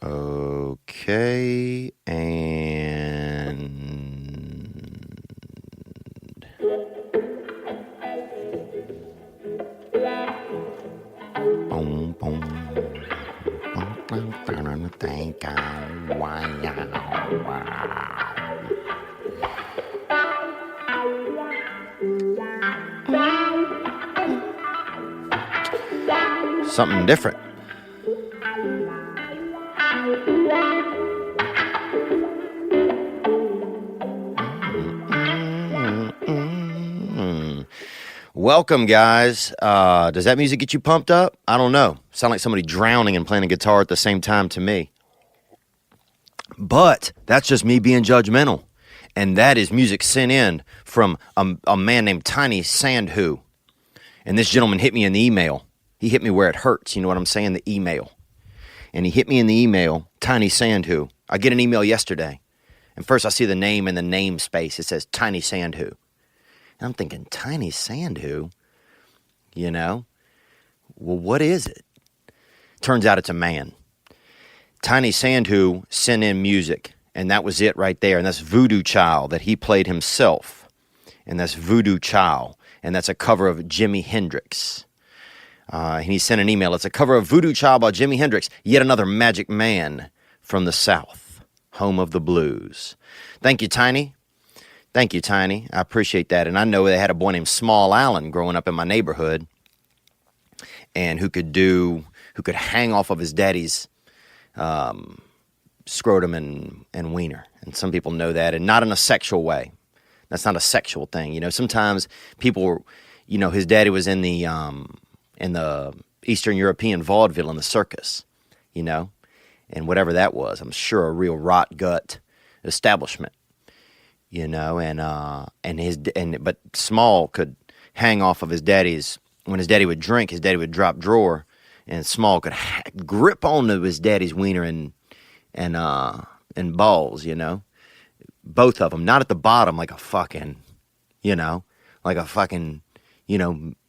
Okay, and boom, boom, boom, boom, thank you. Wow. Something different. Welcome, guys. Does that music get you pumped up? I don't know. Sound like somebody drowning and playing a guitar at the same time to me. But that's just me being judgmental. And that is music sent in from a man named Tiny Sandhu. And this gentleman hit me in the email. He hit me where it hurts. You know what I'm saying? The email. And he hit me in the email, Tiny Sandhu. I get an email yesterday. And first I see the name in the namespace. It says Tiny Sandhu. And I'm thinking, Tiny Sandhu? You know? Well, what is it? Turns out it's a man. Tiny Sandhu sent in music. And that was it right there. And that's Voodoo Child that he played himself. And that's Voodoo Child. And that's a cover of Jimi Hendrix. And he sent an email. It's a cover of Voodoo Child by Jimi Hendrix. Yet another magic man from the South. Home of the blues. Thank you, Tiny. Thank you, Tiny. I appreciate that. And I know they had a boy named Small Allen growing up in my neighborhood. And who could hang off of his daddy's scrotum and wiener. And some people know that, and not in a sexual way. That's not a sexual thing. You know, sometimes people, you know, his daddy was in the Eastern European vaudeville in the circus, you know, and whatever that was, I'm sure a real rot gut establishment, you know, but Small could hang off of his daddy's, when his daddy would drink, his daddy would drop drawer, and Small could grip onto his daddy's wiener and balls, you know, both of them, not at the bottom like a fucking, you know,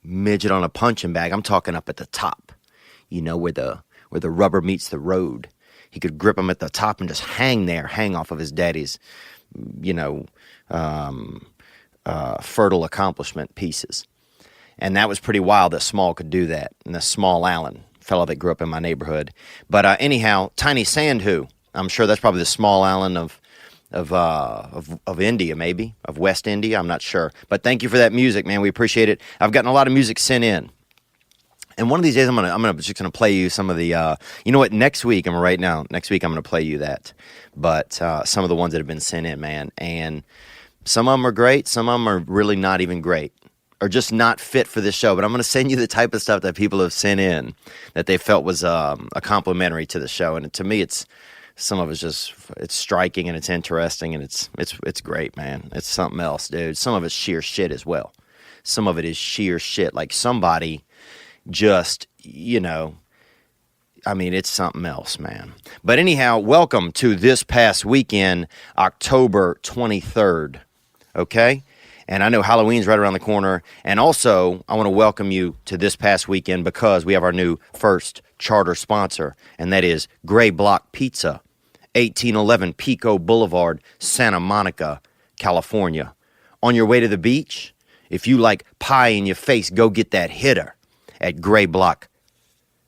midget on a punching bag. I'm talking up at the top, you know, where the rubber meets the road. He could grip him at the top and just hang off of his daddy's, you know, fertile accomplishment pieces. And that was pretty wild that Small could do that. And the Small Allen, fellow that grew up in my neighborhood. But anyhow, Tiny Sandhu, I'm sure that's probably the Small Allen of India, maybe, of West India. I'm not sure. But thank you for that music, man. We appreciate it. I've gotten a lot of music sent in. And one of these days, I'm just gonna play you some of the. You know what? Next week, Next week, I'm gonna play you that. But some of the ones that have been sent in, man, and some of them are great. Some of them are really not even great, or just not fit for this show. But I'm gonna send you the type of stuff that people have sent in that they felt was a complimentary to the show. And to me, it's some of it's striking and it's interesting and it's great, man. It's something else, dude. Some of it's sheer shit as well. Some of it is sheer shit. Like somebody just, you know, I mean, it's something else, man. But anyhow, welcome to this past weekend, October 23rd, okay? And I know Halloween's right around the corner. And also, I want to welcome you to this past weekend because we have our new first charter sponsor, and that is Gray Block Pizza, 1811 Pico Boulevard, Santa Monica, California. On your way to the beach, if you like pie in your face, go get that hitter at Gray Block.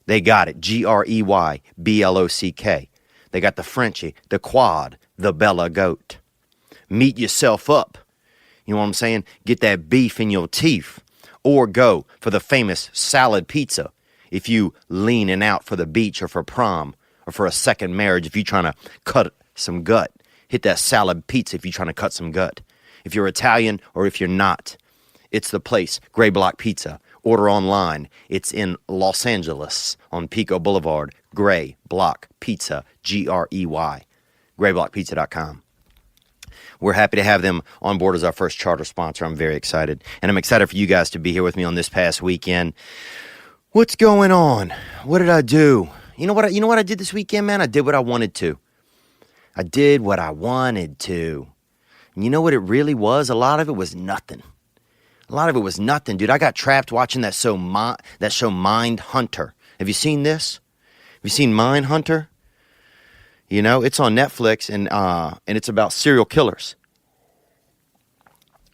They got it, GREYBLOCK. They got the Frenchie, the Quad, the Bella Goat. Meet yourself up. You know what I'm saying? Get that beef in your teeth. Or go for the famous salad pizza if you leaning out for the beach or for prom or for a second marriage if you're trying to cut some gut. Hit that salad pizza if you're trying to cut some gut. If you're Italian or if you're not, it's the place, Gray Block Pizza. Order online. It's in Los Angeles on Pico Boulevard. Gray Block Pizza, GREY. GrayBlockPizza.com. We're happy to have them on board as our first charter sponsor. I'm very excited. And I'm excited for you guys to be here with me on this past weekend. What's going on? What did I do? You know what I did this weekend, man? I did what I wanted to. And you know what it really was? A lot of it was nothing. Dude. I got trapped watching that show Mind Hunter. Have you seen this? Have you seen Mind Hunter? You know, it's on Netflix, and it's about serial killers.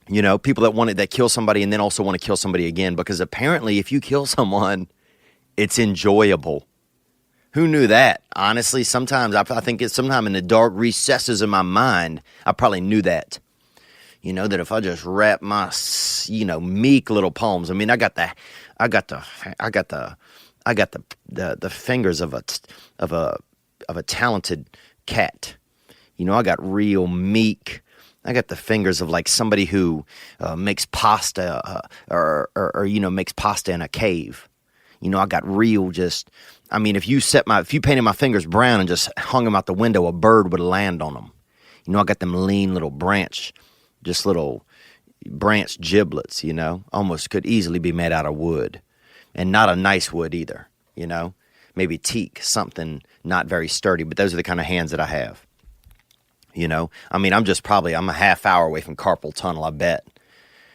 You know, people that kill somebody and then also want to kill somebody again, because apparently if you kill someone, it's enjoyable. Who knew that? Honestly, sometimes I think it's sometime in the dark recesses of my mind, I probably knew that. You know, that if I just wrap my, meek little palms. I mean, I got the fingers of a talented cat. You know, I got real meek. I got the fingers of like somebody who makes pasta or makes pasta in a cave. You know, I got real just. I mean, if you painted my fingers brown and just hung them out the window, a bird would land on them. You know, I got them lean little branch giblets. You know, almost could easily be made out of wood, and not a nice wood either. You know, maybe teak, something not very sturdy. But those are the kind of hands that I have. You know, I mean, I'm a half hour away from carpal tunnel, I bet.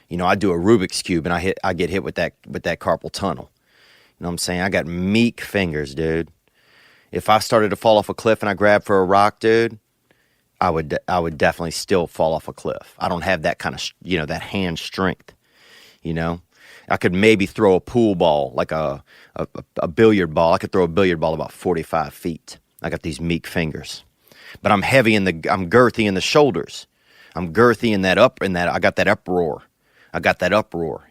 You know, I do a Rubik's Cube and I get hit with that carpal tunnel. You know what I'm saying? I got meek fingers, dude. If I started to fall off a cliff and I grabbed for a rock, dude, I would definitely still fall off a cliff. I don't have that kind of, that hand strength, you know? I could maybe throw a pool ball, like a billiard ball. I could throw a billiard ball about 45 feet. I got these meek fingers. But I'm girthy in the shoulders. I'm girthy in that I got that uproar.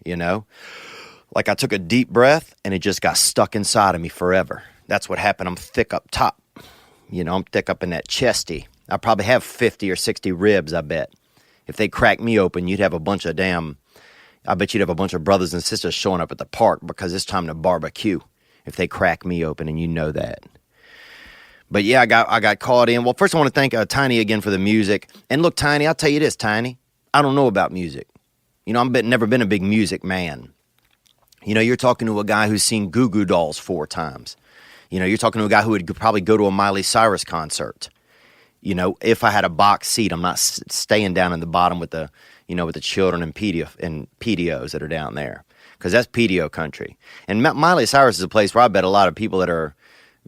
You know? Like I took a deep breath and it just got stuck inside of me forever. That's what happened. I'm thick up top. You know, I'm thick up in that chesty. I probably have 50 or 60 ribs, I bet. If they crack me open, I bet you'd have a bunch of brothers and sisters showing up at the park because it's time to barbecue if they crack me open, and you know that. But yeah, I got caught in. Well, first I want to thank Tiny again for the music. And look, Tiny, I'll tell you this, Tiny. I don't know about music. You know, never been a big music man. You know, you're talking to a guy who's seen Goo Goo Dolls 4 times. You know, you're talking to a guy who would probably go to a Miley Cyrus concert. You know, if I had a box seat, I'm not staying down in the bottom with the children and PDOs that are down there. Because that's PDO country. And Miley Cyrus is a place where I bet a lot of people that are,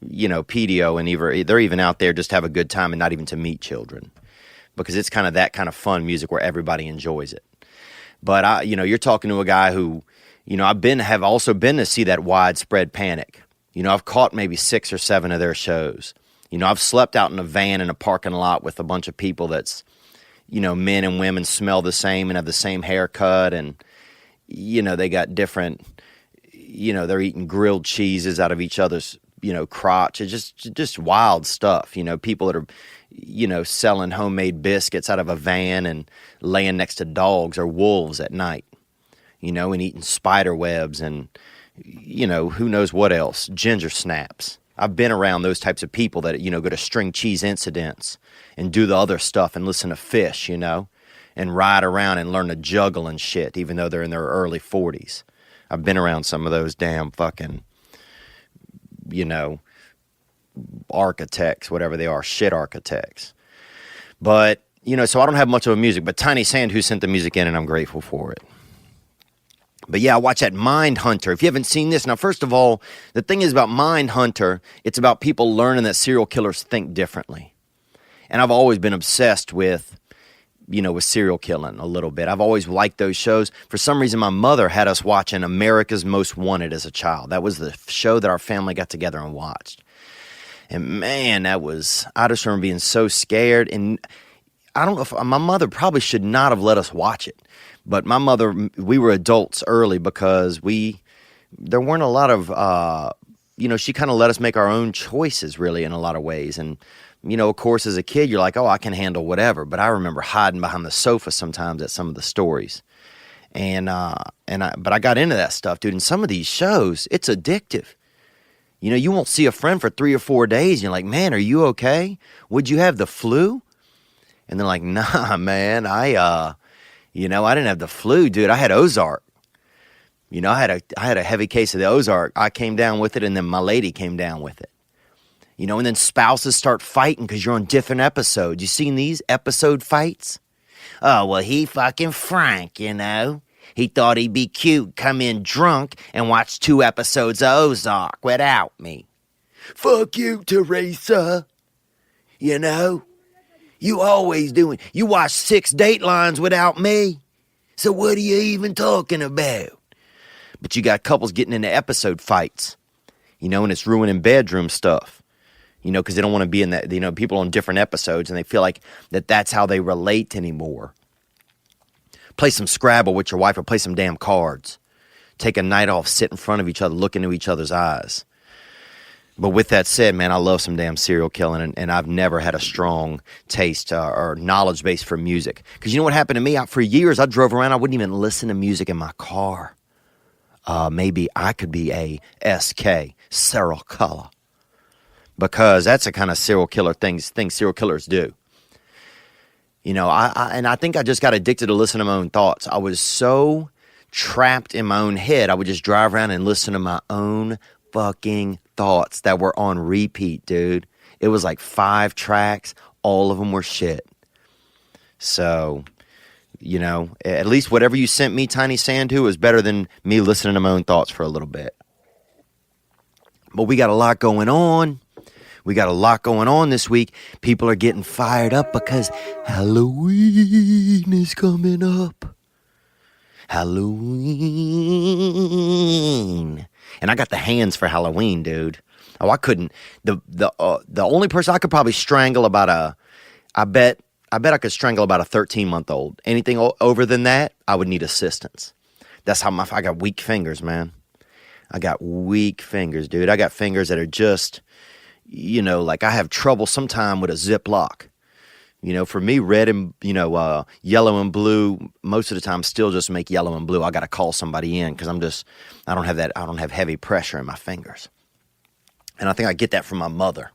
PDO and they're even out there just have a good time and not even to meet children. Because it's kind of that kind of fun music where everybody enjoys it. But, you're talking to a guy who, have also been to see that Widespread Panic. You know, I've caught maybe 6 or 7 of their shows. You know, I've slept out in a van in a parking lot with a bunch of people that's, men and women smell the same and have the same haircut, and, they got different, they're eating grilled cheeses out of each other's, crotch. It's just wild stuff. People that are, selling homemade biscuits out of a van and laying next to dogs or wolves at night, and eating spider webs and, who knows what else, ginger snaps. I've been around those types of people that, go to string cheese incidents and do the other stuff and listen to Fish, and ride around and learn to juggle and shit, even though they're in their early 40s. I've been around some of those damn fucking, architects, whatever they are, shit architects. But, so I don't have much of a music, but Tiny Sand who sent the music in, and I'm grateful for it. But yeah, I watch that Mindhunter. If you haven't seen this, now first of all, the thing is about Mindhunter, it's about people learning that serial killers think differently. And I've always been obsessed with, with serial killing a little bit. I've always liked those shows. For some reason, my mother had us watching America's Most Wanted as a child. That was the show that our family got together and watched. And man, I just remember being so scared. And I don't know if my mother probably should not have let us watch it. But my mother, we were adults early because there weren't a lot of, she kind of let us make our own choices really in a lot of ways. And, of course, as a kid, you're like, oh, I can handle whatever. But I remember hiding behind the sofa sometimes at some of the stories. But I got into that stuff, dude. And some of these shows, it's addictive. You won't see a friend for 3 or 4 days. And you're like, man, are you okay? Would you have the flu? And they're like, nah, man, I didn't have the flu, dude. I had Ozark. I had a heavy case of the Ozark. I came down with it, and then my lady came down with it. And then spouses start fighting because you're on different episodes. You seen these episode fights? Oh, well, he fucking Frank, He thought he'd be cute, come in drunk, and watch 2 episodes of Ozark without me. Fuck you, Teresa. You know? You always doing. You watch 6 Datelines without me. So what are you even talking about? But you got couples getting into episode fights, and it's ruining bedroom stuff, because they don't want to be in that, people on different episodes, and they feel like that's how they relate anymore. Play some Scrabble with your wife or play some damn cards. Take a night off, sit in front of each other, look into each other's eyes. But with that said, man, I love some damn serial killing, and I've never had a strong taste or knowledge base for music. Because you know what happened to me? For years, I drove around, I wouldn't even listen to music in my car. Maybe I could be a SK, serial killer. Because that's the kind of serial killer things serial killers do. I think I just got addicted to listening to my own thoughts. I was so trapped in my own head, I would just drive around and listen to my own fucking thoughts that were on repeat, dude. It was like 5 tracks. All of them were shit. So, at least whatever you sent me, Tiny Sandu, was better than me listening to my own thoughts for a little bit. But we got a lot going on. This week. People are getting fired up because Halloween is coming up. Halloween. And I got the hands for Halloween, dude. Oh, I couldn't. The only person I could probably strangle I bet I could strangle about a 13-month-old. Anything over than that, I would need assistance. That's how I got weak fingers, man. I got weak fingers, dude. I got fingers that are just, like I have trouble sometime with a Ziploc. For me, red and, yellow and blue, most of the time still just make yellow and blue. I got to call somebody in because I don't have heavy pressure in my fingers. And I think I get that from my mother.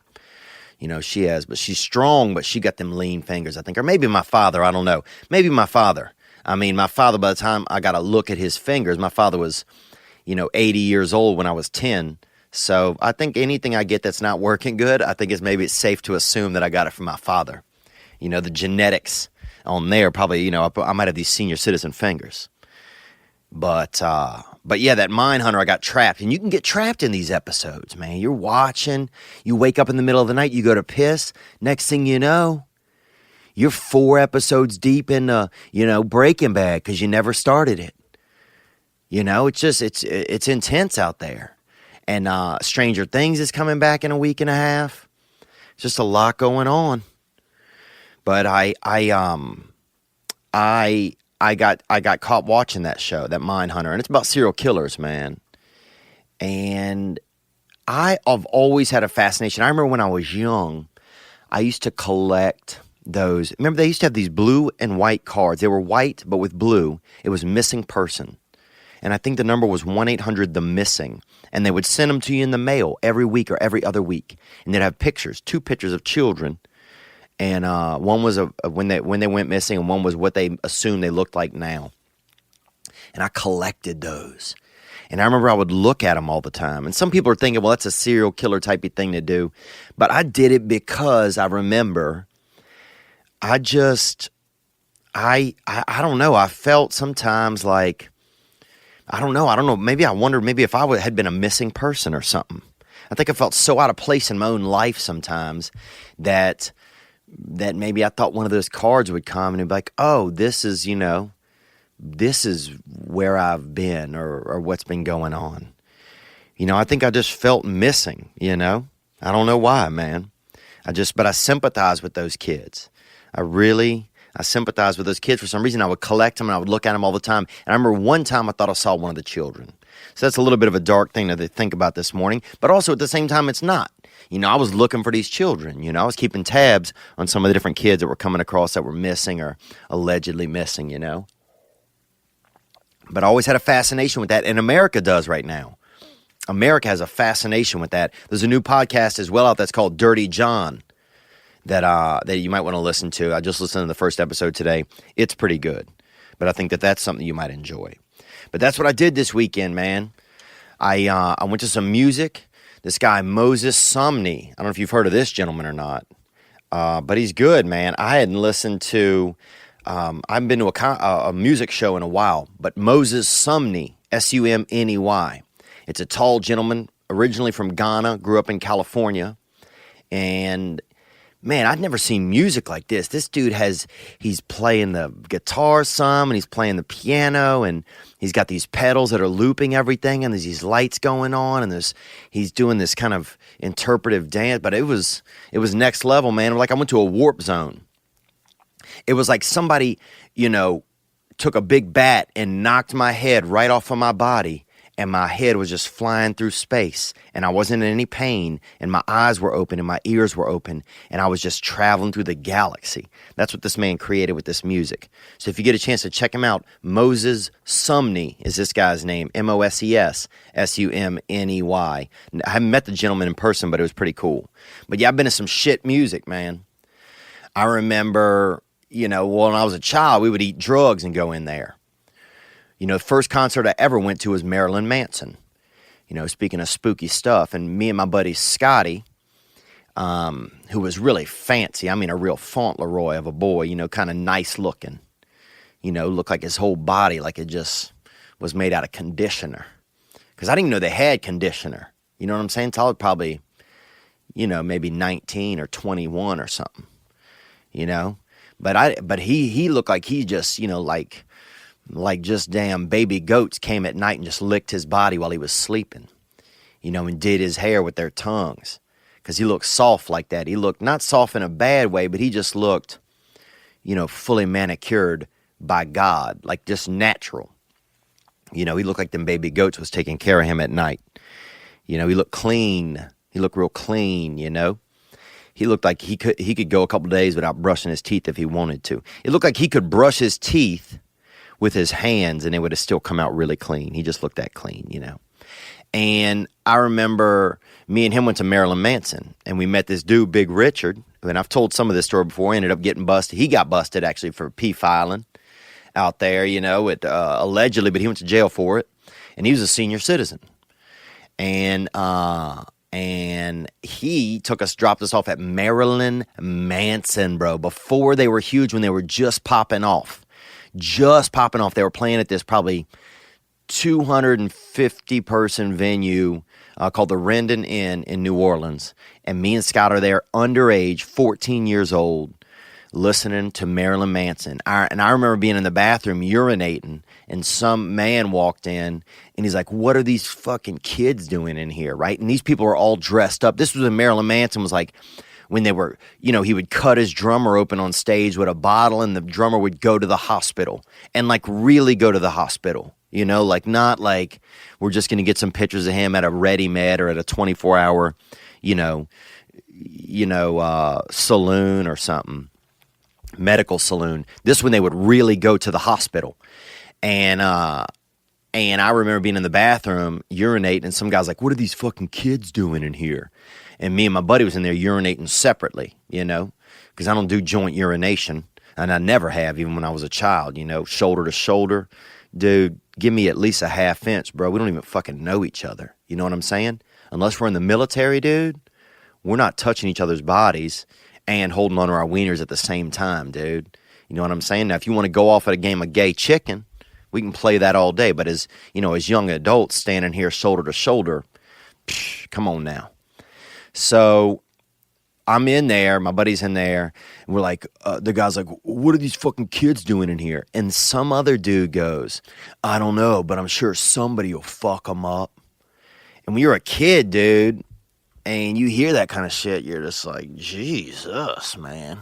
She has, but she's strong, but she got them lean fingers, I think. Or maybe my father, I don't know. Maybe my father. My father, by the time I got to look at his fingers, my father was, 80 years old when I was 10. So I think anything I get that's not working good, I think maybe it's safe to assume that I got it from my father. The genetics on there probably, I might have these senior citizen fingers. But yeah, that mine hunter, I got trapped. And you can get trapped in these episodes, man. You're watching, you wake up in the middle of the night, you go to piss. Next thing you know, you're 4 episodes deep in, Breaking Bad because you never started it. It's just, it's intense out there. And Stranger Things is coming back in a week and a half. Just a lot going on. But I got caught watching that show, that Mindhunter, and it's about serial killers, man. And I've always had a fascination. I remember when I was young, I used to collect those. Remember, they used to have these blue and white cards. They were white, but with blue. It was missing person. And I think the number was 1-800-THE-MISSING. And they would send them to you in the mail every week or every other week. And they'd have pictures, 2 pictures of children. And one was when they went missing, and one was what they assumed they looked like now. And I collected those. And I remember I would look at them all the time. And some people are thinking, well, that's a serial killer type of thing to do. But I did it because I remember I don't know. I felt sometimes like, I don't know. Maybe I wondered if I had been a missing person or something. I think I felt so out of place in my own life sometimes that maybe I thought one of those cards would come and it'd be like, oh, this is where I've been or what's been going on. I think I just felt missing, I don't know why, man. But I sympathize with those kids. I sympathize with those kids. For some reason, I would collect them and I would look at them all the time. And I remember one time I thought I saw one of the children. So that's a little bit of a dark thing to think about this morning. But also at the same time, it's not. I was looking for these children. I was keeping tabs on some of the different kids that were coming across that were missing or allegedly missing, But I always had a fascination with that. And America does right now. America has a fascination with that. There's a new podcast as well out that's called Dirty John that you might want to listen to. I just listened to the first episode today. It's pretty good. But I think that's something you might enjoy. But that's what I did this weekend, man. I went to some music. This guy, Moses Sumney. I don't know if you've heard of this gentleman or not. But he's good, man. I hadn't listened to, I haven't been to a music show in a while. But Moses Sumney, Sumney. It's a tall gentleman, originally from Ghana, grew up in California. And man, I'd never seen music like this. This dude he's playing the guitar some, and he's playing the piano, and he's got these pedals that are looping everything, and there's these lights going on, and he's doing this kind of interpretive dance, but it was next level, man. Like I went to a warp zone. It was like somebody, took a big bat and knocked my head right off of my body, and my head was just flying through space, and I wasn't in any pain, and my eyes were open and my ears were open, and I was just traveling through the galaxy. That's what this man created with this music. So if you get a chance to check him out, Moses Sumney is this guy's name, Moses Sumney. I haven't met the gentleman in person, but it was pretty cool. But yeah, I've been to some shit music, man. I remember, when I was a child, we would eat drugs and go in there. The first concert I ever went to was Marilyn Manson. Speaking of spooky stuff, and me and my buddy Scotty, who was really fancy. I mean, a real Fauntleroy of a boy, kind of nice looking. Looked like his whole body, like it just was made out of conditioner. Because I didn't even know they had conditioner. You know what I'm saying? Until I was probably, maybe 19 or 21 or something. But he looked like he just, like just damn baby goats came at night and just licked his body while he was sleeping, and did his hair with their tongues. Because he looked soft like that. He looked not soft in a bad way, but he just looked, fully manicured by God, like just natural. He looked like them baby goats was taking care of him at night. He looked clean. He looked real clean, He looked like he could go a couple days without brushing his teeth if he wanted to. It looked like he could brush his teeth with his hands and it would have still come out really clean. He just looked that clean, And I remember me and him went to Marilyn Manson, and we met this dude, Big Richard. And I've told some of this story before. He ended up getting busted. He got busted actually for P-filing out there, allegedly, but he went to jail for it. And he was a senior citizen. And he dropped us off at Marilyn Manson, bro, before they were huge, when they were just popping off. They were playing at this probably 250-person venue called the Rendon Inn in New Orleans. And me and Scott are there, underage, 14 years old, listening to Marilyn Manson. And I remember being in the bathroom urinating, and some man walked in, and he's like, what are these fucking kids doing in here, right? And these people are all dressed up. This was when Marilyn Manson was like, when they were, he would cut his drummer open on stage with a bottle, and the drummer would go to the hospital, and like really go to the hospital, like not like we're just going to get some pictures of him at a Ready Med or at a 24-hour, saloon or something, medical saloon. This when they would really go to the hospital. And I remember being in the bathroom urinating, and some guy's like, what are these fucking kids doing in here? And me and my buddy was in there urinating separately, because I don't do joint urination, and I never have, even when I was a child, shoulder to shoulder. Dude, give me at least a half inch, bro. We don't even fucking know each other. You know what I'm saying? Unless we're in the military, dude, we're not touching each other's bodies and holding onto our wieners at the same time, dude. You know what I'm saying? Now, if you want to go off at a game of gay chicken, we can play that all day. But as young adults standing here shoulder to shoulder, come on now. So I'm in there, my buddy's in there, and we're like, the guy's like, what are these fucking kids doing in here? And some other dude goes, I don't know, but I'm sure somebody will fuck them up. And when you're a kid, dude, and you hear that kind of shit, you're just like, Jesus, man.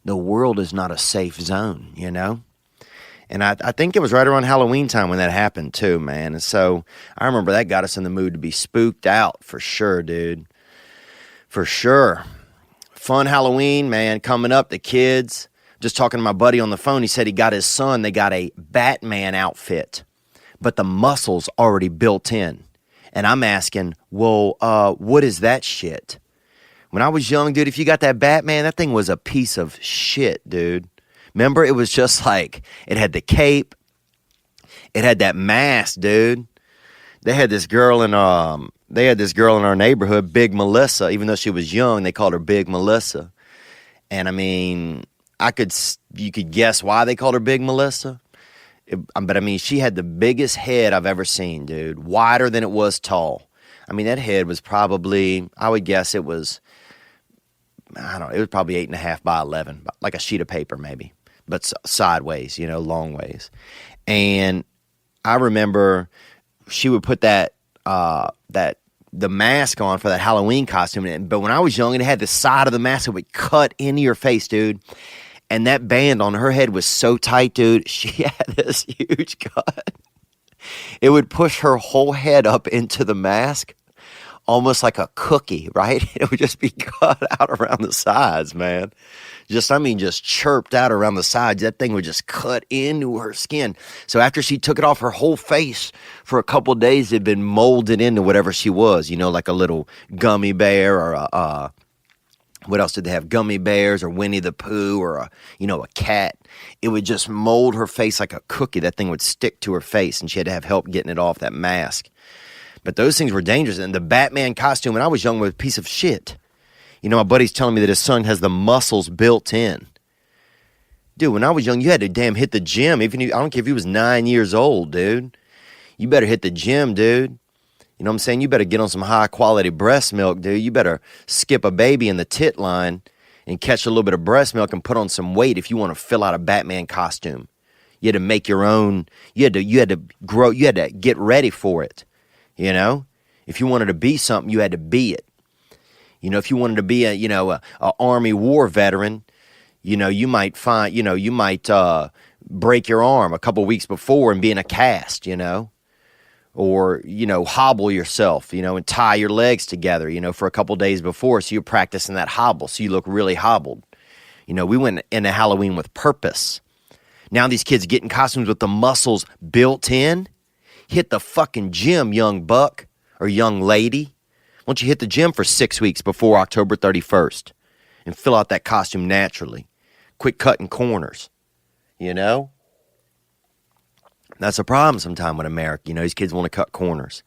The world is not a safe zone, And I think it was right around Halloween time when that happened too, man. And so I remember that got us in the mood to be spooked out for sure, dude. For sure. Fun Halloween, man, coming up. The kids, just talking to my buddy on the phone, he said he got his son, they got a Batman outfit, but the muscles already built in. And I'm asking, well, what is that shit? When I was young, dude, if you got that Batman, that thing was a piece of shit, dude. Remember, it was just like, it had the cape, it had that mask, dude. They had this girl in our neighborhood, Big Melissa. Even though she was young, they called her Big Melissa. And I mean, you could guess why they called her Big Melissa. But I mean, she had the biggest head I've ever seen, dude. Wider than it was tall. I mean, that head was probably, I would guess it was I don't know, it was probably 8.5 by 11, like a sheet of paper maybe, but sideways, long ways. And I remember she would put the mask on for that Halloween costume. But when I was young, it had the side of the mask that would cut into your face, dude. And that band on her head was so tight, dude. She had this huge cut. It would push her whole head up into the mask, almost like a cookie, right? It would just be cut out around the sides, man. Just chirped out around the sides. That thing would just cut into her skin. So after she took it off, her whole face for a couple of days had been molded into whatever she was, like a little gummy bear or what else did they have? Gummy bears or Winnie the Pooh or a cat. It would just mold her face like a cookie. That thing would stick to her face, and she had to have help getting it off, that mask. But those things were dangerous. And the Batman costume when I was young was a piece of shit. My buddy's telling me that his son has the muscles built in. Dude, when I was young, you had to damn hit the gym. I don't care if he was 9 years old, dude. You better hit the gym, dude. You know what I'm saying? You better get on some high-quality breast milk, dude. You better skip a baby in the tit line and catch a little bit of breast milk and put on some weight if you want to fill out a Batman costume. You had to make your own. You had to grow. You had to get ready for it. If you wanted to be something, you had to be it. If you wanted to be a Army war veteran, you might break your arm a couple weeks before and be in a cast, or, hobble yourself, and tie your legs together, for a couple days before. So you're practicing that hobble. So you look really hobbled. We went into Halloween with purpose. Now these kids getting costumes with the muscles built in. Hit the fucking gym, young buck or young lady. Why don't you hit the gym for 6 weeks before October 31st and fill out that costume naturally. Quit cutting corners, That's a problem sometimes with America. These kids want to cut corners.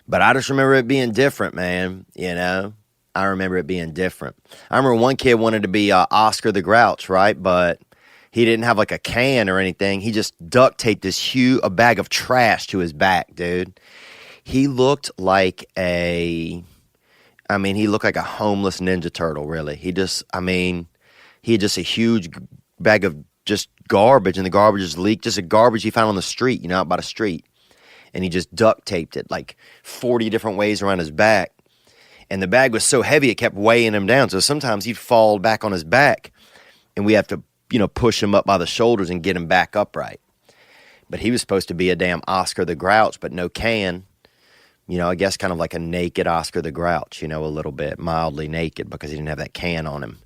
But I just remember it being different, man, I remember it being different. I remember one kid wanted to be Oscar the Grouch, right? But he didn't have like a can or anything. He just duct taped a bag of trash to his back, dude. He looked like he looked like a homeless Ninja Turtle, really. He had just a huge bag of just garbage, and the garbage just leaked, just a garbage he found on the street, out by the street. And he just duct taped it like 40 different ways around his back. And the bag was so heavy, it kept weighing him down. So sometimes he'd fall back on his back, and we have to, push him up by the shoulders and get him back upright. But he was supposed to be a damn Oscar the Grouch, but no can. I guess kind of like a naked Oscar the Grouch, a little bit, mildly naked, because he didn't have that can on him.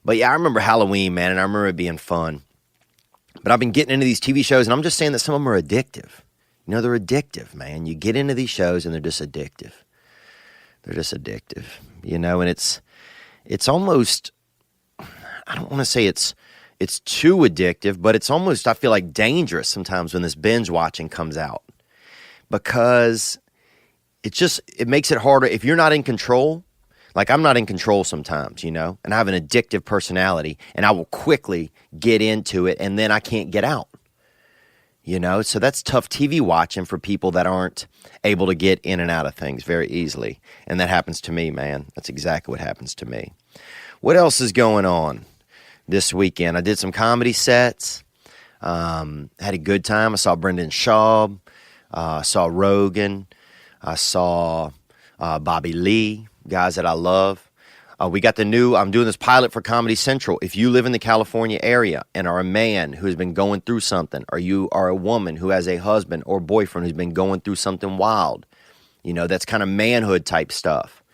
But yeah, I remember Halloween, man, and I remember it being fun. But I've been getting into these TV shows, and I'm just saying that some of them are addictive. They're addictive, man. You get into these shows, and they're just addictive. They're just addictive, and it's almost, I don't want to say it's too addictive, but it's almost, I feel like, dangerous sometimes when this binge watching comes out. Because it makes it harder. If you're not in control, like I'm not in control sometimes, and I have an addictive personality, and I will quickly get into it, and then I can't get out, So that's tough TV watching for people that aren't able to get in and out of things very easily. And that happens to me, man. That's exactly what happens to me. What else is going on this weekend? I did some comedy sets. Had a good time. I saw Brendan Schaub. I saw Rogan. I saw Bobby Lee, guys that I love. We got I'm doing this pilot for Comedy Central. If you live in the California area and are a man who has been going through something, or you are a woman who has a husband or boyfriend who's been going through something wild, that's kind of manhood type stuff.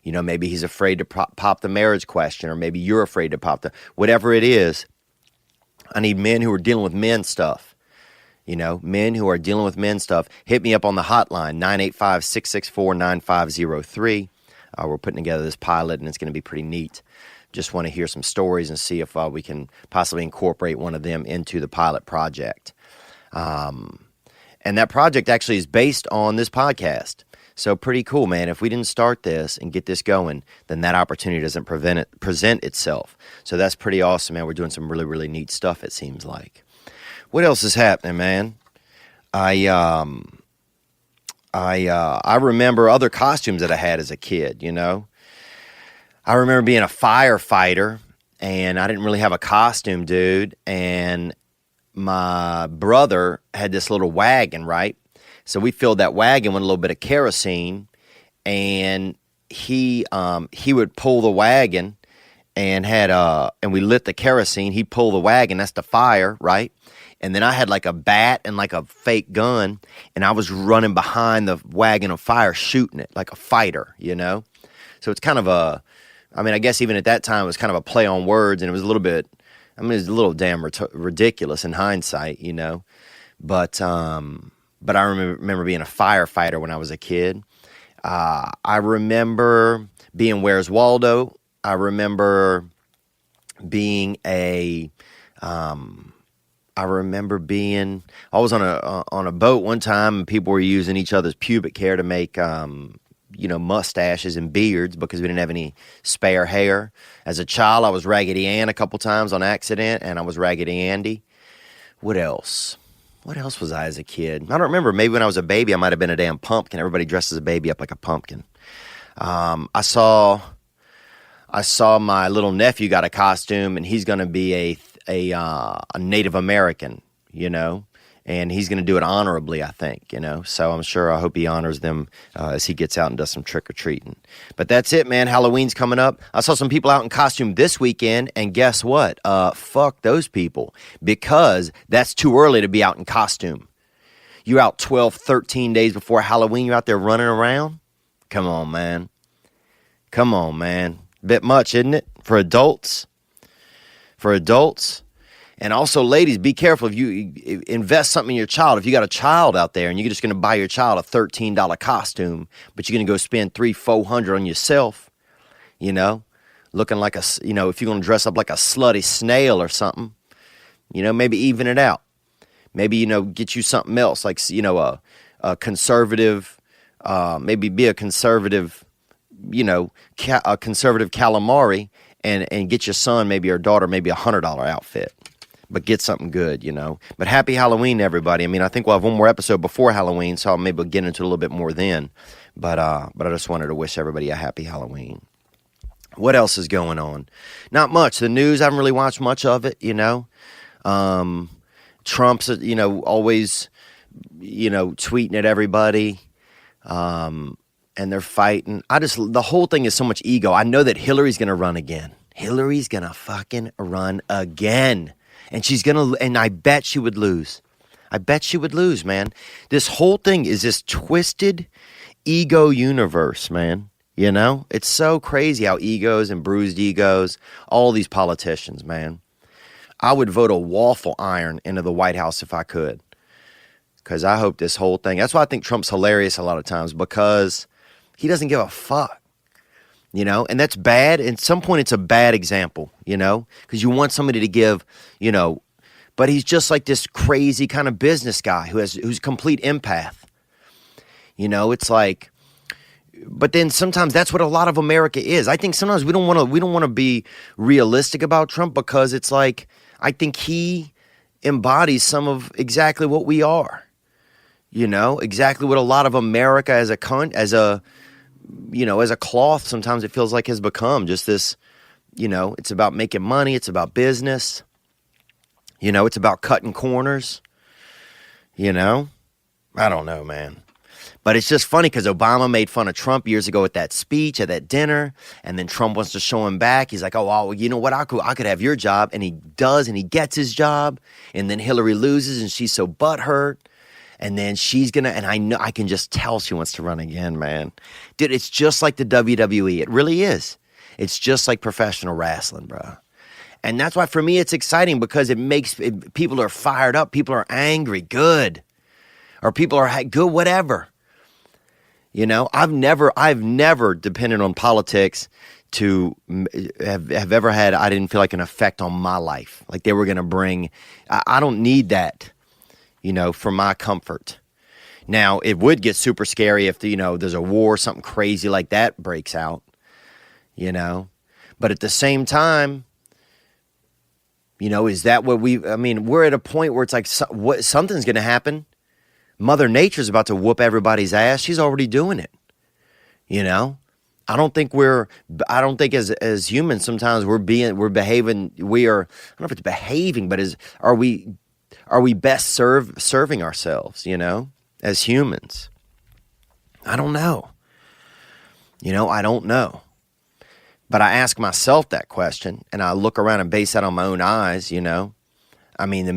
Maybe he's afraid to pop the marriage question, or maybe you're afraid to whatever it is. I need men who are dealing with men stuff. Men who are dealing with men stuff. Hit me up on the hotline, 985-664-9503. We're putting together this pilot, and it's going to be pretty neat. Just want to hear some stories and see if we can possibly incorporate one of them into the pilot project. And that project actually is based on this podcast. So pretty cool, man. If we didn't start this and get this going, then that opportunity doesn't present itself. So that's pretty awesome, man. We're doing some really, really neat stuff, it seems like. What else is happening, man? I remember other costumes that I had as a kid, I remember being a firefighter, and I didn't really have a costume, dude. And my brother had this little wagon, right? So we filled that wagon with a little bit of kerosene, and he would pull the wagon and we lit the kerosene. He'd pull the wagon, that's the fire, right? And then I had like a bat and like a fake gun, and I was running behind the wagon of fire shooting it like a fighter, you know? So it's kind of I guess even at that time it was kind of a play on words, and it was a little bit, it was a little damn ridiculous in hindsight, you know? But I remember being a firefighter when I was a kid. I remember being Where's Waldo. I remember being I was on a boat one time, and people were using each other's pubic hair to make, mustaches and beards because we didn't have any spare hair. As a child, I was Raggedy Ann a couple times on accident, and I was Raggedy Andy. What else? What else was I as a kid? I don't remember. Maybe when I was a baby, I might have been a damn pumpkin. Everybody dresses a baby up like a pumpkin. I saw my little nephew got a costume, and he's going to be a Native American, you know, and he's going to do it honorably, I think, you know. So I hope he honors them as he gets out and does some trick-or-treating. But that's it, man. Halloween's coming up. I saw some people out in costume this weekend, and guess what? Fuck those people, because that's too early to be out in costume. You're out 12, 13 days before Halloween. You're out there running around? Come on, man. Come on, man. Bit much, isn't it? For adults. And also, ladies, be careful if you invest something in your child. If you got a child out there and you're just going to buy your child a $13 costume, but you're going to go spend $300-$400 on yourself, you know, looking like if you're going to dress up like a slutty snail or something, you know, maybe even it out. Maybe, get you something else, like, a conservative, maybe be a conservative, a conservative calamari, and get your son maybe or daughter maybe $100 outfit, but get something good, you know. But happy Halloween, everybody. I mean, I think we'll have one more episode before Halloween, so I'll maybe get into it a little bit more then. But I just wanted to wish everybody a happy Halloween. What else is going on? Not much. The news, I haven't really watched much of it, you know. Trump's, always, tweeting at everybody. And they're fighting. The whole thing is so much ego. I know that Hillary's going to run again. Hillary's going to fucking run again. And I bet she would lose. I bet she would lose, man. This whole thing is this twisted ego universe, man. You know? It's so crazy how egos and bruised egos, all these politicians, man. I would vote a waffle iron into the White House if I could. Because I hope this whole thing, that's why I think Trump's hilarious a lot of times, because he doesn't give a fuck, you know, and that's bad. At some point, it's a bad example, you know, because you want somebody to give, but he's just like this crazy kind of business guy who's complete empath. You know, it's like, but then sometimes that's what a lot of America is. I think sometimes we don't want to be realistic about Trump, because it's like, I think he embodies some of exactly what we are. You know, exactly what a lot of America as a cloth, sometimes it feels like has become just this, it's about making money. It's about business. It's about cutting corners. I don't know, man. But it's just funny because Obama made fun of Trump years ago at that speech, at that dinner, and then Trump wants to show him back. He's like, oh, you know what? I could have your job. And he does, and he gets his job. And then Hillary loses, and she's so butthurt. And then she's going to, and I can just tell she wants to run again, man. Dude, it's just like the WWE. It really is. It's just like professional wrestling, bro. And that's why for me it's exciting, because people are fired up. People are angry, good. Or people are good, whatever. I've never depended on politics to have ever had, I didn't feel like an effect on my life. Like they were going to bring, I don't need that. For my comfort. Now, it would get super scary if, there's a war, something crazy like that breaks out, But at the same time, is that what we're at a point where it's like something's going to happen. Mother Nature's about to whoop everybody's ass. She's already doing it, I don't think as humans sometimes we're behaving, I don't know if it's behaving, but are we best serving ourselves, as humans? I don't know. I don't know. But I ask myself that question, and I look around and base that on my own eyes, I mean, the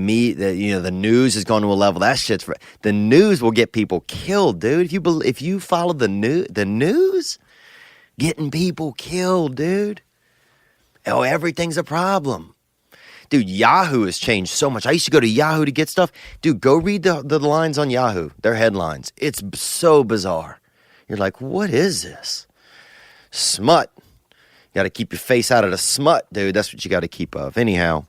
news has gone to a level, the news will get people killed, dude. If you follow the news, getting people killed, dude. Oh, everything's a problem. Dude, Yahoo has changed so much. I used to go to Yahoo to get stuff. Dude, go read the lines on Yahoo, their headlines. It's so bizarre. You're like, what is this? Smut. You got to keep your face out of the smut, dude. That's what you got to keep of. Anyhow,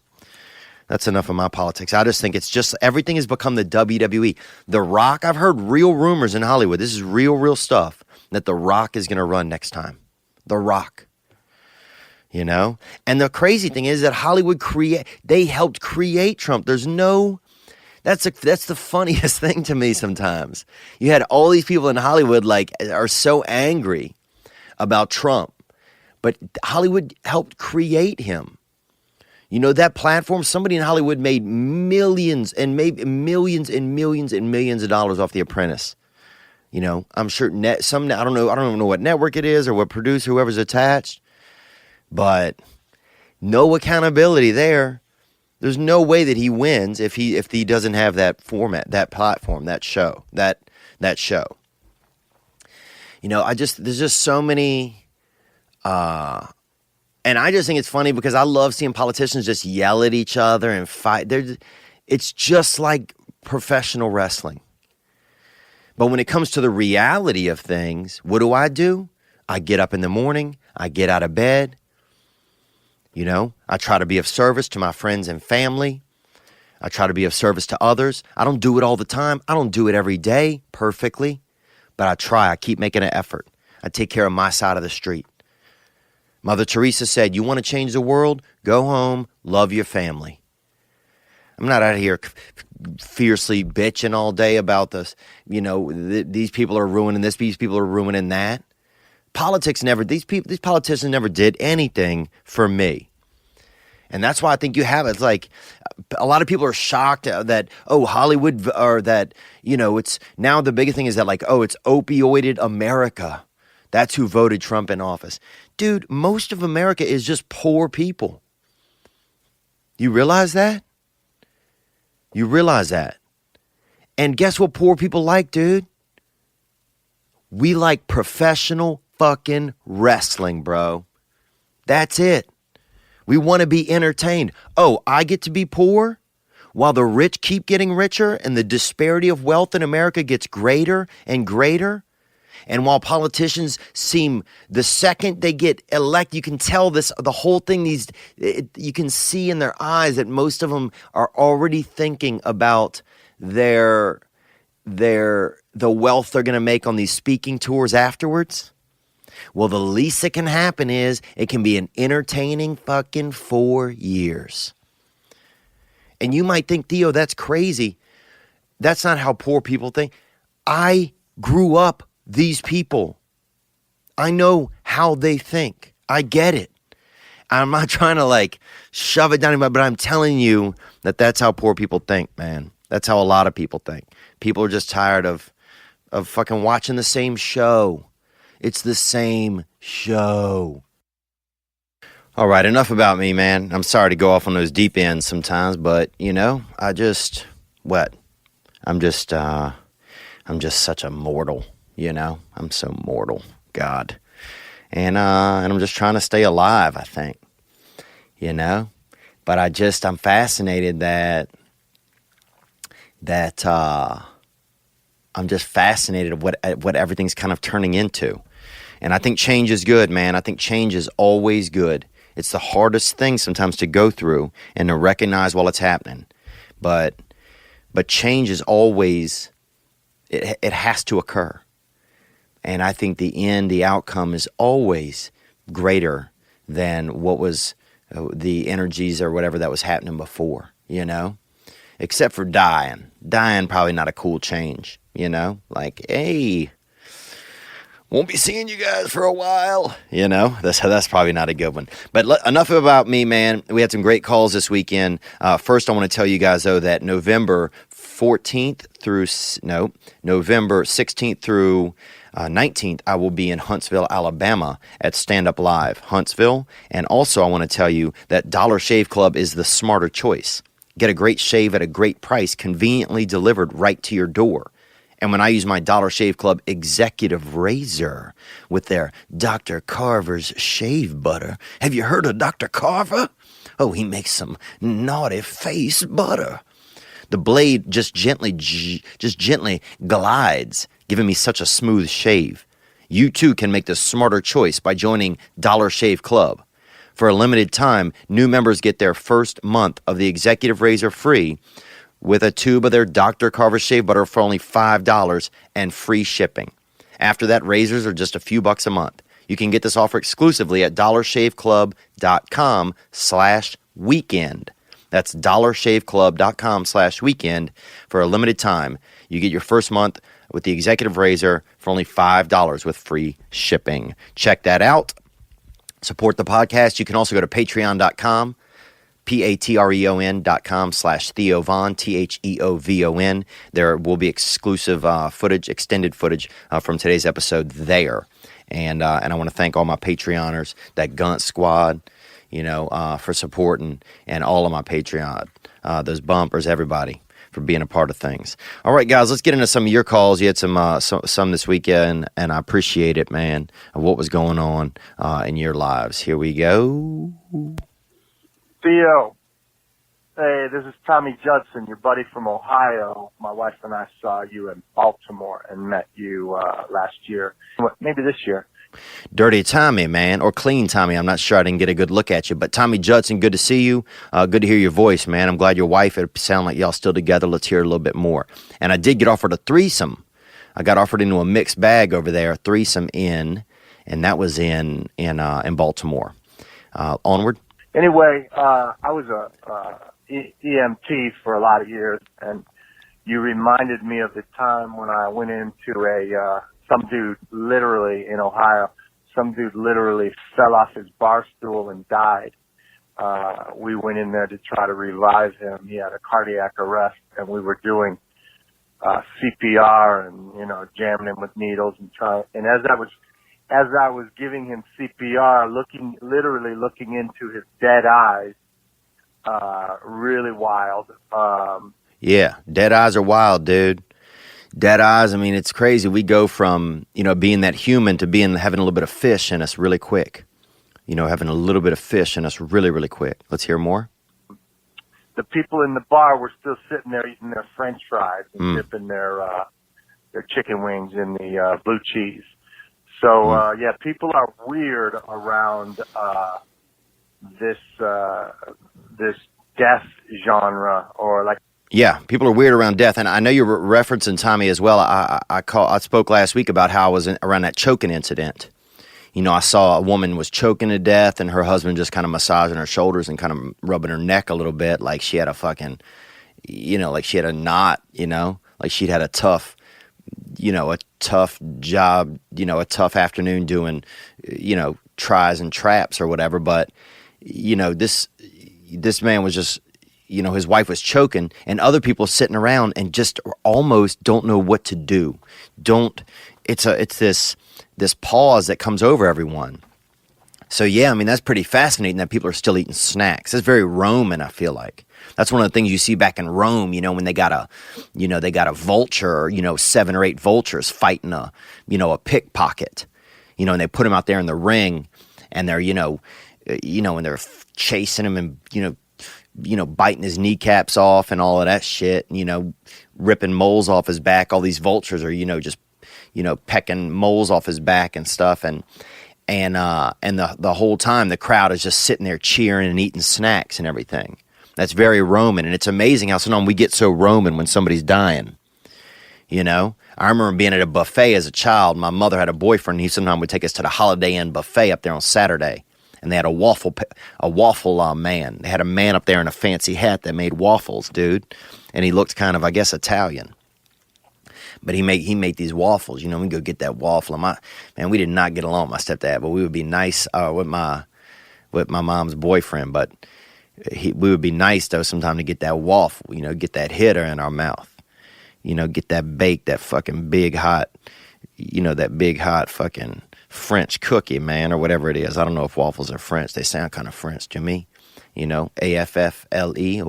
that's enough of my politics. I just think everything has become the WWE. The Rock, I've heard real rumors in Hollywood. This is real stuff, that The Rock is going to run next time. The Rock. And the crazy thing is that Hollywood they helped create Trump. That's the funniest thing to me sometimes. You had all these people in Hollywood are so angry about Trump, but Hollywood helped create him. That platform, somebody in Hollywood made millions and maybe millions and millions and millions of dollars off The Apprentice. I'm sure I don't know what network it is or what producer, whoever's attached, but no accountability there. There's no way that he wins if he doesn't have that format, that platform, that show, that show. There's just so many, and I just think it's funny because I love seeing politicians just yell at each other and fight. It's just like professional wrestling. But when it comes to the reality of things, what do? I get up in the morning, I get out of bed, I try to be of service to my friends and family. I try to be of service to others. I don't do it all the time. I don't do it every day perfectly, but I try. I keep making an effort. I take care of my side of the street. Mother Teresa said, you want to change the world? Go home, love your family. I'm not out here fiercely bitching all day about this. These people are ruining this. These people are ruining that. These politicians never did anything for me. And that's why I think you have it. It's like a lot of people are shocked that, Hollywood, or that, it's now the biggest thing is that it's opioided America. That's who voted Trump in office. Dude, most of America is just poor people. You realize that? And guess what poor people like, dude? We like professional fucking wrestling, bro. That's it. We want to be entertained. Oh, I get to be poor while the rich keep getting richer and the disparity of wealth in America gets greater and greater. And while politicians seem, the second they get elected, you can tell the whole thing, you can see in their eyes that most of them are already thinking about the wealth they're going to make on these speaking tours afterwards. Well, the least that can happen is it can be an entertaining fucking 4 years. And you might think, Theo, that's crazy. That's not how poor people think. I grew up these people. I know how they think. I get it. I'm not trying to shove it down anybody, but I'm telling you that that's how poor people think, man. That's how a lot of people think. People are just tired of fucking watching the same show. It's the same show. All right, enough about me, man. I'm sorry to go off on those deep ends sometimes, but I'm just such a mortal, I'm so mortal, God. And I'm just trying to stay alive, I think, but I'm fascinated that I'm just fascinated at what everything's kind of turning into. And I think change is good, man. I think change is always good. It's the hardest thing sometimes to go through and to recognize while it's happening. But change is always, it has to occur. And I think the outcome is always greater than what was the energies or whatever that was happening before, Except for dying. Dying, probably not a cool change, hey, Won't be seeing you guys for a while. You know, that's probably not a good one. But enough about me, man. We had some great calls this weekend. First, I want to tell you guys, though, that November 16th through 19th, I will be in Huntsville, Alabama at Stand Up Live, Huntsville. And also, I want to tell you that Dollar Shave Club is the smarter choice. Get a great shave at a great price, conveniently delivered right to your door. And when I use my Dollar Shave Club executive razor with their Dr. Carver's shave butter. Have you heard of Dr. Carver? Oh, he makes some naughty face butter. The blade just gently glides, giving me such a smooth shave. You too can make the smarter choice by joining Dollar Shave Club. For a limited time, new members get their first month of the executive razor free with a tube of their Dr. Carver shave butter for only $5 and free shipping. After that, razors are just a few bucks a month. You can get this offer exclusively at dollarshaveclub.com/weekend. That's dollarshaveclub.com/weekend. For a limited time, you get your first month with the executive razor for only $5 with free shipping. Check that out. Support the podcast. You can also go to patreon.com. patreon.com/Theo Von, TheoVon. There will be exclusive footage, extended footage from today's episode there. And I want to thank all my Patreoners, that Gunt Squad, for supporting, and all of my Patreon, those bumpers, everybody, for being a part of things. All right, guys, let's get into some of your calls. You had some this weekend, and I appreciate it, man, of what was going on in your lives. Here we go. Theo, hey, this is Tommy Judson, your buddy from Ohio. My wife and I saw you in Baltimore and met you last year, maybe this year. Dirty Tommy, man, or Clean Tommy. I'm not sure. I didn't get a good look at you. But Tommy Judson, good to see you. Good to hear your voice, man. I'm glad your wife, it sounded like y'all still together. Let's hear a little bit more. And I did get offered a threesome. I got offered into a mixed bag over there, a threesome and that was in Baltimore. Onward. Anyway, I was a EMT for a lot of years, and you reminded me of the time when I went into some dude literally in Ohio. Some dude literally fell off his bar stool and died. We went in there to try to revive him. He had a cardiac arrest, and we were doing CPR and jamming him with needles and trying. And as I was giving him CPR, literally looking into his dead eyes, really wild. Yeah, dead eyes are wild, dude. Dead eyes, I mean, it's crazy. We go from, being that human to having a little bit of fish in us really quick. Having a little bit of fish in us really, really quick. Let's hear more. The people in the bar were still sitting there eating their French fries and dipping their chicken wings in the blue cheese. So, people are weird around this death genre, or like. Yeah, people are weird around death, and I know you're referencing Tommy as well. I spoke last week about how I was around that choking incident. I saw a woman was choking to death, and her husband just kind of massaging her shoulders and kind of rubbing her neck a little bit, like she had a fucking, like she had a knot, like she'd had a tough job, a tough afternoon doing, tries and traps or whatever. But, this man was just, his wife was choking, and other people sitting around and just almost don't know what to do. It's this pause that comes over everyone. So yeah, I mean, that's pretty fascinating that people are still eating snacks. It's very Roman, I feel like. That's one of the things you see back in Rome, when they got a vulture, 7 or 8 vultures fighting a pickpocket, and they put him out there in the ring, and they're, and they're chasing him and, biting his kneecaps off and all of that shit, ripping moles off his back. All these vultures are, just, pecking moles off his back and stuff. And the whole time the crowd is just sitting there cheering and eating snacks and everything. That's very Roman, and it's amazing how sometimes we get so Roman when somebody's dying. I remember being at a buffet as a child. My mother had a boyfriend. He sometimes would take us to the Holiday Inn buffet up there on Saturday, and they had a waffle man. They had a man up there in a fancy hat that made waffles, dude, and he looked kind of, I guess, Italian. But he make these waffles. You know, we go get that waffle. And man, we did not get along, my stepdad, but we would be nice with my mom's boyfriend. But we would be nice though sometime to get that waffle. You know, get that hitter in our mouth. You know, get that bake, that fucking big hot. You know, that big hot fucking French cookie, man, or whatever it is. I don't know if waffles are French. They sound kind of French to me. You know, AFFLE,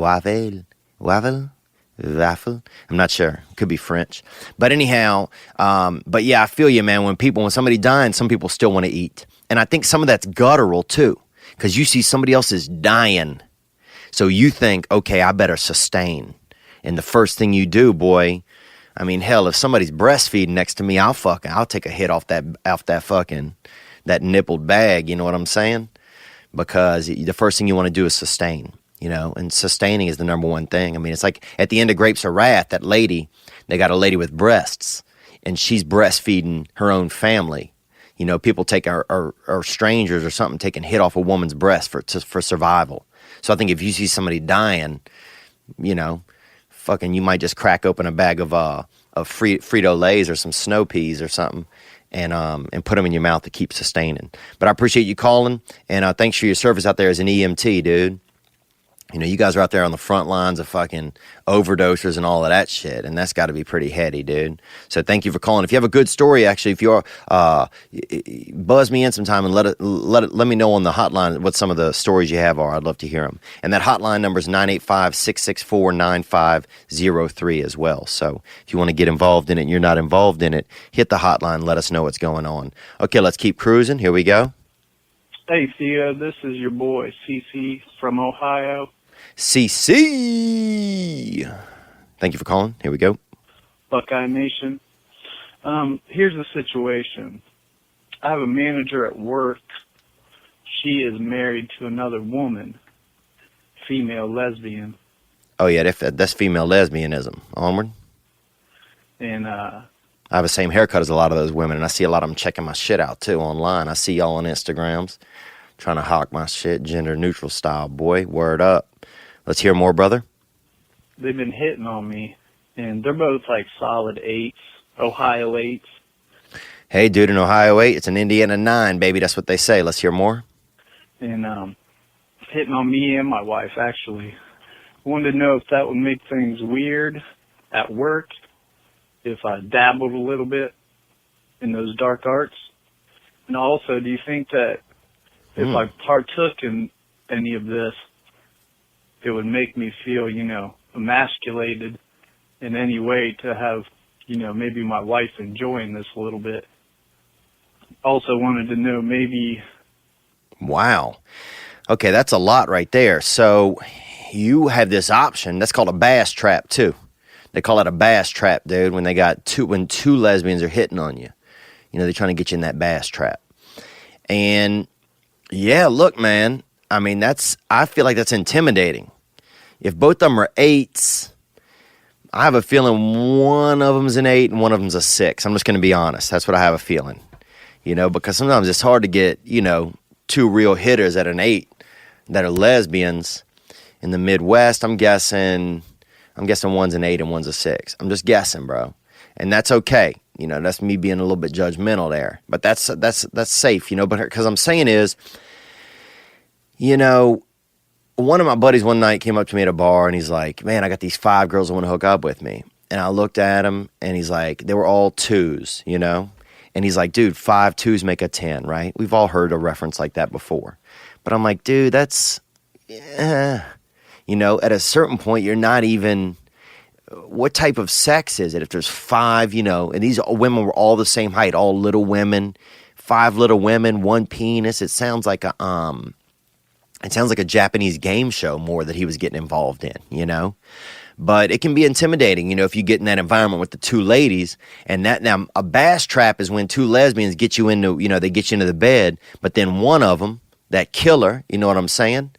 waffle. I'm not sure. Could be French. But anyhow, but yeah, I feel you, man. When somebody dying, some people still want to eat. And I think some of that's guttural too. Because you see somebody else is dying. So you think, okay, I better sustain. And the first thing you do, boy, I mean, hell, if somebody's breastfeeding next to me, I'll take a hit off that nippled bag, you know what I'm saying? Because the first thing you want to do is sustain, you know, and sustaining is the number one thing. I mean, it's like at the end of Grapes of Wrath, they got a lady with breasts, and she's breastfeeding her own family. You know, people or strangers or something taking hit off a woman's breast for survival. So I think if you see somebody dying, you know, fucking, you might just crack open a bag of Frito-Lays or some snow peas or something, and put them in your mouth to keep sustaining. But I appreciate you calling, and thanks for your service out there as an EMT, dude. You know, you guys are out there on the front lines of fucking overdosers and all of that shit, and that's got to be pretty heady, dude. So thank you for calling. If you have a good story, actually, if you are, buzz me in sometime and let me know on the hotline what some of the stories you have are. I'd love to hear them. And that hotline number is 985-664-9503 as well. So if you want to get involved in it and you're not involved in it, hit the hotline. Let us know what's going on. Okay, let's keep cruising. Here we go. Hey, Theo, this is your boy, CC from Ohio. CC. Thank you for calling. Here we go. Buckeye Nation. Here's the situation. I have a manager at work. She is married to another woman, female lesbian. Oh, yeah, that's female lesbianism. Onward. And I have the same haircut as a lot of those women, and I see a lot of them checking my shit out, too, online. I see y'all on Instagrams trying to hawk my shit, gender-neutral style, boy. Word up. Let's hear more, brother. They've been hitting on me, and they're both like solid 8s, Ohio 8s. Hey, dude, in Ohio 8, it's an Indiana 9, baby. That's what they say. Let's hear more. And hitting on me and my wife, actually. Wanted to know if that would make things weird at work, if I dabbled a little bit in those dark arts. And also, do you think that if I partook in any of this, it would make me feel, you know, emasculated in any way to have, you know, maybe my wife enjoying this a little bit? Also wanted to know maybe... Wow. Okay, that's a lot right there. So you have this option. That's called a bass trap, too. They call it a bass trap, dude, when two lesbians are hitting on you. You know, they're trying to get you in that bass trap. And, yeah, look, man, I mean, I feel like that's intimidating. If both of them are 8s, I have a feeling one of them's an 8 and one of them's a 6. I'm just going to be honest. That's what I have a feeling. You know, because sometimes it's hard to get, you know, 2 real hitters at an 8 that are lesbians in the Midwest. I'm guessing one's an 8 and one's a 6. I'm just guessing, bro. And that's okay. You know, that's me being a little bit judgmental there. But that's safe, you know. But because I'm saying is, you know, one of my buddies one night came up to me at a bar and he's like, man, I got these 5 girls that want to hook up with me. And I looked at him and he's like, they were all 2s, you know. And he's like, dude, 5 2s make a 10, right? We've all heard a reference like that before. But I'm like, dude, that's, you know, at a certain point, you're not even, what type of sex is it? If there's 5, you know, and these women were all the same height, all little women, 5 little women, 1 penis. It sounds like a Japanese game show more that he was getting involved in, you know? But it can be intimidating, you know, if you get in that environment with the 2 ladies. And that, now, a bass trap is when 2 lesbians get you into, you know, they get you into the bed, but then one of them, that killer, you know what I'm saying?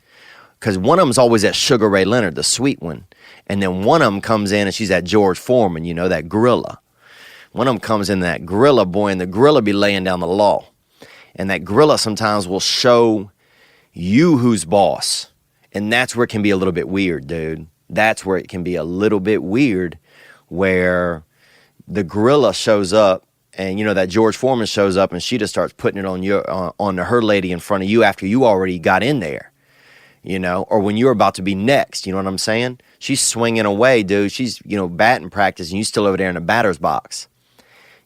Because one of them's always that Sugar Ray Leonard, the sweet one. And then one of them comes in and she's that George Foreman, you know, that gorilla. One of them comes in that gorilla, boy, and the gorilla be laying down the law. And that gorilla sometimes will show you who's boss. And that's where it can be a little bit weird, dude. That's where it can be a little bit weird, where the gorilla shows up, and that George Foreman shows up, and she just starts putting it on her lady in front of you after you already got in there, or when you're about to be next. You know what I'm saying? She's swinging away, dude. She's batting practice, and you still over there in the batter's box.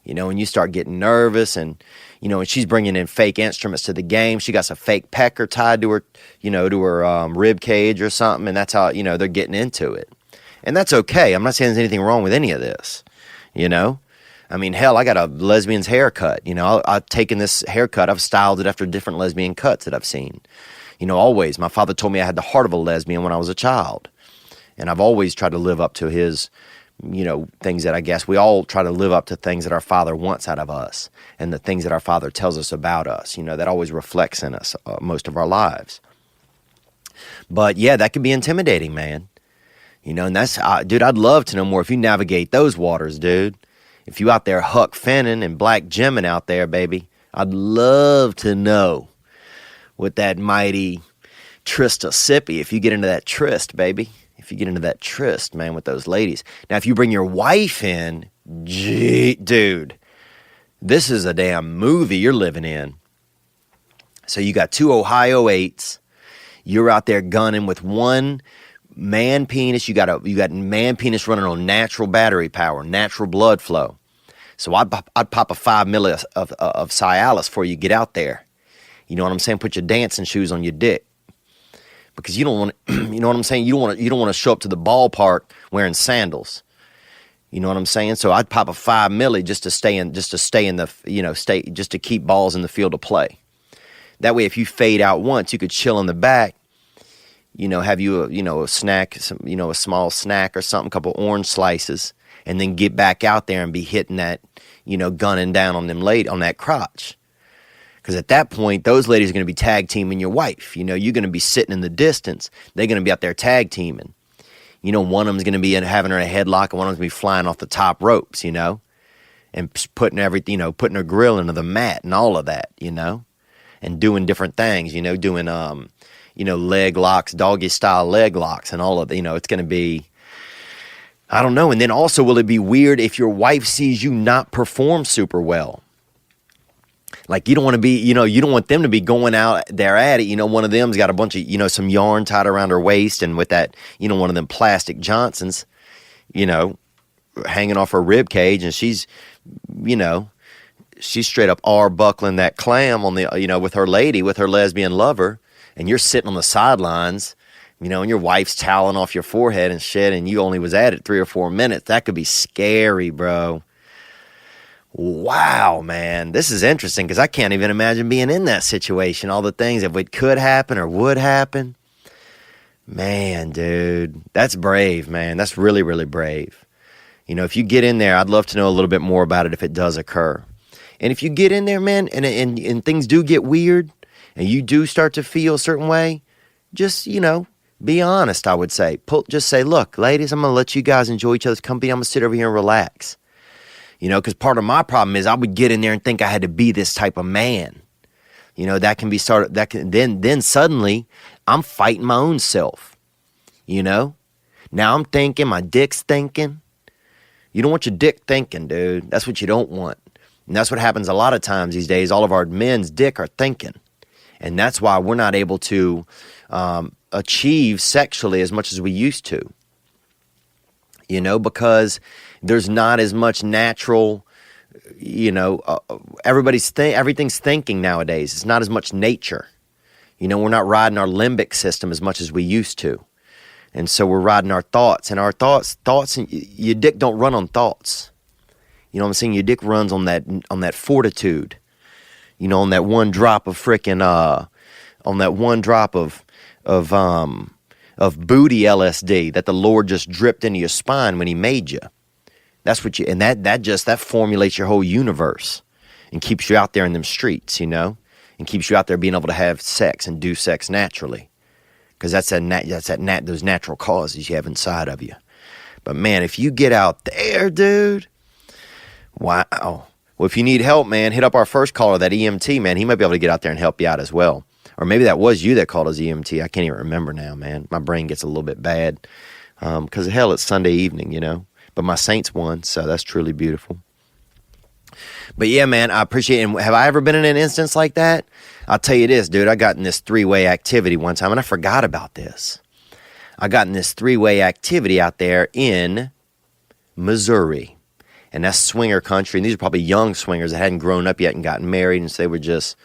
And you start getting nervous, and and she's bringing in fake instruments to the game. She got some fake pecker tied to her, to her rib cage or something, and that's how they're getting into it. And that's okay. I'm not saying there's anything wrong with any of this. I mean, hell, I got a lesbian's haircut. I've taken this haircut, I've styled it after different lesbian cuts that I've seen. Always. My father told me I had the heart of a lesbian when I was a child. And I've always tried to live up to his, things that I guess we all try to live up to things that our father wants out of us and the things that our father tells us about us. That always reflects in us most of our lives. But yeah, that could be intimidating, man. And that's, dude, I'd love to know more if you navigate those waters, dude. If you out there Huck Finning and Black Jimin out there, baby, I'd love to know what that mighty Trista-sippy, if you get into that tryst, baby. If you get into that tryst, man, with those ladies. Now, if you bring your wife in, dude, this is a damn movie you're living in. So you got 2 Ohio 8s. You're out there gunning with one man penis. You got man penis running on natural battery power, natural blood flow. So I'd pop a 5 milli of Cialis before you get out there. You know what I'm saying? Put your dancing shoes on your dick. Because you don't want to, you know what I'm saying? You don't want to show up to the ballpark wearing sandals. You know what I'm saying? So I'd pop a 5 milli just to stay in the, just to keep balls in the field of play. That way, if you fade out once, you could chill in the back, have you a snack, a small snack or something, a couple orange slices, and then get back out there and be hitting that, gunning down on them on that crotch. Because at that point, those ladies are going to be tag teaming your wife. You're going to be sitting in the distance. They're going to be out there tag teaming. One of them's going to be having her in a headlock, and one of them's going to be flying off the top ropes, and putting everything, putting her grill into the mat and all of that, and doing different things, doing, leg locks, doggy style leg locks and all of the, it's going to be, I don't know. And then also, will it be weird if your wife sees you not perform super well? Like, you don't want to be, you don't want them to be going out there at it. One of them's got a bunch of, some yarn tied around her waist, and with that, one of them plastic Johnsons, hanging off her rib cage, and she's straight up buckling that clam on the, with her lesbian lover, and you're sitting on the sidelines, and your wife's toweling off your forehead and shit, and you only was at it 3 or 4 minutes. That could be scary, bro. Wow, man, this is interesting because I can't even imagine being in that situation. All the things if it could happen or would happen. Man, dude, that's brave, man. That's really, really brave. If you get in there, I'd love to know a little bit more about it if it does occur. And if you get in there, man, and things do get weird, and you do start to feel a certain way, just, be honest, I would say. Just say, look, ladies, I'm going to let you guys enjoy each other's company. I'm going to sit over here and relax. Because part of my problem is I would get in there and think I had to be this type of man. That can be started. Then suddenly I'm fighting my own self. Now I'm thinking, my dick's thinking. You don't want your dick thinking, dude. That's what you don't want. And that's what happens a lot of times these days. All of our men's dick are thinking. And that's why we're not able to achieve sexually as much as we used to. Because there's not as much natural, everything's thinking nowadays. It's not as much nature. We're not riding our limbic system as much as we used to. And so we're riding our thoughts, and our thoughts, and your dick don't run on thoughts. You know what I'm saying? Your dick runs on that fortitude. On that one drop of frickin', on that one drop of booty LSD that the Lord just dripped into your spine when he made you. That's what and that formulates your whole universe and keeps you out there in them streets, and keeps you out there being able to have sex and do sex naturally. Because that's those natural causes you have inside of you. But man, if you get out there, dude, wow. Well, if you need help, man, hit up our first caller, that EMT, man. He might be able to get out there and help you out as well. Or maybe that was you that called us EMT. I can't even remember now, man. My brain gets a little bit bad. Because hell, it's Sunday evening, but my Saints won, so that's truly beautiful. But yeah, man, I appreciate it. And have I ever been in an instance like that? I'll tell you this, dude. I got in this three-way activity one time, and I forgot about this. I got in this three-way activity out there in Missouri. And that's swinger country. And these are probably young swingers that hadn't grown up yet and gotten married. And so they were just,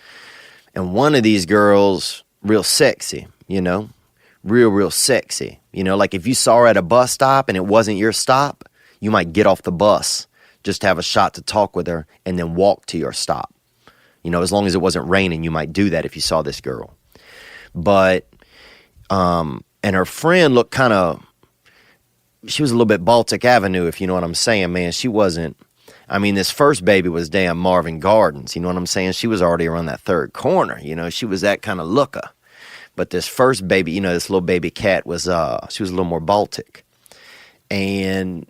and one of these girls, real sexy, you know, real sexy. You know, like if you saw her at a bus stop and it wasn't your stop, you might get off the bus just to have a shot to talk with her and then walk to your stop. You know, as long as it wasn't raining, you might do that if you saw this girl. But, and her friend looked kind of, she was a little bit Baltic Avenue, if you know what I'm saying, man. She wasn't, I mean, this first baby was damn Marvin Gardens, you know what I'm saying? She was already around that third corner, you know, she was that kind of looker. But this first baby, you know, this little baby cat was, she was a little more Baltic. And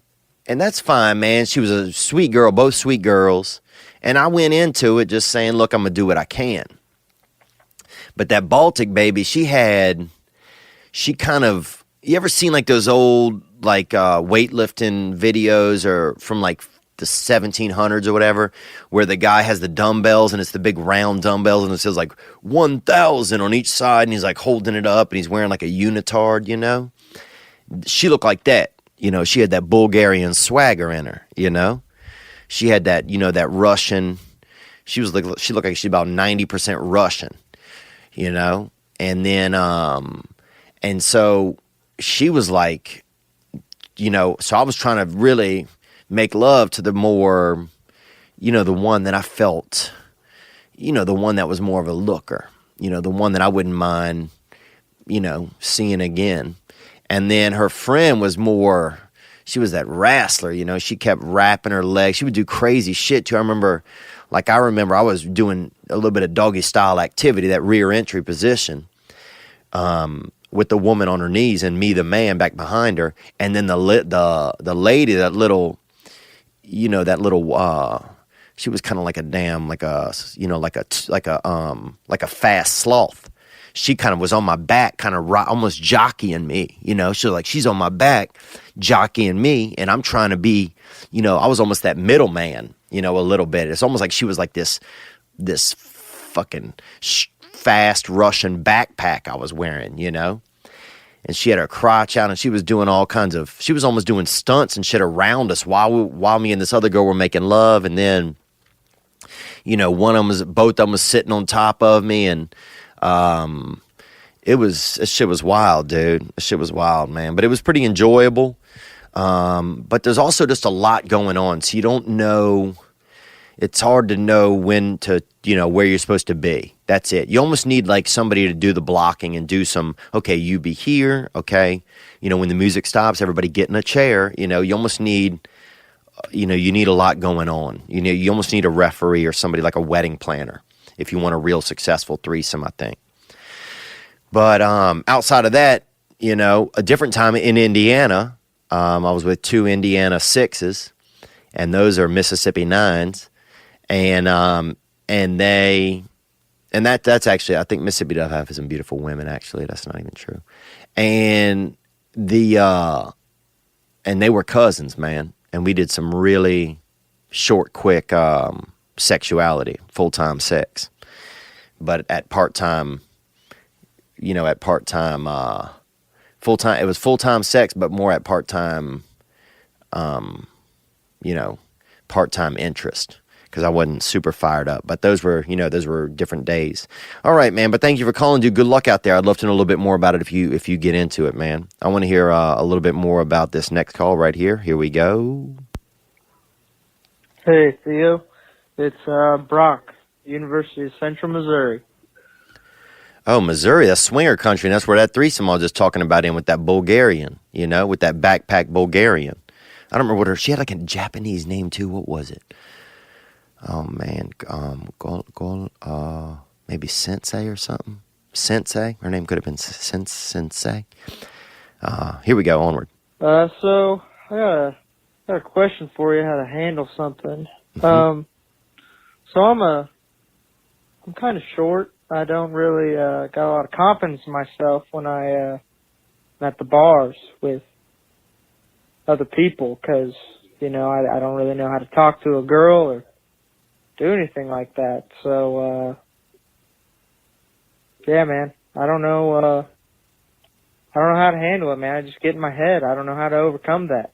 that's fine, man. She was a sweet girl, both sweet girls. And I went into it just saying, look, I'm going to do what I can. But that Baltic baby, she kind of, you ever seen like those old like weightlifting videos or from like the 1700s or whatever, where the guy has the dumbbells and it's the big round dumbbells and it says like 1,000 on each side and he's like holding it up and he's wearing like a unitard, you know? She looked like that. You know, she had that Bulgarian swagger in her, you know? She had that, you know, that Russian, she looked like she's about 90% Russian, you know? And then, and so she was like, you know, so I was trying to really make love to the more, you know, the one that I felt, you know, the one that was more of a looker, you know, the one that I wouldn't mind, you know, seeing again. And then her friend was more, she was that wrestler, you know, she kept wrapping her legs. She would do crazy shit too. I remember I was doing a little bit of doggy style activity, that rear entry position, with the woman on her knees and me, the man, back behind her. And then the lady, that little, you know, that little, she was kind of like a damn, like a, you know, like a fast sloth. She kind of was on my back, kind of almost jockeying me, you know. She's on my back, jockeying me, and I'm trying to be, you know, I was almost that middleman, you know, a little bit. It's almost like she was like this fucking fast Russian backpack I was wearing, you know. And she had her crotch out, and she was doing all kinds of, she was almost doing stunts and shit around us while me and this other girl were making love. And then, you know, both of them was sitting on top of me, and this shit was wild, dude. This shit was wild, man. But it was pretty enjoyable. But there's also just a lot going on. So you don't know, it's hard to know when to, you know, where you're supposed to be. That's it. You almost need like somebody to do the blocking and do some, okay, you be here. Okay. You know, when the music stops, everybody get in a chair. You know, you almost need, you know, you need a lot going on. You know, you almost need a referee or somebody like a wedding planner if you want a real successful threesome, I think. But outside of that, you know, a different time in Indiana, I was with two Indiana 6s, and those are Mississippi 9s, and that's actually, I think Mississippi does have some beautiful women. Actually, that's not even true, and and they were cousins, man, and we did some really short, quick sexuality, full-time sex, but at part-time, you know, full-time, it was full-time sex, but more at part-time, you know, part-time interest, because I wasn't super fired up. But those were different days. All right, man, but thank you for calling, dude. Good luck out there. I'd love to know a little bit more about it if you get into it, man. I want to hear a little bit more about this next call right here. Here we go. Hey, Theo. It's Brock, University of Central Missouri. Oh, Missouri, that's swinger country, and that's where that threesome I was just talking about in with that Bulgarian, you know, with that backpack Bulgarian. I don't remember she had like a Japanese name too. What was it? Oh, man. Maybe Sensei or something. Sensei? Her name could have been Sensei. Here we go, onward. So I got a question for you, how to handle something. Mm-hmm. So I'm kind of short. I don't really got a lot of confidence in myself when I'm at the bars with other people, because, you know, I don't really know how to talk to a girl or do anything like that. So, yeah, man, I don't know how to handle it, man. I just get in my head. I don't know how to overcome that.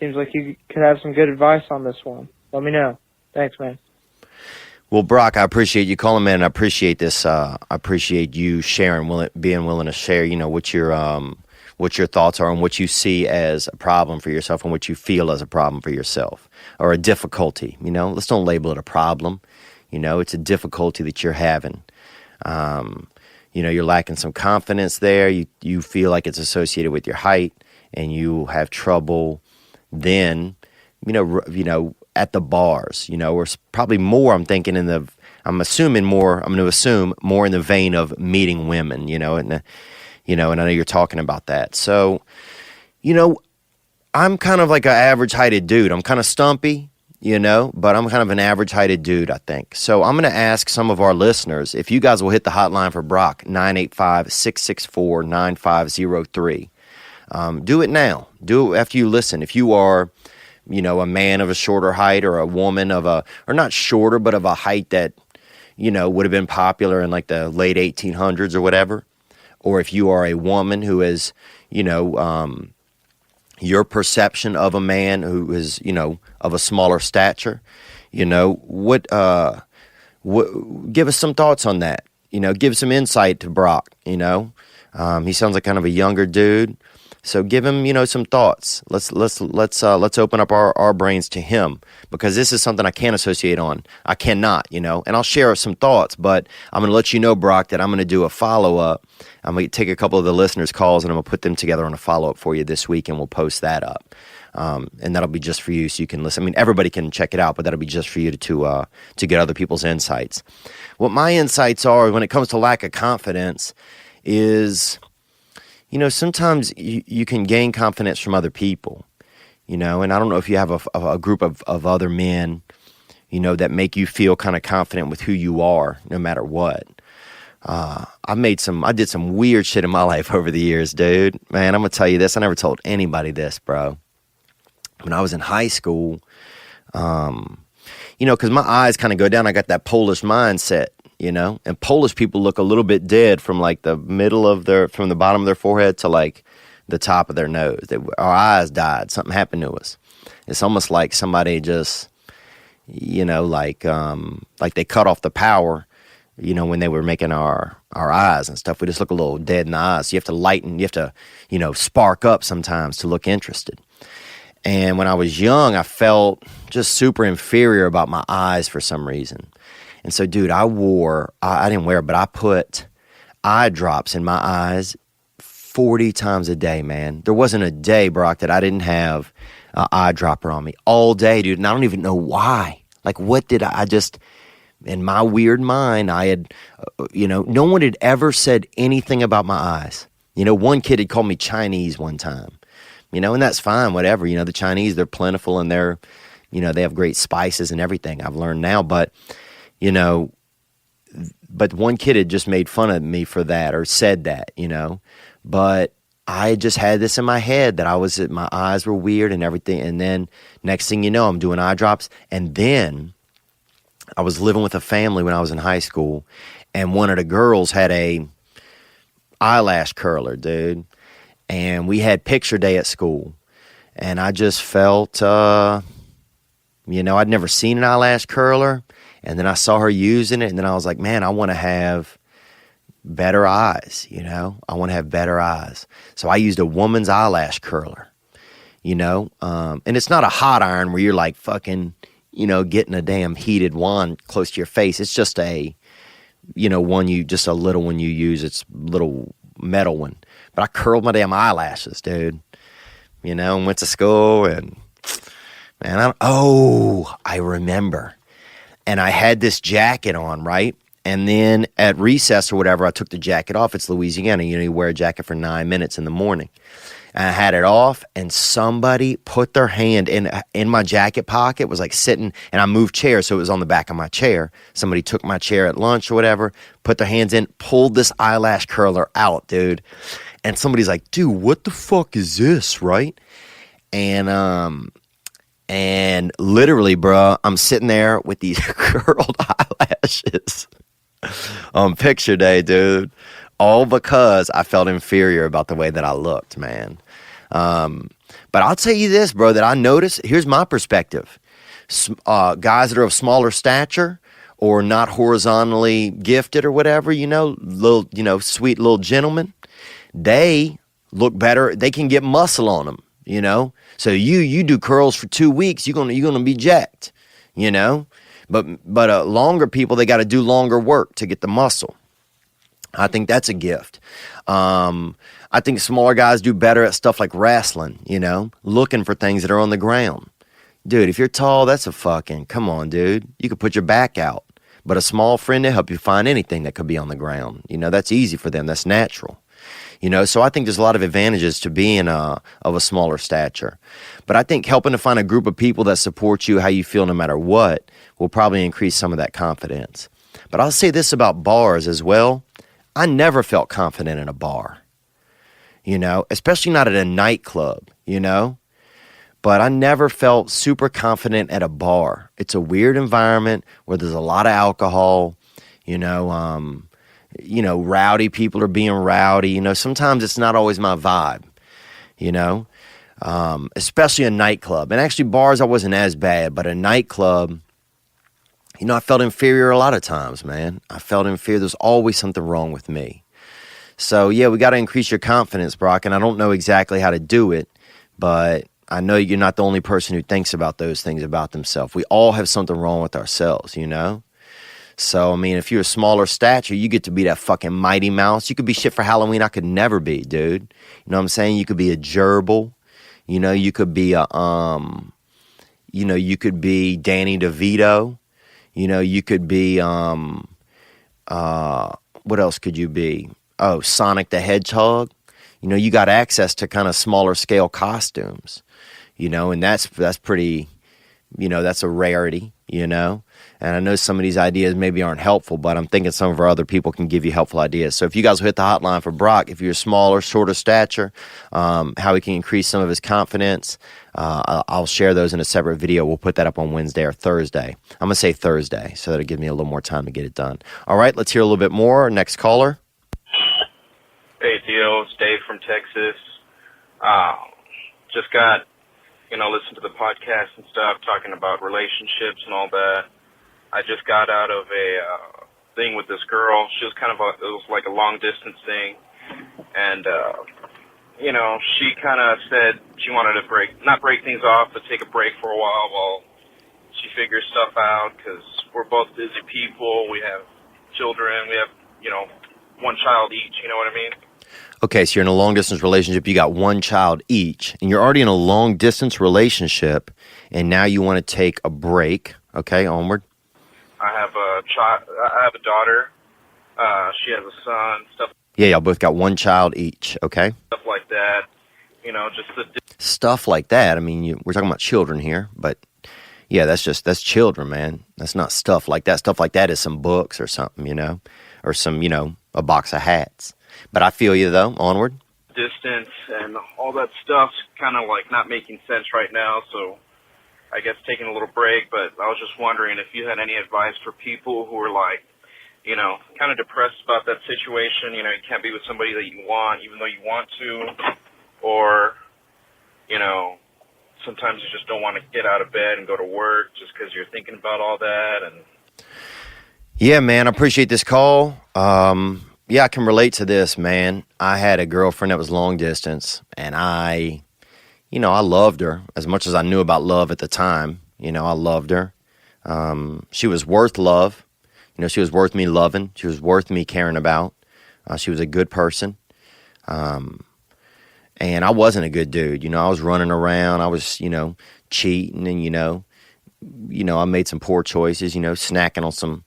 Seems like you could have some good advice on this one. Let me know. Thanks, man. Well, Brock, I appreciate you calling, man. I appreciate this. I appreciate you sharing, being willing to share, you know, what your thoughts are and what you see as a problem for yourself and what you feel as a problem for yourself or a difficulty. You know, let's don't label it a problem. You know, it's a difficulty that you're having. You know, you're lacking some confidence there. You feel like it's associated with your height, and you have trouble then, you know, at the bars, you know, or probably more, I'm going to assume more in the vein of meeting women, you know, and I know you're talking about that. So, you know, I'm kind of like an average heighted dude. I'm kind of stumpy, you know, but I'm kind of an average heighted dude, I think. So I'm going to ask some of our listeners, if you guys will hit the hotline for Brock, 985-664-9503. Do it now. Do it after you listen. If you are, you know, a man of a shorter height or a woman or not shorter, but of a height that, you know, would have been popular in like the late 1800s or whatever. Or if you are a woman who is, you know, your perception of a man who is, you know, of a smaller stature, you know, give us some thoughts on that. You know, give some insight to Brock, you know. He sounds like kind of a younger dude. So give him, you know, some thoughts. Let's open up our brains to him, because this is something I can't associate on. I cannot, you know, and I'll share some thoughts, but I'm going to let you know, Brock, that I'm going to do a follow-up. I'm going to take a couple of the listeners' calls, and I'm going to put them together on a follow-up for you this week, and we'll post that up. And that'll be just for you, so you can listen. I mean, everybody can check it out, but that'll be just for you to get other people's insights. What my insights are when it comes to lack of confidence is, you know, sometimes you can gain confidence from other people, you know, and I don't know if you have a group of other men, you know, that make you feel kind of confident with who you are, no matter what. I did some weird shit in my life over the years, dude. Man, I'm going to tell you this. I never told anybody this, bro. When I was in high school, you know, because my eyes kind of go down. I got that Polish mindset. You know, and Polish people look a little bit dead from like the from the bottom of their forehead to like the top of their nose. Our eyes died. Something happened to us. It's almost like somebody just, you know, like they cut off the power, you know, when they were making our eyes and stuff. We just look a little dead in the eyes. So you have to, you know, spark up sometimes to look interested. And when I was young, I felt just super inferior about my eyes for some reason. And so, dude, I didn't wear it, but I put eye drops in my eyes 40 times a day, man. There wasn't a day, Brock, that I didn't have an eye dropper on me all day, dude. And I don't even know why. Like, what did I just, in my weird mind, I had, you know, no one had ever said anything about my eyes. You know, one kid had called me Chinese one time, you know, and that's fine, whatever. You know, the Chinese, they're plentiful and they're, you know, they have great spices and everything, I've learned now, but you know, but one kid had just made fun of me for that or said that, you know, but I just had this in my head that my eyes were weird and everything. And then next thing you know, I'm doing eye drops. And then I was living with a family when I was in high school, and one of the girls had a eyelash curler, dude. And we had picture day at school, and I just felt, you know, I'd never seen an eyelash curler. And then I saw her using it, and then I was like, man, I want to have better eyes, you know? I want to have better eyes. So I used a woman's eyelash curler, you know? And it's not a hot iron where you're like fucking, you know, getting a damn heated wand close to your face. It's just a, you know, just a little one you use. It's a little metal one. But I curled my damn eyelashes, dude, you know, and went to school, and man, I remember. And I had this jacket on, right? And then at recess or whatever, I took the jacket off. It's Louisiana. You know, you wear a jacket for 9 minutes in the morning. And I had it off, and somebody put their hand in my jacket pocket, was like sitting, and I moved chairs, so it was on the back of my chair. Somebody took my chair at lunch or whatever, put their hands in, pulled this eyelash curler out, dude. and somebody's like, dude, what the fuck is this, right? And literally, bro, I'm sitting there with these curled eyelashes on picture day, dude, all because I felt inferior about the way that I looked, man. But I'll tell you this, bro, that I noticed, here's my perspective. Guys that are of smaller stature or not horizontally gifted or whatever, sweet little gentlemen, they look better. They can get muscle on them, So you do curls for 2 weeks, you're gonna be jacked, But longer people, they got to do longer work to get the muscle. I think that's a gift. I think smaller guys do better at stuff like wrestling, looking for things that are on the ground. Dude, if you're tall, that's come on, dude. You could put your back out. But a small friend to help you find anything that could be on the ground. That's easy for them. That's natural. So I think there's a lot of advantages to being of a smaller stature. But I think helping to find a group of people that support you how you feel no matter what will probably increase some of that confidence. But I'll say this about bars as well. I never felt confident in a bar, especially not at a nightclub, But I never felt super confident at a bar. It's a weird environment where there's a lot of alcohol, rowdy people are being rowdy. Sometimes it's not always my vibe, especially a nightclub. And actually bars, I wasn't as bad, but a nightclub, I felt inferior a lot of times, man. I felt inferior. There's always something wrong with me. So, yeah, we got to increase your confidence, Brock, and I don't know exactly how to do it, but I know you're not the only person who thinks about those things about themselves. We all have something wrong with ourselves, So, I mean, if you're a smaller stature, you get to be that fucking Mighty Mouse. You could be shit for Halloween I could never be, dude. You know what I'm saying? You could be a gerbil. You could be you could be Danny DeVito. You could be, what else could you be? Oh, Sonic the Hedgehog. You got access to kind of smaller scale costumes, and that's pretty, that's a rarity, And I know some of these ideas maybe aren't helpful, but I'm thinking some of our other people can give you helpful ideas. So if you guys will hit the hotline for Brock, if you're smaller, shorter stature, how he can increase some of his confidence, I'll share those in a separate video. We'll put that up on Wednesday or Thursday. I'm going to say Thursday, so that'll give me a little more time to get it done. All right, let's hear a little bit more. Next caller. Hey, Theo. It's Dave from Texas. Just got, listened to the podcast and stuff, talking about relationships and all that. I just got out of a thing with this girl. She was it was like a long distance thing. And, she kind of said she wanted to not break things off, but take a break for a while she figures stuff out, because we're both busy people. We have children. We have, one child each, you know what I mean? Okay, so you're in a long-distance relationship. You got one child each, and you're already in a long-distance relationship, and now you want to take a break. Okay, onward. I have a child. I have a daughter. She has a son. Stuff. Yeah, y'all both got one child each. Okay. Stuff like that. Just the stuff like that. I mean, we're talking about children here, but yeah, that's children, man. That's not stuff like that. Stuff like that is some books or something, or some, a box of hats. But I feel you though. Onward. Distance and all that stuff's kind of like not making sense right now. So I guess taking a little break, but I was just wondering if you had any advice for people who are like, kind of depressed about that situation. You can't be with somebody that you want, even though you want to, or, sometimes you just don't want to get out of bed and go to work just because you're thinking about all that. And yeah, man, I appreciate this call. Yeah, I can relate to this, man. I had a girlfriend that was long distance, and I loved her as much as I knew about love at the time. I loved her. She was worth love. She was worth me loving. She was worth me caring about. She was a good person. And I wasn't a good dude. I was running around. I was, cheating, and, I made some poor choices, snacking on some,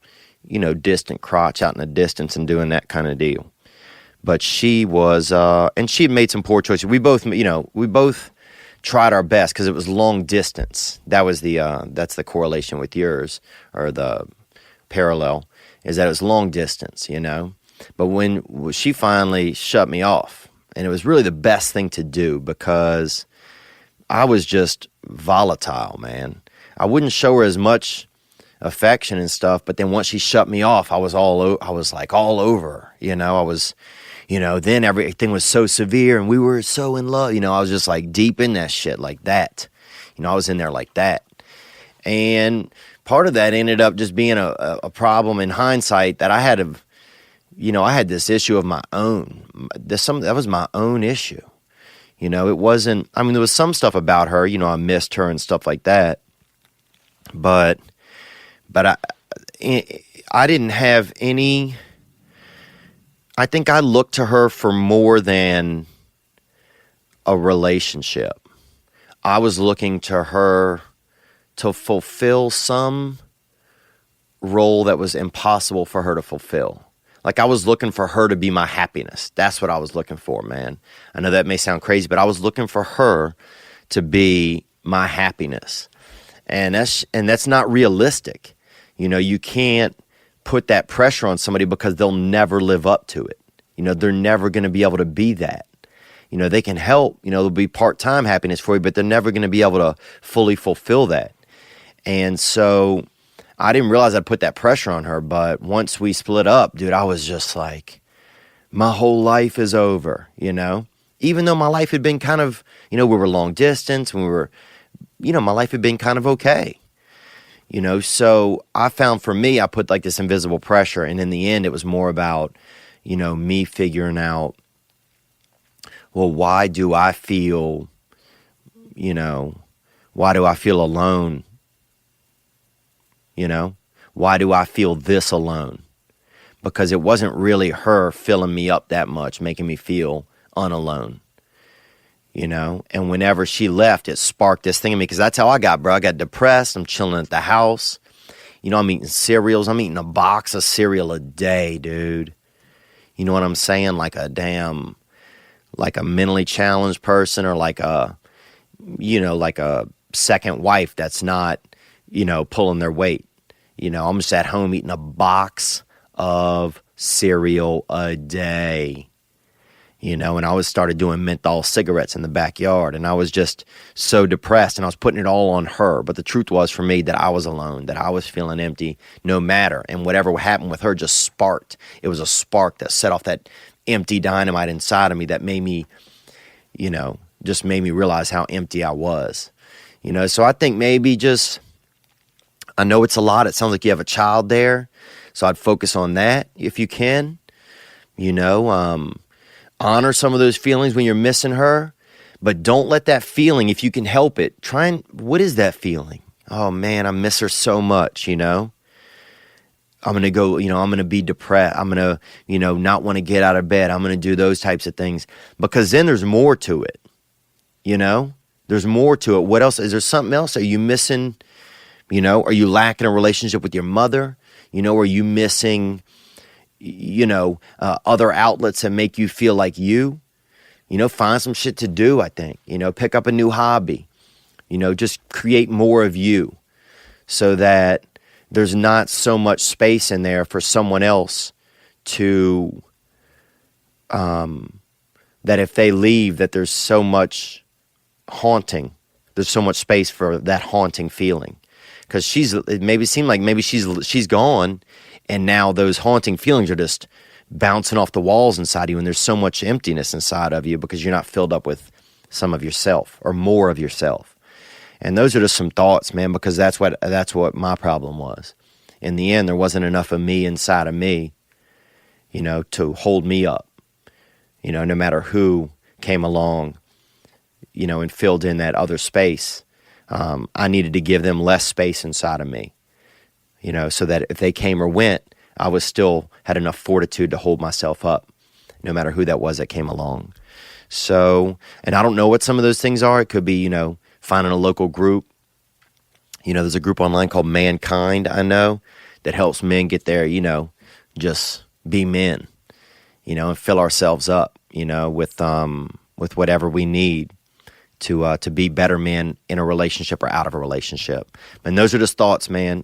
distant crotch out in the distance and doing that kind of deal. But she was, and she had made some poor choices. We both tried our best because it was long distance. That was that's the correlation with yours, or the parallel, is that it was long distance, But when she finally shut me off, And it was really the best thing to do because I was just volatile, man. I wouldn't show her as much affection and stuff, but then once she shut me off, I was like all over her, I was, then everything was so severe and we were so in love, I was just like deep in that shit like that. I was in there like that. And part of that ended up just being a problem in hindsight that I had I had this issue of my own. That was my own issue. It wasn't, there was some stuff about her, I missed her and stuff like that. But I didn't have any, I think I looked to her for more than a relationship. I was looking to her to fulfill some role that was impossible for her to fulfill. Like I was looking for her to be my happiness. That's what I was looking for, man. I know that may sound crazy, but I was looking for her to be my happiness. And that's not realistic. You can't put that pressure on somebody because they'll never live up to it. They're never going to be able to be that. They can help, there'll be part-time happiness for you, but they're never going to be able to fully fulfill that. And so I didn't realize I'd put that pressure on her, but once we split up, dude, I was just like, my whole life is over, Even though my life had been kind of, we were long distance, and we were, my life had been kind of okay. So I found for me, I put like this invisible pressure, and in the end, it was more about, me figuring out, well, why do I feel alone? Why do I feel this alone? Because it wasn't really her filling me up that much, making me feel unalone. And whenever she left, it sparked this thing in me, because that's how I got, bro. I got depressed. I'm chilling at the house. I'm eating cereals. I'm eating a box of cereal a day, dude. You know what I'm saying? Like a mentally challenged person, or like a second wife that's not, pulling their weight. I'm just at home eating a box of cereal a day. And I started doing menthol cigarettes in the backyard, and I was just so depressed, and I was putting it all on her. But the truth was for me that I was alone, that I was feeling empty no matter. And whatever happened with her just sparked. It was a spark that set off that empty dynamite inside of me that made me, just made me realize how empty I was. So I think maybe I know it's a lot. It sounds like you have a child there. So I'd focus on that if you can, honor some of those feelings when you're missing her, but don't let that feeling, if you can help it, what is that feeling? Oh man, I miss her so much, I'm going to go, I'm going to be depressed. I'm going to, not want to get out of bed. I'm going to do those types of things, because then there's more to it. There's more to it. What else? Is there something else? Are you missing, are you lacking a relationship with your mother? Are you missing, other outlets that make you feel like you? Find some shit to do, I think. Pick up a new hobby. Just create more of you, so that there's not so much space in there for someone else to, that if they leave, that there's so much haunting. There's so much space for that haunting feeling. Because it maybe seemed like maybe she's gone, and now those haunting feelings are just bouncing off the walls inside you, and there's so much emptiness inside of you because you're not filled up with some of yourself or more of yourself. And those are just some thoughts, man, because that's what my problem was. In the end, there wasn't enough of me inside of me, to hold me up, no matter who came along, and filled in that other space. I needed to give them less space inside of me, so that if they came or went, I was still had enough fortitude to hold myself up, no matter who that was that came along. So, and I don't know what some of those things are. It could be, finding a local group. There's a group online called Mankind, I know, that helps men get there, just be men, and fill ourselves up, with whatever we need to be better men in a relationship or out of a relationship. And those are just thoughts, man,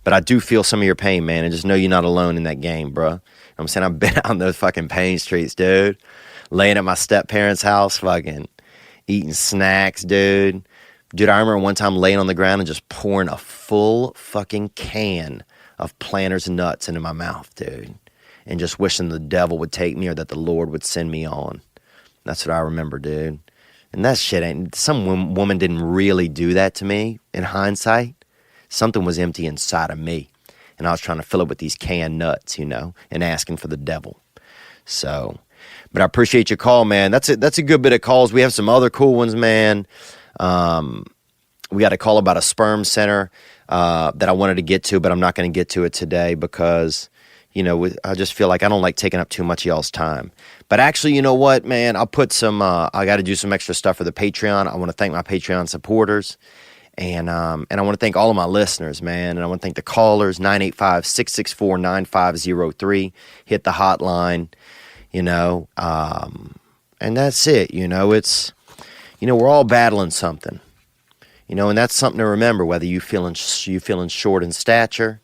But I do feel some of your pain, man, and just know you're not alone in that game, bro. I'm saying I've been on those fucking pain streets, dude. laying at my step-parents' house, fucking eating snacks, dude. Dude, I remember one time laying on the ground and just pouring a full fucking can of Planters nuts into my mouth, dude. And just wishing the devil would take me or that the Lord would send me on. That's what I remember, dude. And that shit ain't, some woman didn't really do that to me in hindsight. Something was empty inside of me. And I was trying to fill it with these canned nuts, you know, and asking for the devil. So, but I appreciate your call, man. That's a good bit of calls. We have some other cool ones, man. We got a call about a sperm center that I wanted to get to, but I'm not going to get to it today because, you know, I just feel like I don't like taking up too much of y'all's time. But actually, you know what, man? I'll put some, I got to do some extra stuff for the Patreon. I want to thank my Patreon supporters. And I want to thank all of my listeners, man. And I want to thank the callers, 985-664-9503. Hit the hotline, you know. And that's it, you know. It's, you know, we're all battling something. You know, and that's something to remember, whether you feeling short in stature,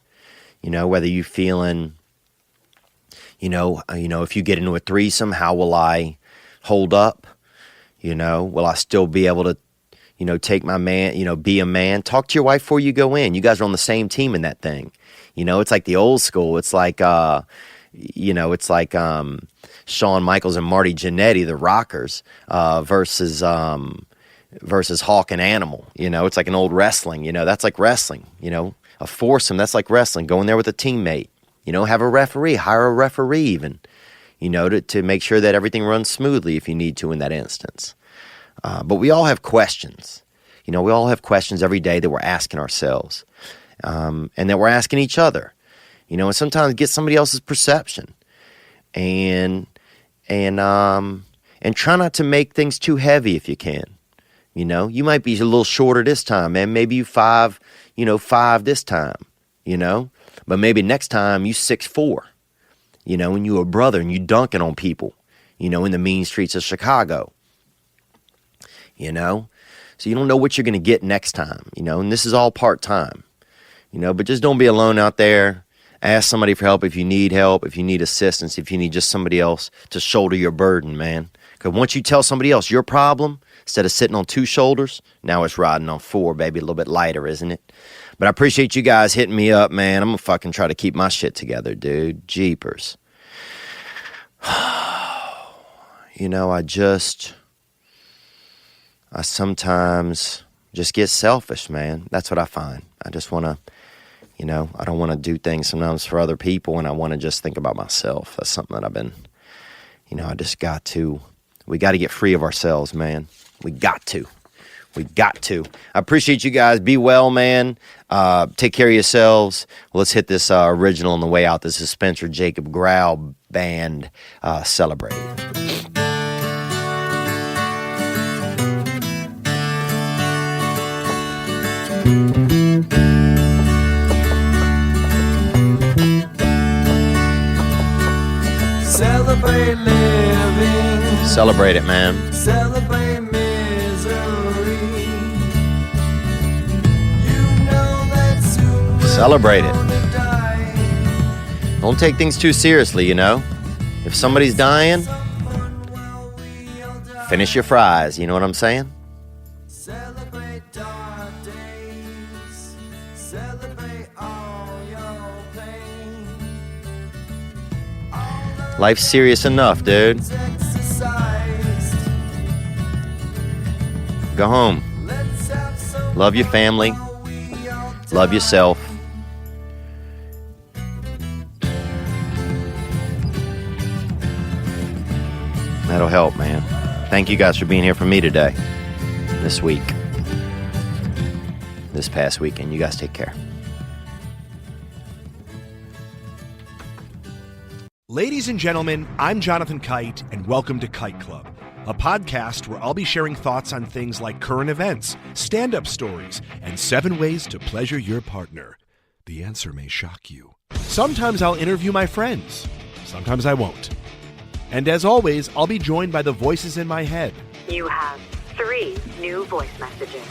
you know, whether you feeling, you know, if you get into a threesome, how will I hold up? You know, will I still be able to, you know, take my man, you know, be a man? Talk to your wife before you go in. You guys are on the same team in that thing. You know, it's like the old school. It's like, you know, it's like Shawn Michaels and Marty Jannetty, the Rockers, versus Hawk and Animal. You know, it's like an old wrestling. You know, that's like wrestling. You know, a foursome, that's like wrestling. Go in there with a teammate. You know, have a referee, hire a referee even, you know, to make sure that everything runs smoothly if you need to in that instance. But we all have questions. You know, we all have questions every day that we're asking ourselves and that we're asking each other. You know, and sometimes get somebody else's perception and try not to make things too heavy if you can. You know, you might be a little shorter this time, man. Maybe you 5 this time, you know. But maybe next time you 6'4", you know, and you a brother and you dunking on people, you know, in the mean streets of Chicago, you know. So you don't know what you're going to get next time, you know, and this is all part-time, you know. But just don't be alone out there. Ask somebody for help if you need assistance, if you need just somebody else to shoulder your burden, man. Because once you tell somebody else your problem, instead of sitting on 2 shoulders, now it's riding on 4, baby. A little bit lighter, isn't it? But I appreciate you guys hitting me up, man. I'm going to fucking try to keep my shit together, dude. Jeepers. You know, I sometimes just get selfish, man. That's what I find. I just want to, you know, I don't want to do things sometimes for other people, and I want to just think about myself. That's something that I've been, you know, we got to get free of ourselves, man. We got to. I appreciate you guys. Be well, man. Take care of yourselves. Let's hit this original on the way out. This is Spencer Jacob Grau Band, Celebrate. Celebrate living. Celebrate it, man. Celebrate misery. You know that soon we're Celebrate it. gonna die. Don't take things too seriously, you know. If somebody's dying, finish your fries. You know what I'm saying? Celebrate dark days. Celebrate all your pain. Life's serious enough, dude. Exercised. Go home. Let's have some Love your family. while we all Love yourself. That'll help, man. Thank you guys for being here for me today, this week, this past weekend. You guys take care. Ladies and gentlemen, I'm Jonathan Kite, and welcome to Kite Club, a podcast where I'll be sharing thoughts on things like current events, stand-up stories, and 7 ways to pleasure your partner. The answer may shock you. Sometimes I'll interview my friends. Sometimes I won't. And as always, I'll be joined by the voices in my head. You have 3 new voice messages.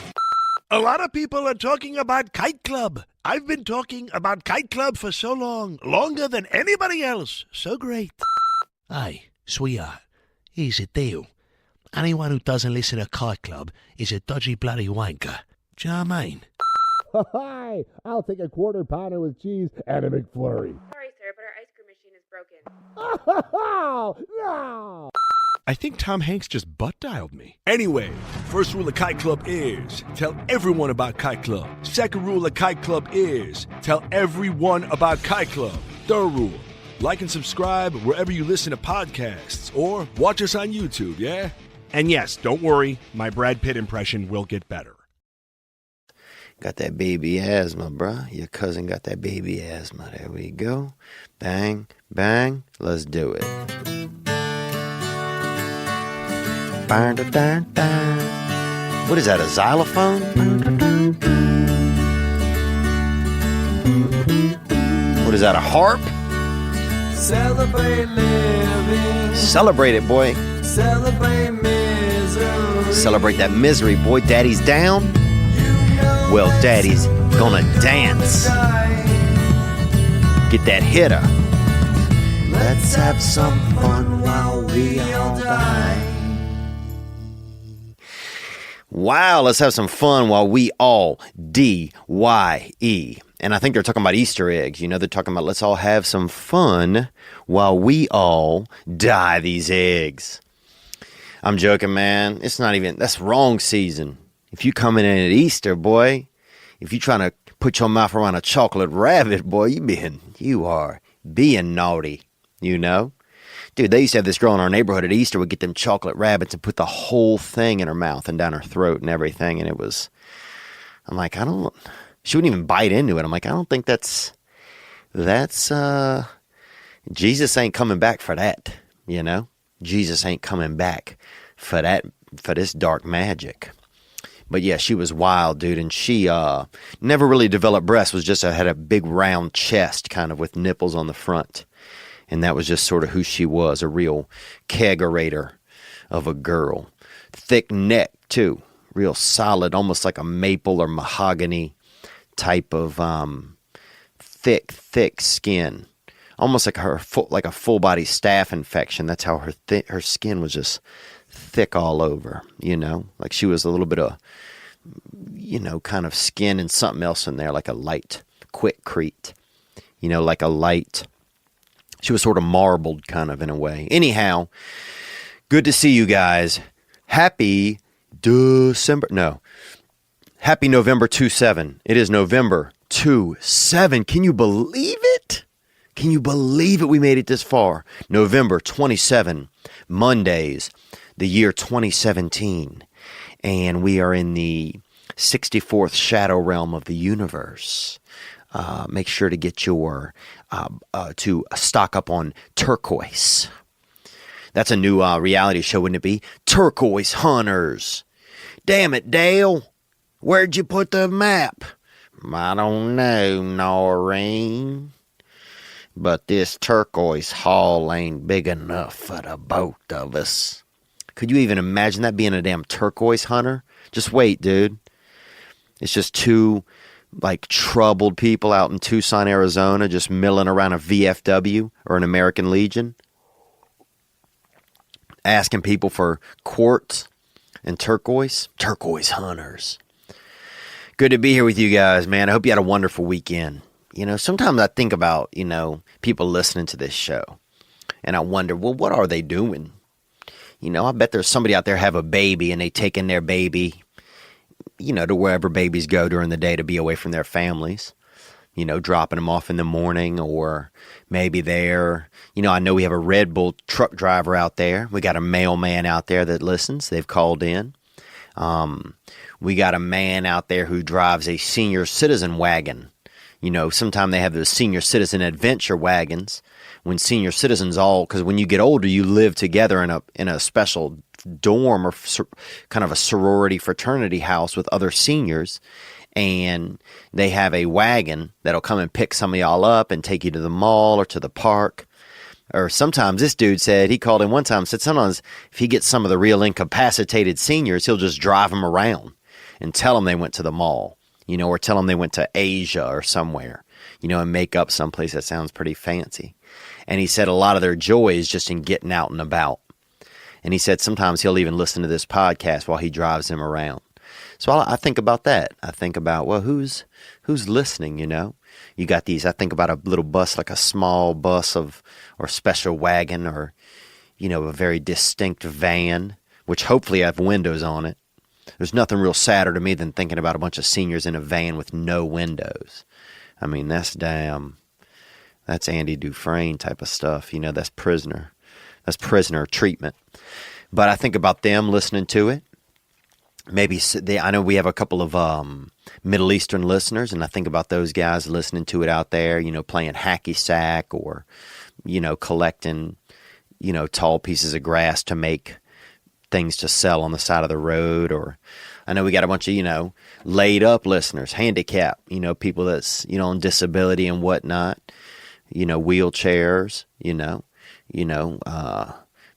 A lot of people are talking about Kite Club. I've been talking about Kite Club for so long, longer than anybody else. So great. Hi, sweetheart. Here's the deal. Anyone who doesn't listen to Kite Club is a dodgy bloody wanker. Do you know what I mean? Hi, I'll take a quarter pounder with cheese and a McFlurry. Sorry, sir, but our ice cream machine is broken. No! I think Tom Hanks just butt dialed me. Anyway, first rule of Kite Club is tell everyone about Kite Club. Second rule of Kite Club is tell everyone about Kite Club. Third rule, like and subscribe wherever you listen to podcasts or watch us on YouTube, yeah? And yes, don't worry, my Brad Pitt impression will get better. Got that baby asthma, bruh. Your cousin got that baby asthma. There we go. Bang, bang. Let's do it. What is that, a xylophone? What is that, a harp? Celebrate living. Celebrate it, boy. Celebrate misery. Celebrate that misery, boy. Daddy's down. Well, Daddy's gonna dance. Get that hitter. Let's have some fun while we all die. Wow, let's have some fun while we all D-Y-E. And I think they're talking about Easter eggs. You know, they're talking about let's all have some fun while we all die these eggs. I'm joking, man. It's not even, that's wrong season. If you coming in at Easter, boy, if you trying to put your mouth around a chocolate rabbit, boy, you are being naughty, you know? Dude, they used to have this girl in our neighborhood at Easter would get them chocolate rabbits and put the whole thing in her mouth and down her throat and everything. And it was, I'm like, she wouldn't even bite into it. I'm like, I don't think that's, Jesus ain't coming back for that, you know? Jesus ain't coming back for that, for this dark magic. But yeah, she was wild, dude. And she never really developed breasts, was just had a big round chest kind of with nipples on the front. And that was just sort of who she was, a real kegerator of a girl. Thick neck, too. Real solid, almost like a maple or mahogany type of thick skin. Almost like like a full-body staph infection. That's how her skin was just thick all over, you know? Like she was a little bit of, you know, kind of skin and something else in there, like a light quitcrete. You know, like a light... She was sort of marbled kind of in a way. Anyhow, good to see you guys. Happy November 2/7. It is November 2/7. Can you believe it? Can you believe it? We made it this far. November 27, Mondays, the year 2017. And we are in the 64th shadow realm of the universe. Make sure to get your to stock up on turquoise. That's a new reality show, wouldn't it be? Turquoise Hunters. Damn it, Dale. Where'd you put the map? I don't know, Noreen. But this turquoise haul ain't big enough for the both of us. Could you even imagine that being a damn turquoise hunter? Just wait, dude. It's just two... like troubled people out in Tucson, Arizona, just milling around a VFW or an American Legion, asking people for quartz and turquoise hunters. Good to be here with you guys, man. I hope you had a wonderful weekend. You know, sometimes I think about, you know, people listening to this show and I wonder, well, what are they doing? You know, I bet there's somebody out there have a baby and they take in their baby, you know, to wherever babies go during the day to be away from their families, you know, dropping them off in the morning, or maybe they're, you know, I know we have a Red Bull truck driver out there. We got a mailman out there that listens. They've called in. We got a man out there who drives a senior citizen wagon. You know, sometimes they have the senior citizen adventure wagons when senior citizens because when you get older, you live together in a special dorm or kind of a sorority fraternity house with other seniors, and they have a wagon that'll come and pick some of y'all up and take you to the mall or to the park. Or sometimes this dude said, he called in one time, said sometimes if he gets some of the real incapacitated seniors, he'll just drive them around and tell them they went to the mall, you know, or tell them they went to Asia or somewhere, you know, and make up someplace that sounds pretty fancy. And he said a lot of their joy is just in getting out and about. And he said sometimes he'll even listen to this podcast while he drives him around. So I think about that. I think about, well, who's listening, you know? You got these, I think about a little bus, like a small bus or special wagon, or, you know, a very distinct van, which hopefully have windows on it. There's nothing real sadder to me than thinking about a bunch of seniors in a van with no windows. I mean, that's Andy Dufresne type of stuff. You know, that's prisoner treatment. But I think about them listening to it. Maybe I know we have a couple of Middle Eastern listeners, and I think about those guys listening to it out there, you know, playing hacky sack, or, you know, collecting, you know, tall pieces of grass to make things to sell on the side of the road. Or I know we got a bunch of, you know, laid up listeners, handicap, you know, people that's, you know, on disability and whatnot, you know, wheelchairs,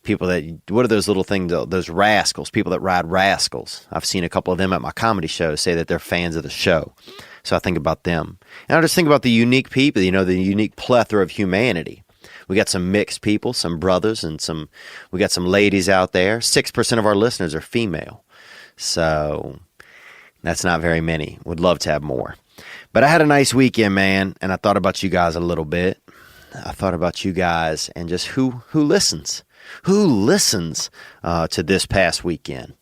people that, what are those little things, those rascals, people that ride rascals. I've seen a couple of them at my comedy shows say that they're fans of the show. So I think about them. And I just think about the unique people, you know, the unique plethora of humanity. We got some mixed people, some brothers, and we got some ladies out there. 6% of our listeners are female. So that's not very many. Would love to have more. But I had a nice weekend, man, and I thought about you guys a little bit. I thought about you guys and just who listens. Who listens to this past weekend?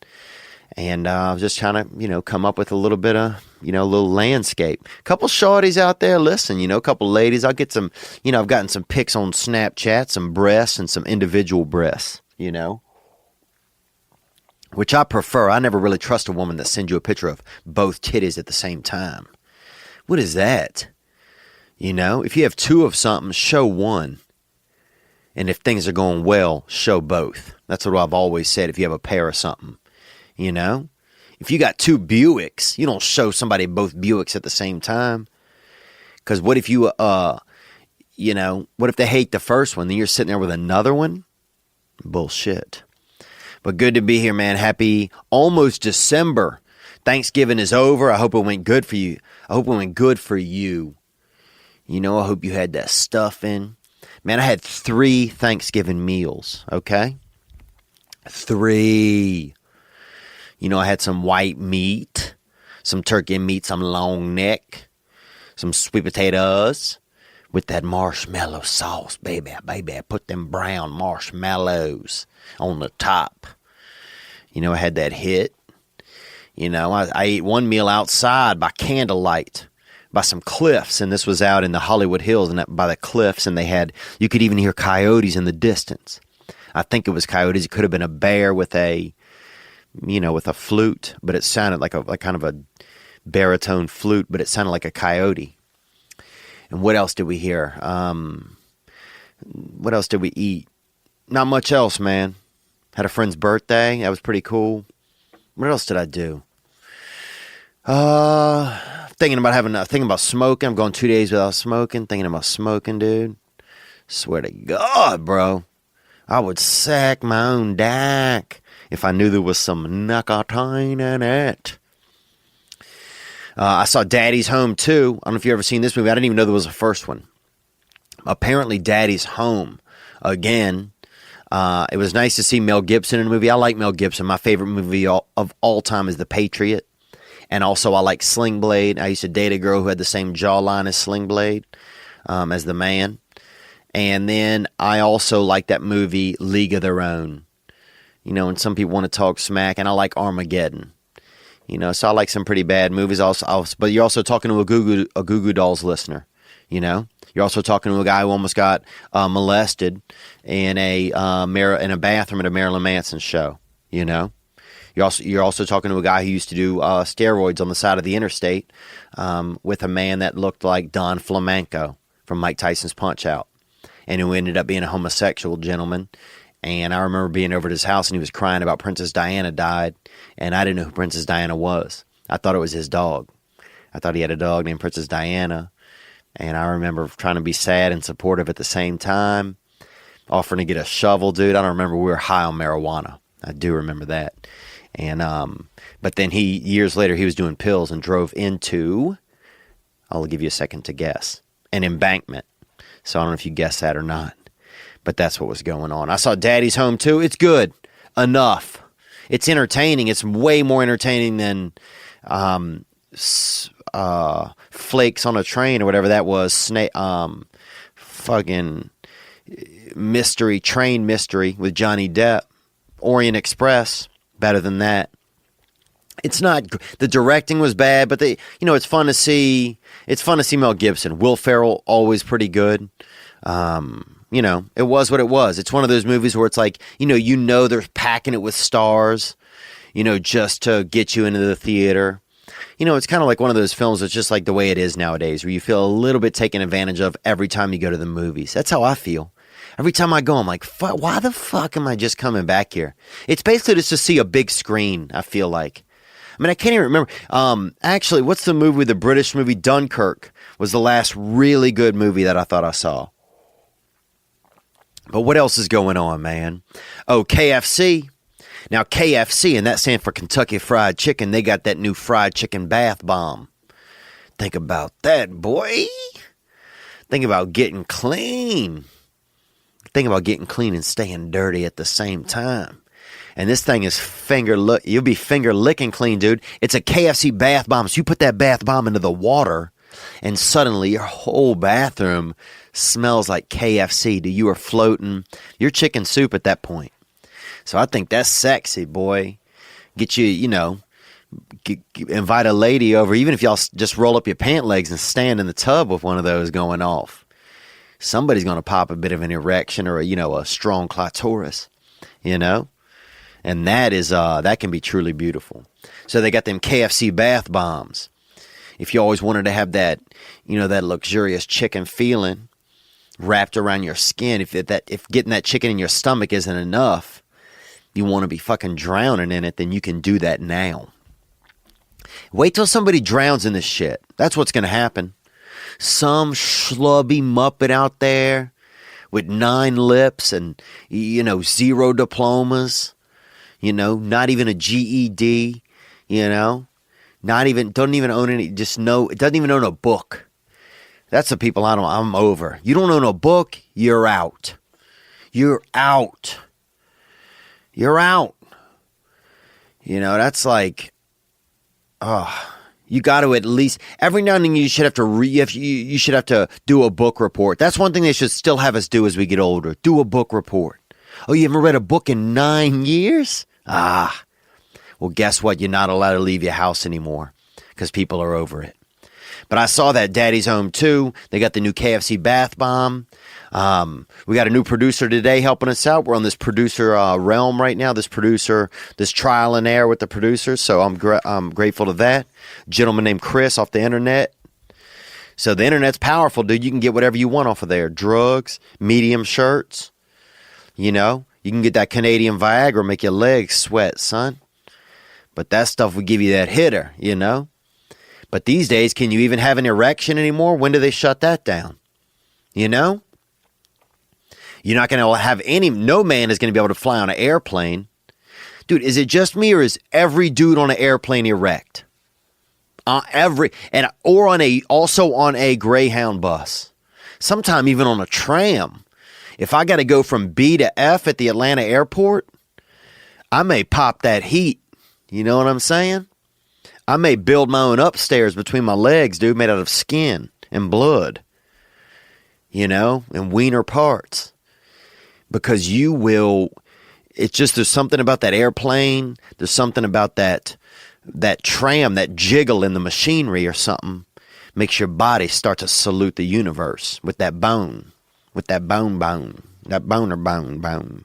And I was just trying to, you know, come up with a little bit of, you know, a little landscape. A couple shorties out there listen, you know, a couple ladies. I'll get some, you know, I've gotten some pics on Snapchat, some breasts and some individual breasts, you know, which I prefer. I never really trust a woman that sends you a picture of both titties at the same time. What is that? You know, if you have two of something, show one. And if things are going well, show both. That's what I've always said if you have a pair of something. You know? If you got two Buicks, you don't show somebody both Buicks at the same time. Because what if you, you know, what if they hate the first one, then you're sitting there with another one? Bullshit. But good to be here, man. Happy almost December. Thanksgiving is over. I hope it went good for you. I hope it went good for you. You know, I hope you had that stuffing. Man, I had 3 Thanksgiving meals, okay? 3. You know, I had some white meat, some turkey meat, some long neck, some sweet potatoes with that marshmallow sauce, baby. I put them brown marshmallows on the top. You know, I had that hit. You know, I ate one meal outside by candlelight, by some cliffs, and this was out in the Hollywood Hills and by the cliffs, and you could even hear coyotes in the distance. I think it was coyotes. It could have been a bear with a flute, but it sounded like kind of a baritone flute, but it sounded like a coyote. And what else did we hear? What else did we eat? Not much else, man. Had a friend's birthday. That was pretty cool. What else did I do? Thinking about smoking. I'm going 2 days without smoking. Thinking about smoking, dude. Swear to God, bro. I would sack my own dick if I knew there was some nicotine in it. I saw Daddy's Home, too. I don't know if you've ever seen this movie. I didn't even know there was a first one. Apparently, Daddy's Home, again. It was nice to see Mel Gibson in a movie. I like Mel Gibson. My favorite movie of all time is The Patriot. And also, I like Sling Blade. I used to date a girl who had the same jawline as Sling Blade, as the man. And then I also like that movie, League of Their Own. You know, and some people want to talk smack, and I like Armageddon. You know, so I like some pretty bad movies. But you're also talking to a Goo Goo Dolls listener. You know, you're also talking to a guy who almost got molested in a bathroom at a Marilyn Manson show. You know. You're also talking to a guy who used to do steroids on the side of the interstate with a man that looked like Don Flamenco from Mike Tyson's Punch-Out, and who ended up being a homosexual gentleman. And I remember being over at his house, and he was crying about Princess Diana died, and I didn't know who Princess Diana was. I thought it was his dog. I thought he had a dog named Princess Diana, and I remember trying to be sad and supportive at the same time, offering to get a shovel, dude. I don't remember. We were high on marijuana. I do remember that. And but then years later, he was doing pills and drove into, I'll give you a second to guess, an embankment. So I don't know if you guessed that or not, but that's what was going on. I saw Daddy's Home too. It's good. enough. It's entertaining. It's way more entertaining than Flakes on a Train or whatever that was. Fucking train mystery with Johnny Depp. Orient Express, better than that. It's not, the directing was bad, but it's fun to see. It's fun to see Mel Gibson. Will Ferrell, always pretty good. It was what it was. It's one of those movies where it's like, they're packing it with stars, just to get you into the theater. It's kind of like one of those films that's just like the way it is nowadays, where you feel a little bit taken advantage of every time you go to the movies. That's how I feel. Every time I go, I'm like, why the fuck am I just coming back here? It's basically just to see a big screen, I feel like. I mean, I can't even remember. Actually, what's the movie, the British movie Dunkirk was the last really good movie that I thought I saw. But what else is going on, man? Oh, KFC. Now, KFC, and that stands for Kentucky Fried Chicken, they got that new fried chicken bath bomb. Think about that, boy. Think about getting clean. Think about getting clean and staying dirty at the same time. And this thing is you'll be finger licking clean, dude. It's a KFC bath bomb. So you put that bath bomb into the water, and suddenly your whole bathroom smells like KFC. Dude, you are floating. You're chicken soup at that point. So I think that's sexy, boy. Get you, invite a lady over, even if y'all just roll up your pant legs and stand in the tub with one of those going off. Somebody's going to pop a bit of an erection or a strong clitoris, and that can be truly beautiful. So they got them KFC bath bombs. If you always wanted to have that, that luxurious chicken feeling wrapped around your skin, if getting that chicken in your stomach isn't enough, you want to be fucking drowning in it, then you can do that now. Wait till somebody drowns in this shit. That's what's going to happen. Some schlubby muppet out there with 9 lips and, 0 diplomas, not even a GED, doesn't even own any, it doesn't even own a book. That's the people I'm over. You don't own a book, you're out. You're out. You're out. That's like, you got to at least every now and then you should have to you should have to do a book report. That's one thing they should still have us do as we get older. Do a book report. Oh, you haven't read a book in 9 years? Well, guess what? You're not allowed to leave your house anymore because people are over it. But I saw that Daddy's Home 2. They got the new KFC bath bomb. We got a new producer today helping us out. We're on this producer realm right now. This trial and error with the producers. So I'm grateful to that. Gentleman named Chris off the internet. So the internet's powerful, dude. You can get whatever you want off of there. Drugs, medium shirts. You can get that Canadian Viagra, make your legs sweat, son. But that stuff will give you that hitter, But these days, can you even have an erection anymore? When do they shut that down? You're not going to have no man is going to be able to fly on an airplane. Dude, is it just me or is every dude on an airplane erect? Also on a Greyhound bus. Sometime even on a tram. If I got to go from B to F at the Atlanta airport, I may pop that heat. You know what I'm saying? I may build my own upstairs between my legs, dude, made out of skin and blood. And wiener parts. Because there's something about that airplane. There's something about that tram, that jiggle in the machinery or something. Makes your body start to salute the universe with that bone. With that bone. That boner bone,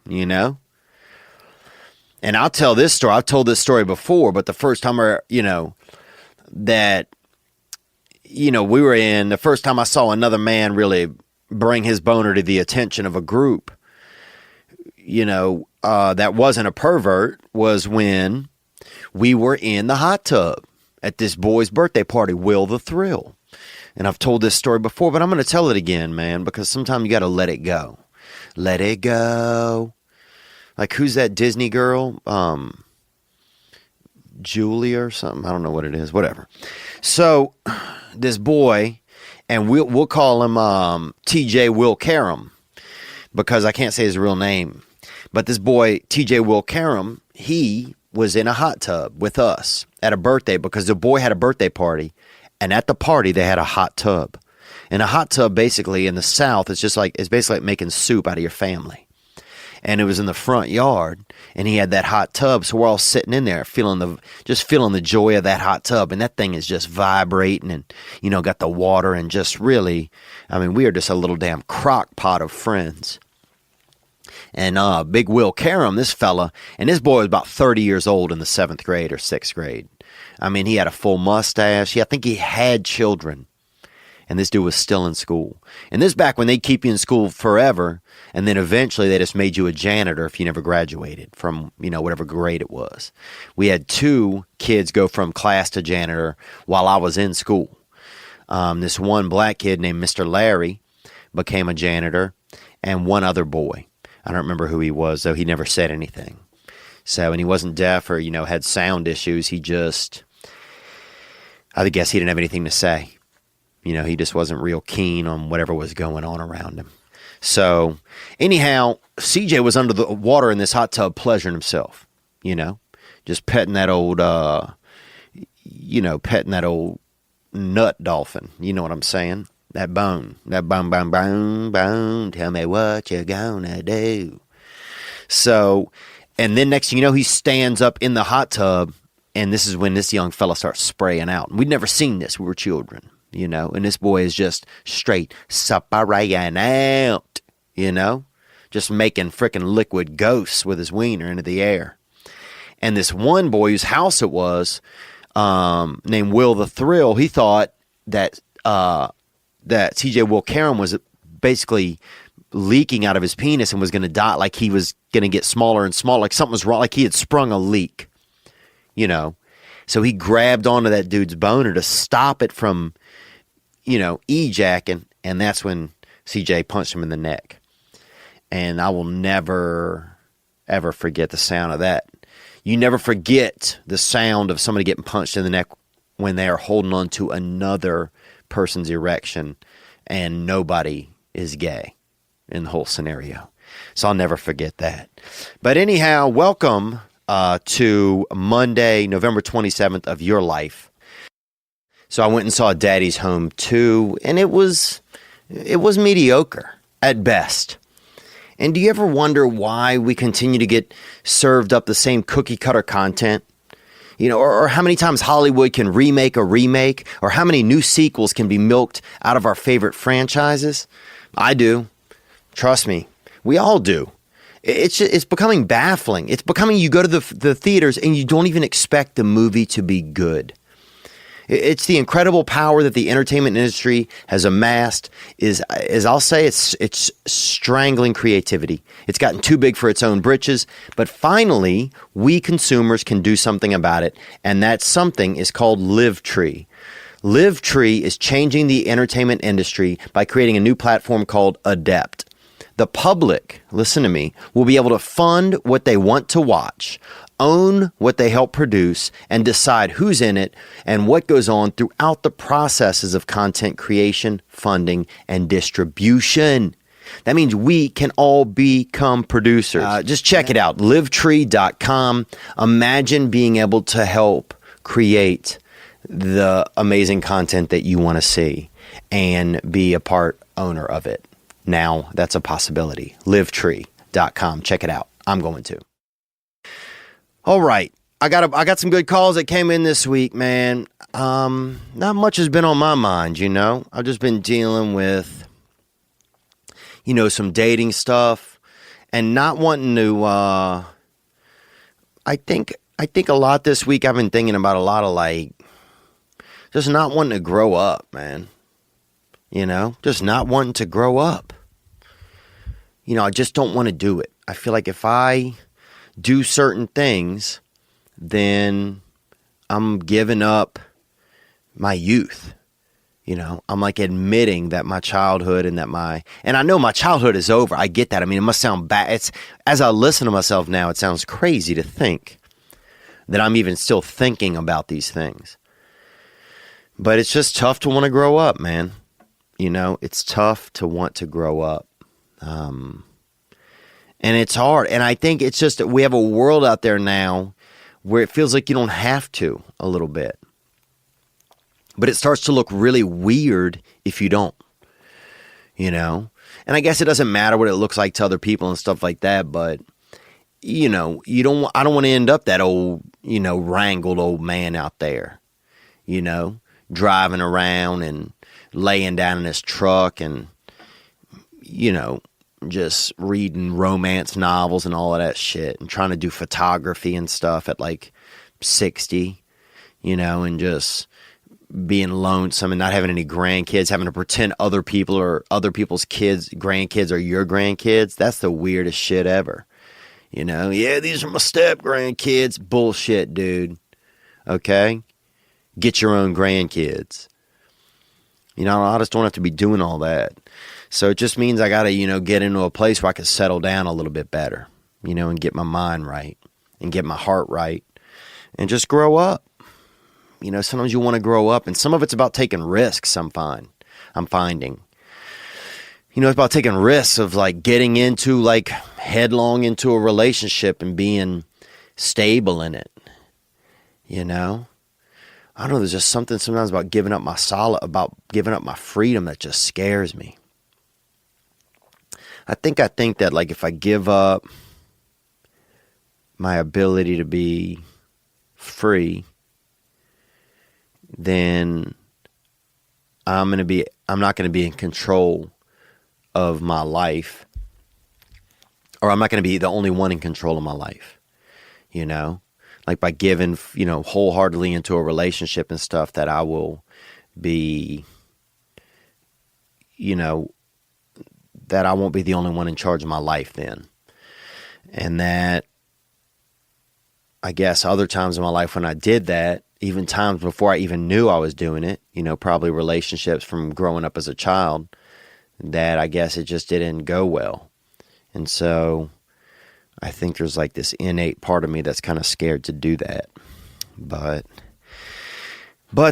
And I'll tell this story. I've told this story before, but the first time the first time I saw another man really bring his boner to the attention of a group, that wasn't a pervert, was when we were in the hot tub at this boy's birthday party, Will the Thrill. And I've told this story before, but I'm going to tell it again, man, because sometimes you got to let it go. Let it go. Like, who's that Disney girl? Julia or something? I don't know what it is. Whatever. So, this boy, and we'll call him TJ Will Karam, because I can't say his real name. But this boy, TJ Will Karam, he was in a hot tub with us at a birthday because the boy had a birthday party. And at the party, they had a hot tub. And a hot tub, basically, in the South, it's basically like making soup out of your family. And it was in the front yard, and he had that hot tub. So we're all sitting in there feeling the joy of that hot tub. And that thing is just vibrating and, got the water and just really, we are just a little damn crock pot of friends. And Big Will Karam, this fella, and this boy was about 30 years old in the 7th grade or 6th grade. He had a full mustache. I think he had children. And this dude was still in school. And this back when they keep you in school forever, and then eventually they just made you a janitor if you never graduated from, whatever grade it was. We had 2 kids go from class to janitor while I was in school. This one black kid named Mr. Larry became a janitor, and one other boy. I don't remember who he was, though. He never said anything. So, and he wasn't deaf or, had sound issues. I guess he didn't have anything to say. He just wasn't real keen on whatever was going on around him. So, anyhow, CJ was under the water in this hot tub pleasuring himself, just petting that old nut dolphin. You know what I'm saying? That bone, bone, tell me what you're gonna do. So, and then next thing you know, he stands up in the hot tub, and this is when this young fella starts spraying out. We'd never seen this. We were children, and this boy is just straight spraying out, just making frickin' liquid ghosts with his wiener into the air. And this one boy whose house it was, named Will the Thrill, he thought that TJ Will Karam was basically leaking out of his penis and was going to die, like he was going to get smaller and smaller, like something was wrong, like he had sprung a leak, So he grabbed onto that dude's boner to stop it from, ejacking, and that's when CJ punched him in the neck. And I will never, ever forget the sound of that. You never forget the sound of somebody getting punched in the neck when they are holding on to another person's erection and nobody is gay in the whole scenario. So I'll never forget that. But anyhow, welcome to Monday, November 27th of your life. So I went and saw Daddy's Home 2, and it was mediocre at best. And do you ever wonder why we continue to get served up the same cookie cutter content? Or how many times Hollywood can remake a remake, or how many new sequels can be milked out of our favorite franchises? I do. Trust me. We all do. It's becoming baffling. It's becoming, you go to the theaters and you don't even expect the movie to be good. It's the incredible power that the entertainment industry has amassed is I'll say it's strangling creativity. It's gotten too big for its own britches, but finally we consumers can do something about it, and that something is called Livetree. Livetree is changing the entertainment industry by creating a new platform called Adept. The public, listen to me, will be able to fund what they want to watch, own what they help produce, and decide who's in it and what goes on throughout the processes of content creation, funding, and distribution. That means we can all become producers. Just check it out, livetree.com. Imagine being able to help create the amazing content that you want to see and be a part owner of it. Now, that's a possibility. Livetree.com. Check it out. I'm going to. All right. I got some good calls that came in this week, man. Not much has been on my mind, I've just been dealing with, some dating stuff and not wanting to, I think a lot this week I've been thinking about a lot of just not wanting to grow up, man. Just not wanting to grow up. I just don't want to do it. I feel like if I do certain things, then I'm giving up my youth. I'm admitting that my childhood and I know my childhood is over. I get that. It must sound bad. As I listen to myself now, it sounds crazy to think that I'm even still thinking about these things. But it's just tough to want to grow up, man. It's tough to want to grow up. And it's hard. And I think it's just that we have a world out there now where it feels like you don't have to a little bit. But it starts to look really weird if you don't, you know? And I guess it doesn't matter what it looks like to other people and stuff like that, but, you know, I don't want to end up that old, you know, wrangled old man out there, you know, driving around and laying down in his truck and, you know, just reading romance novels and all of that shit and trying to do photography and stuff at like 60, you know, and just being lonesome and not having any grandkids, having to pretend other people or other people's kids, grandkids are your grandkids. That's the weirdest shit ever. You know, yeah, these are my step grandkids. Bullshit, dude. Okay? Get your own grandkids. You know, I just don't have to be doing all that. So it just means I got to, you know, get into a place where I can settle down a little bit better, you know, and get my mind right and get my heart right and just grow up. You know, sometimes you want to grow up, and some of it's about taking risks, I'm finding. You know, it's about taking risks of like getting into like headlong into a relationship and being stable in it. You know? I don't know, there's just something sometimes about giving up my freedom that just scares me. I think that like if I give up my ability to be free, then I'm not going to be in control of my life, or I'm not going to be the only one in control of my life, you know, like by giving, you know, wholeheartedly into a relationship and stuff, that I will be, you know, that I won't be the only one in charge of my life then. And that I guess other times in my life when I did that, even times before I even knew I was doing it, you know, probably relationships from growing up as a child, that I guess it just didn't go well. And so I think there's like this innate part of me that's kind of scared to do that. But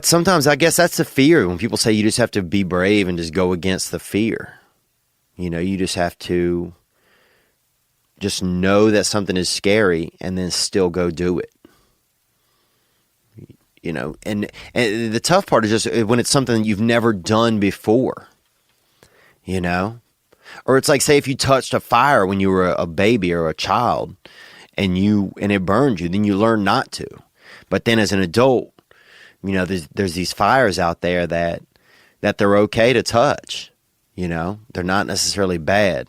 sometimes I guess that's the fear. When people say you just have to be brave and just go against the fear. You know, you just have to just know that something is scary and then still go do it. You know, and the tough part is just when it's something you've never done before, you know, or it's like, say, if you touched a fire when you were a baby or a child and it burned you, then you learn not to. But then as an adult, you know, there's these fires out there that they're okay to touch, you know, they're not necessarily bad,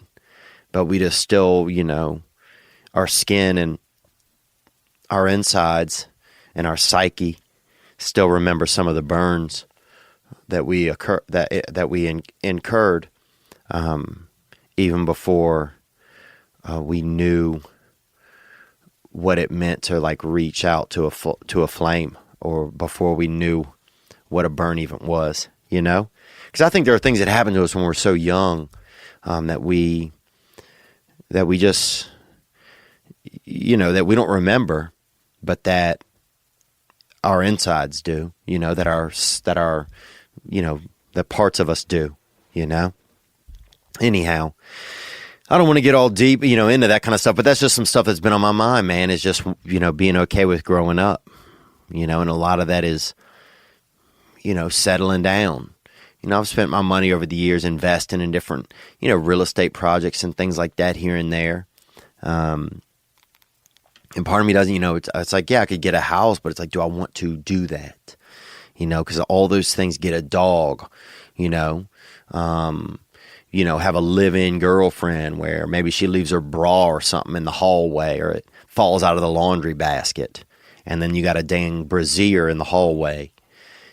but we just still, you know, our skin and our insides and our psyche still remember some of the burns that we incurred, even before we knew what it meant to like reach out to a flame, or before we knew what a burn even was, you know? Because I think there are things that happen to us when we're so young, that we just, you know, that we don't remember, but that our insides do, you know, that our, you know, the parts of us do, you know. Anyhow, I don't want to get all deep, you know, into that kind of stuff, but that's just some stuff that's been on my mind, man. Is just, you know, being okay with growing up, you know, and a lot of that is, you know, settling down. You know, I've spent my money over the years investing in different, you know, real estate projects and things like that here and there. And part of me doesn't, you know, it's like, yeah, I could get a house, but it's like, do I want to do that? You know, because all those things, get a dog, you know, have a live-in girlfriend where maybe she leaves her bra or something in the hallway, or it falls out of the laundry basket. And then you got a dang brassiere in the hallway,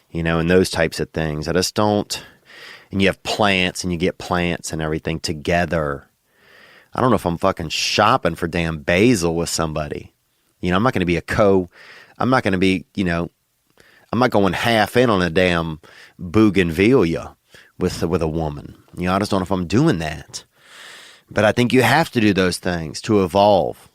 you know, and those types of things. I just don't, and you have plants and you get plants and everything together. I don't know if I'm fucking shopping for damn basil with somebody. You know, I'm not going to be I'm not going to be, you know, I'm not going half in on a damn bougainvillea with a woman. You know, I just don't know if I'm doing that. But I think you have to do those things to evolve.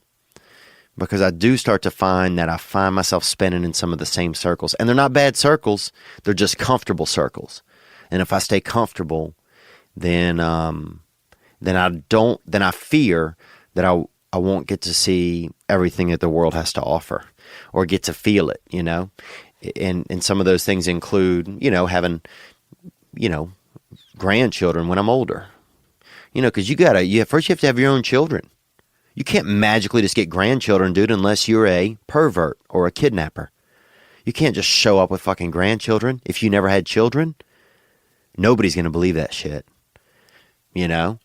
Because I do start to find that I find myself spinning in some of the same circles. And they're not bad circles. They're just comfortable circles. And if I stay comfortable, then I fear that I won't get to see everything that the world has to offer or get to feel it, you know? And some of those things include, you know, having, you know, grandchildren when I'm older, you know, because first you have to have your own children. You can't magically just get grandchildren, dude, unless you're a pervert or a kidnapper. You can't just show up with fucking grandchildren if you never had children. Nobody's going to believe that shit. You know?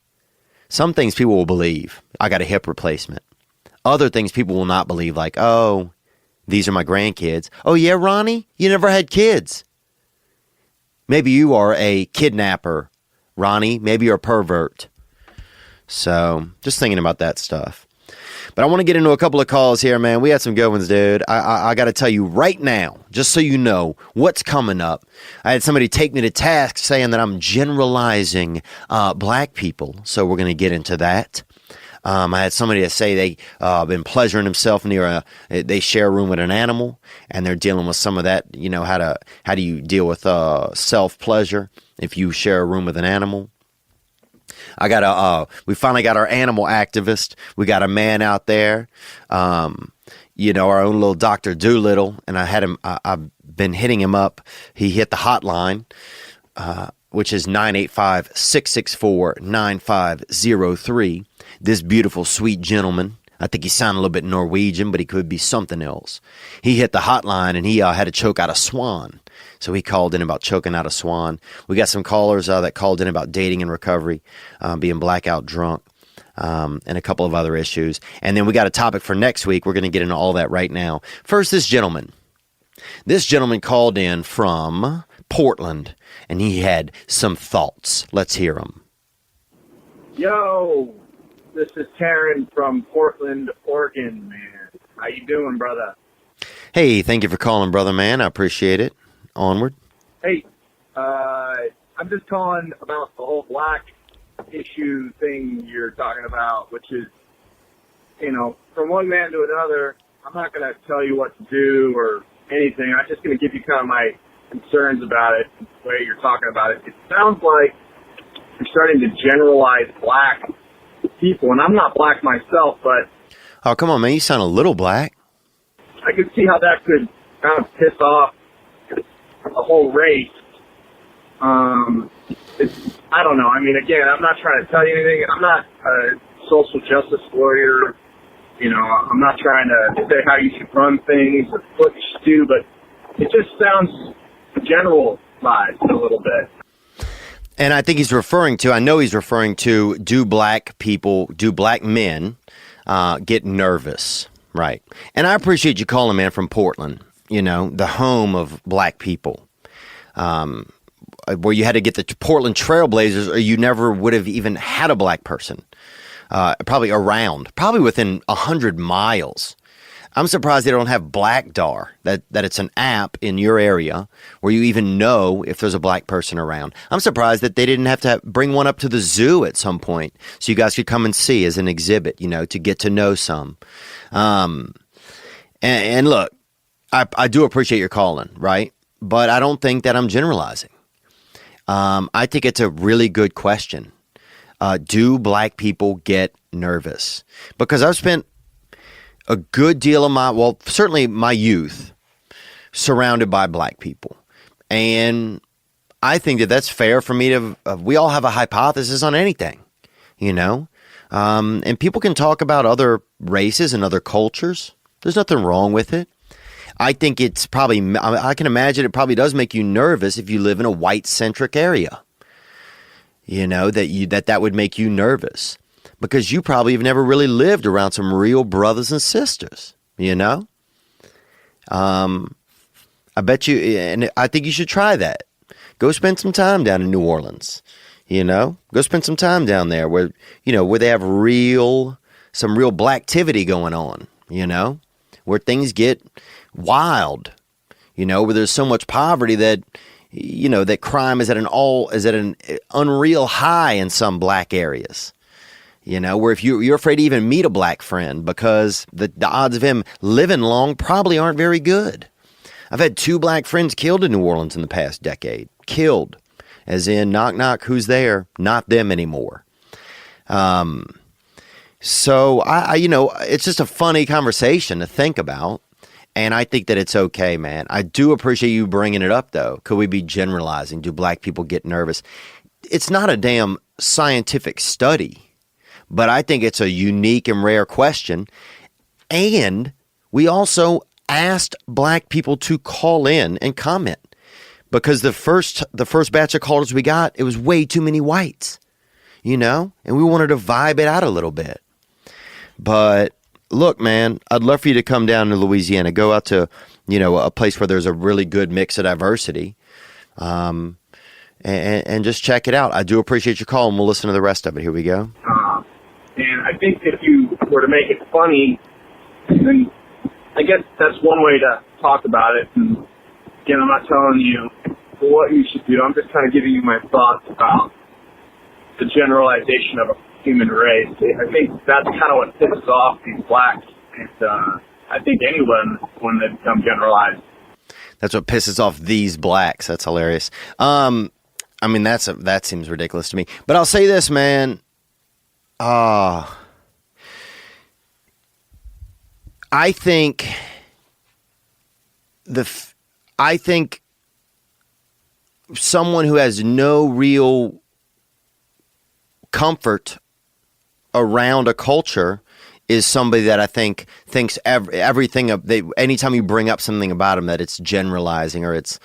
Some things people will believe. I got a hip replacement. Other things people will not believe, like, oh, these are my grandkids. Oh, yeah, Ronnie? You never had kids. Maybe you are a kidnapper, Ronnie. Maybe you're a pervert. So, just thinking about that stuff. But I want to get into a couple of calls here, man. We had some good ones, dude. I got to tell you right now, just so you know what's coming up. I had somebody take me to task saying that I'm generalizing black people. So we're going to get into that. I had somebody that say they been pleasuring themselves near they share a room with an animal, and they're dealing with some of that. You know, how do you deal with self pleasure if you share a room with an animal? We finally got our animal activist. We got a man out there, you know, our own little Dr. Doolittle, and I've been hitting him up. He hit the hotline, which is 985-664-9503. This beautiful, sweet gentleman, I think he sounded a little bit Norwegian, but he could be something else. He hit the hotline, and he had to choke out a swan. So he called in about choking out a swan. We got some callers that called in about dating and recovery, being blackout drunk, and a couple of other issues. And then we got a topic for next week. We're going to get into all that right now. First, this gentleman. This gentleman called in from Portland, and he had some thoughts. Let's hear him. Yo, this is Taryn from Portland, Oregon, man. How you doing, brother? Hey, thank you for calling, brother, man. I appreciate it. Onward. Hey, I'm just calling about the whole black issue thing you're talking about, which is, you know, from one man to another, I'm not going to tell you what to do or anything. I'm just going to give you kind of my concerns about it, the way you're talking about it. It sounds like you're starting to generalize black people, and I'm not black myself, but... Oh, come on, man. You sound a little black. I can see how that could kind of piss off the whole race. I don't know. I mean, again, I'm not trying to tell you anything. I'm not a social justice lawyer. You know, I'm not trying to say how you should run things or what you should do, but it just sounds generalized a little bit. And I think I know he's referring to, do black men get nervous? Right. And I appreciate you calling, man, from Portland, you know, the home of black people, where you had to get the Portland Trailblazers, or you never would have even had a black person, probably within 100 miles. I'm surprised they don't have Blackdar, that it's an app in your area where you even know if there's a black person around. I'm surprised that they didn't have to bring one up to the zoo at some point so you guys could come and see as an exhibit, you know, to get to know some. And look, I do appreciate your calling, right? But I don't think that I'm generalizing. I think it's a really good question. Do black people get nervous? Because I've spent a good deal of certainly my youth surrounded by black people. And I think that that's fair for me to, we all have a hypothesis on anything, you know? And people can talk about other races and other cultures. There's nothing wrong with it. I think it's probably, I can imagine it probably does make you nervous if you live in a white-centric area. You know, that would make you nervous. Because you probably have never really lived around some real brothers and sisters, you know? I bet you, and I think you should try that. Go spend some time down in New Orleans, you know? Go spend some time down there where, you know, where they have some real blacktivity going on, you know? Where things get wild, you know, where there's so much poverty that, you know, that crime is at an unreal high in some black areas. You know, where if you're afraid to even meet a black friend because the odds of him living long probably aren't very good. I've had 2 black friends killed in New Orleans in the past decade. Killed. As in, knock, knock, who's there? Not them anymore. So it's just a funny conversation to think about. And I think that it's okay, man. I do appreciate you bringing it up, though. Could we be generalizing? Do black people get nervous? It's not a damn scientific study, but I think it's a unique and rare question. And we also asked black people to call in and comment, because the first batch of callers we got, it was way too many whites, and we wanted to vibe it out a little bit. But look, man, I'd love for you to come down to Louisiana, go out to, a place where there's a really good mix of diversity, and just check it out. I do appreciate your call, and we'll listen to the rest of it. Here we go. And I think if you were to make it funny, then I guess that's one way to talk about it. And again, I'm not telling you what you should do. I'm just kind of giving you my thoughts about the generalization of a human race. I think that's kind of what pisses off these blacks. And I think anyone when they become generalized. That's what pisses off these blacks. That's hilarious. That seems ridiculous to me. But I'll say this, man. I think someone who has no real comfort around a culture is somebody that I think thinks everything of anytime you bring up something about them, that it's generalizing, or it's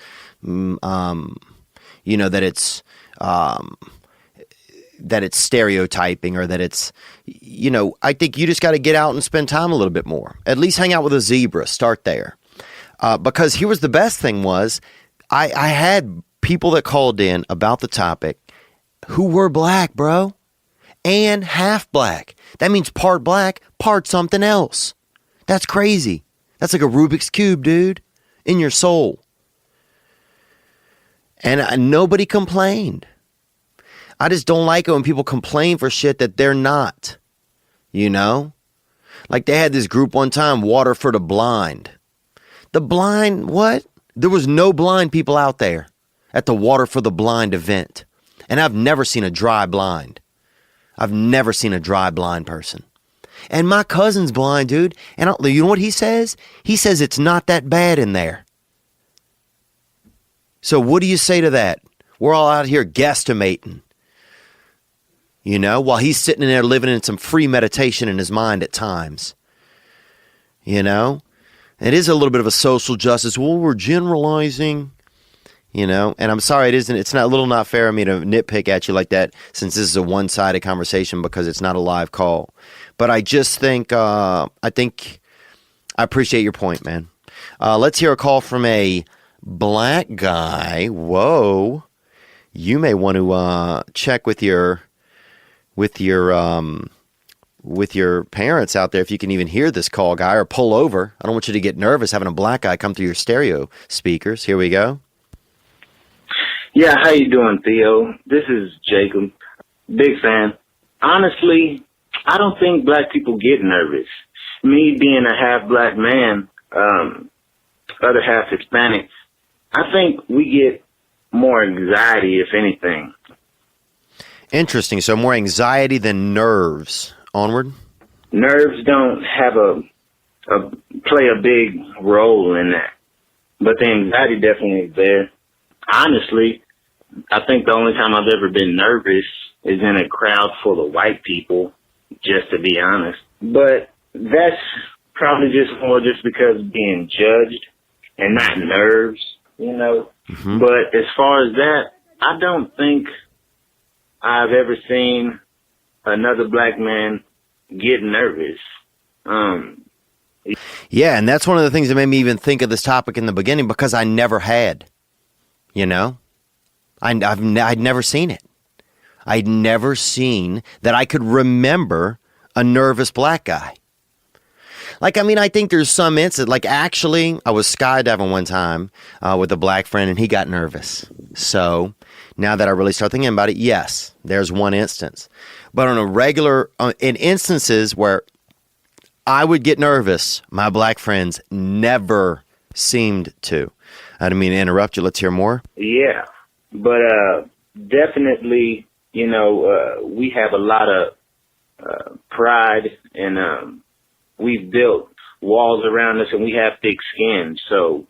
that it's stereotyping, or that it's, I think you just got to get out and spend time a little bit more. At least hang out with a zebra. Start there. Because here was the best thing was I had people that called in about the topic who were black, bro, and half black. That means part black, part something else. That's crazy. That's like a Rubik's Cube, dude, in your soul. And nobody complained. I just don't like it when people complain for shit that they're not, Like they had this group one time, Water for the Blind. The blind, what? There was no blind people out there at the Water for the Blind event. And I've never seen a dry blind. I've never seen a dry blind person. And my cousin's blind, dude. And you know what he says? He says it's not that bad in there. So what do you say to that? We're all out here guesstimating. While he's sitting in there living in some free meditation in his mind at times. It is a little bit of a social justice. Well, we're generalizing, and I'm sorry, it's not a little not fair of me to nitpick at you like that, since this is a one-sided conversation because it's not a live call. But I just think, I appreciate your point, man. Let's hear a call from a black guy. Whoa. You may want to check with your parents out there if you can even hear this call, guy, or pull over. I don't want you to get nervous having a black guy come through your stereo speakers. Here we go. Yeah, how you doing, Theo? This is Jacob. Big fan. Honestly, I don't think black people get nervous. Me being a half black man, other half Hispanic, I think we get more anxiety, if anything. Interesting. So more anxiety than nerves. Onward. Nerves don't have play a big role in that, but the anxiety definitely is there. Honestly, I think the only time I've ever been nervous is in a crowd full of white people, just to be honest. But that's probably just because being judged and not nerves, Mm-hmm. But as far as that, I don't think I've ever seen another black man get nervous. Yeah, and that's one of the things that made me even think of this topic in the beginning, because I never had, I'd never seen it. I'd never seen that I could remember a nervous black guy. I think there's some instance, actually, I was skydiving one time with a black friend, and he got nervous. So now that I really start thinking about it, yes, there's one instance. But on a regular, in instances where I would get nervous, my black friends never seemed to. I didn't mean to interrupt you. Let's hear more. Yeah, but definitely, we have a lot of pride, and we've built walls around us, and we have thick skin. So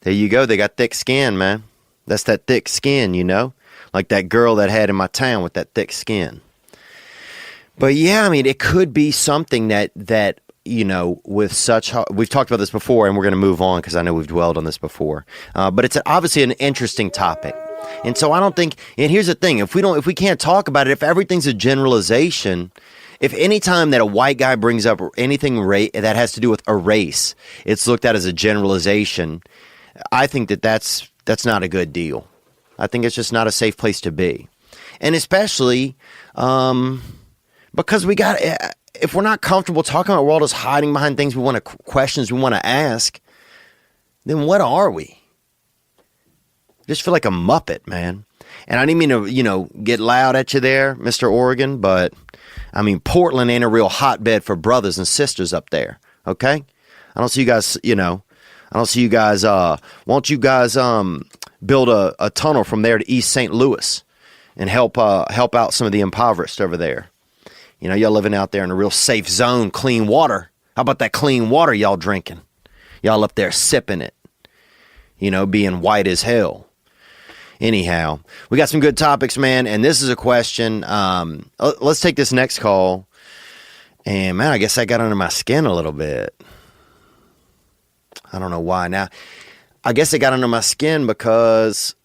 there you go. They got thick skin, man. That's that thick skin, you know, like that girl that had in my town with that thick skin. But yeah, I mean, it could be something that you know, with such, we've talked about this before, and we're going to move on because I know we've dwelled on this before. But it's obviously an interesting topic, and so I don't think. And here's the thing: if we can't talk about it, if everything's a generalization, if any time that a white guy brings up anything that has to do with a race, it's looked at as a generalization. I think that's not a good deal. I think it's just not a safe place to be, and especially because if we're not comfortable talking about, we're all just hiding behind things we want to, questions we want to ask, then what are we? I just feel like a Muppet, man. And I didn't mean to, you know, get loud at you there, Mr. Oregon, but I mean, Portland ain't a real hotbed for brothers and sisters up there, okay? I don't see you guys, you know, won't you guys build a tunnel from there to East St. Louis and help out some of the impoverished over there? You know, y'all living out there in a real safe zone, clean water. How about that clean water y'all drinking? Y'all up there sipping it, you know, being white as hell. Anyhow, we got some good topics, man, and this is a question. Let's take this next call. And, man, I guess I got under my skin a little bit. I don't know why. Now, I guess it got under my skin because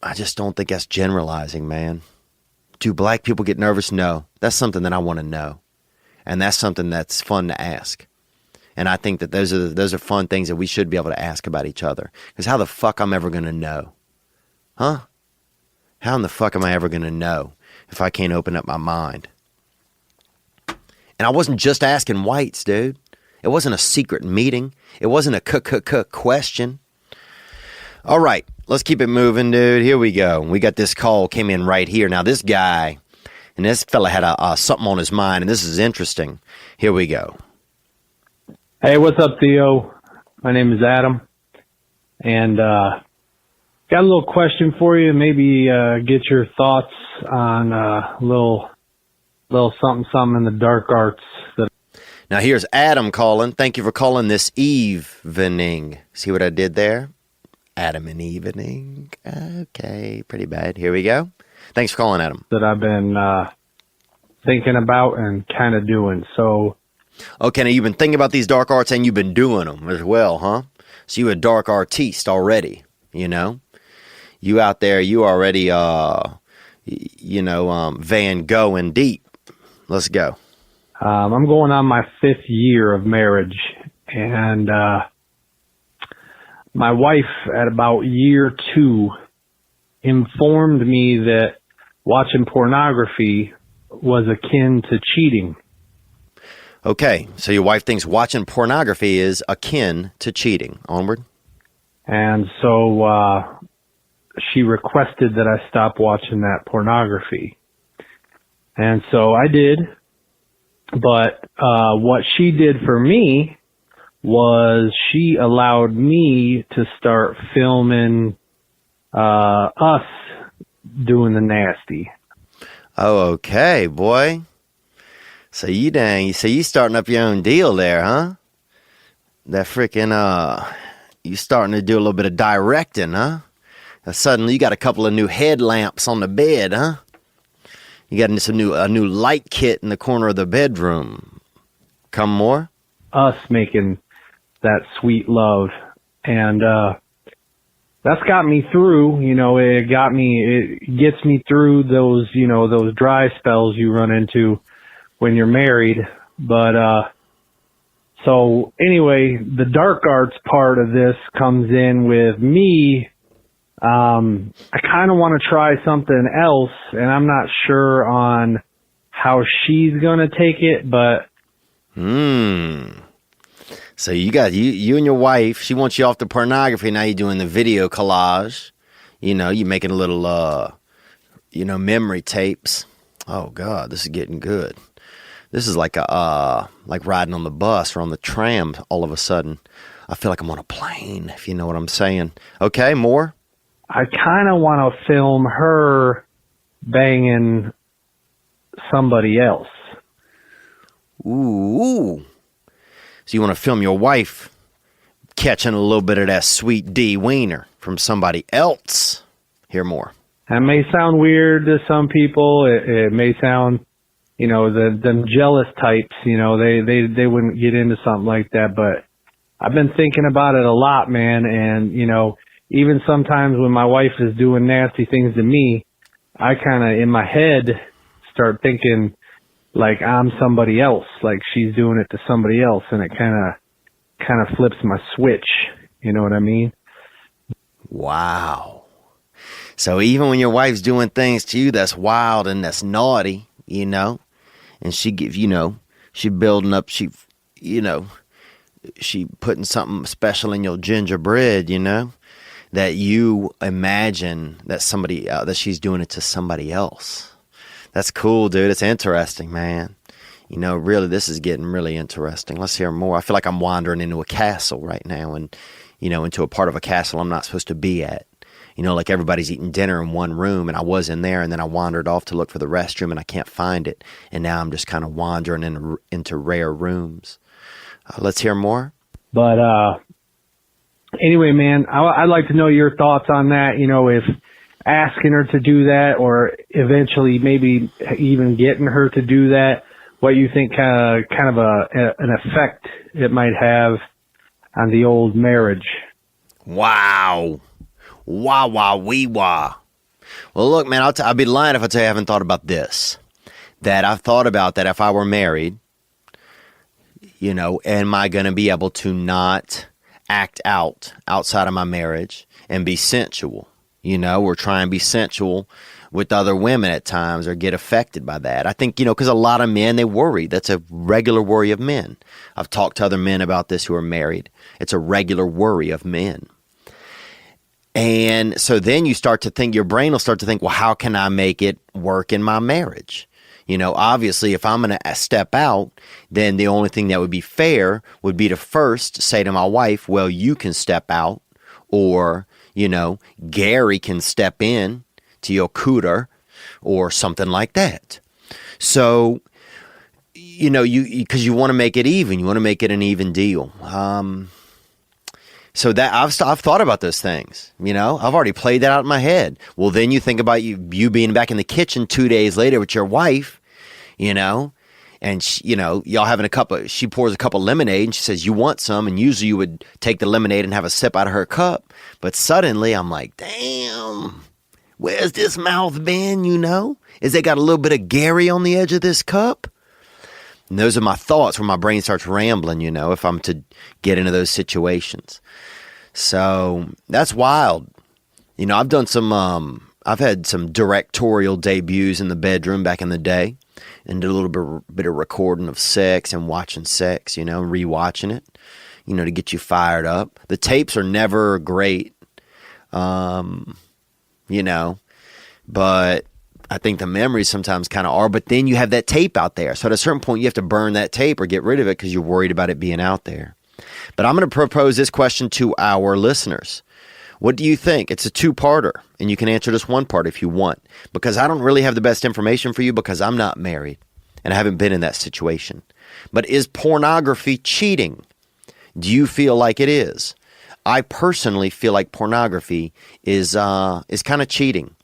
I just don't think that's generalizing, man. Do black people get nervous? No. That's something that I want to know. And that's something that's fun to ask. And I think that those are fun things that we should be able to ask about each other. Because how the fuck I'm ever going to know? Huh? How in the fuck am I ever going to know if I can't open up my mind? And I wasn't just asking whites, dude. It wasn't a secret meeting. It wasn't a question. All right. Let's keep it moving, dude. Here we go. We got this call came in right here. Now, this guy and this fella had something on his mind, and this is interesting. Here we go. Hey, what's up, Theo? My name is Adam, and got a little question for you. Maybe get your thoughts on a little something in the dark arts. Now, here's Adam calling. Thank you for calling this evening. See what I did there? Adam and evening. Okay, pretty bad. Here we go. Thanks for calling, Adam. That I've been thinking about and kind of doing. So, okay, now you've been thinking about these dark arts and you've been doing them as well, huh? So you a dark artiste already, you know? You out there, you already, Van Gogh and deep. Let's go. I'm going on my 5th year of marriage, and my wife at about year 2 informed me that watching pornography was akin to cheating. Okay, so your wife thinks watching pornography is akin to cheating. Onward. And so she requested that I stop watching that pornography. And so I did. But what she did for me was she allowed me to start filming us doing the nasty. Oh, okay, boy. So you starting up your own deal there, huh? That freaking you starting to do a little bit of directing, huh? Suddenly you got a couple of new headlamps on the bed, huh? You got a new light kit in the corner of the bedroom. Come more? Us making that sweet love. And that's got me through, it gets me through those, those dry spells you run into when you're married. But so anyway, the dark arts part of this comes in with me. I kind of want to try something else, and I'm not sure on how she's going to take it, but... So you got, you and your wife, she wants you off the pornography, now you're doing the video collage. You're making a little, memory tapes. Oh, God, this is getting good. This is like like riding on the bus or on the tram all of a sudden. I feel like I'm on a plane, if you know what I'm saying. Okay, more? I kind of want to film her banging somebody else. Ooh. So you want to film your wife catching a little bit of that sweet D wiener from somebody else? Hear more. That may sound weird to some people. It may sound, them jealous types, they wouldn't get into something like that. But I've been thinking about it a lot, man. And, even sometimes when my wife is doing nasty things to me, I kind of, in my head, start thinking like I'm somebody else, like she's doing it to somebody else. And it kind of flips my switch. You know what I mean? Wow. So even when your wife's doing things to you that's wild and that's naughty, and she give, she building up, she putting something special in your gingerbread, that you imagine that that she's doing it to somebody else. That's cool, dude. It's interesting, man. Really, this is getting really interesting. Let's hear more. I feel like I'm wandering into a castle right now and, into a part of a castle I'm not supposed to be at. Like everybody's eating dinner in one room and I was in there and then I wandered off to look for the restroom and I can't find it. And now I'm just kind of wandering into rare rooms. Let's hear more. But anyway, man, I'd like to know your thoughts on that. If asking her to do that or eventually maybe even getting her to do that, what you think kind of an effect it might have on the old marriage. Wow. Wah, wah, wee, wah. Well, look, man, I'd be lying if I tell you I haven't thought about this. That I've thought about that if I were married, am I going to be able to not act outside of my marriage and be sensual, or try and be sensual with other women at times or get affected by that. I think, because a lot of men, they worry. That's a regular worry of men. I've talked to other men about this who are married. It's a regular worry of men. And so then you start to think, your brain will start to think, well, how can I make it work in my marriage? Obviously, if I'm going to step out, then the only thing that would be fair would be to first say to my wife, well, you can step out, or, Gary can step in to your cooter or something like that. So, because you want to make it even, you want to make it an even deal. So that I've thought about those things, I've already played that out in my head. Well, then you think about you being back in the kitchen 2 days later with your wife, and she, y'all having she pours a cup of lemonade and she says, you want some? And usually you would take the lemonade and have a sip out of her cup. But suddenly I'm like, damn, where's this mouth been? Is it got a little bit of Gary on the edge of this cup? And those are my thoughts where my brain starts rambling, if I'm to get into those situations. So that's wild. I've done I've had some directorial debuts in the bedroom back in the day and did a little bit of recording of sex and watching sex, and rewatching it, to get you fired up. The tapes are never great, but I think the memories sometimes kind of are, but then you have that tape out there. So at a certain point, you have to burn that tape or get rid of it because you're worried about it being out there. But I'm going to propose this question to our listeners. What do you think? It's a two-parter, and you can answer just one part if you want, because I don't really have the best information for you because I'm not married and I haven't been in that situation. But is pornography cheating? Do you feel like it is? I personally feel like pornography is kind of cheating.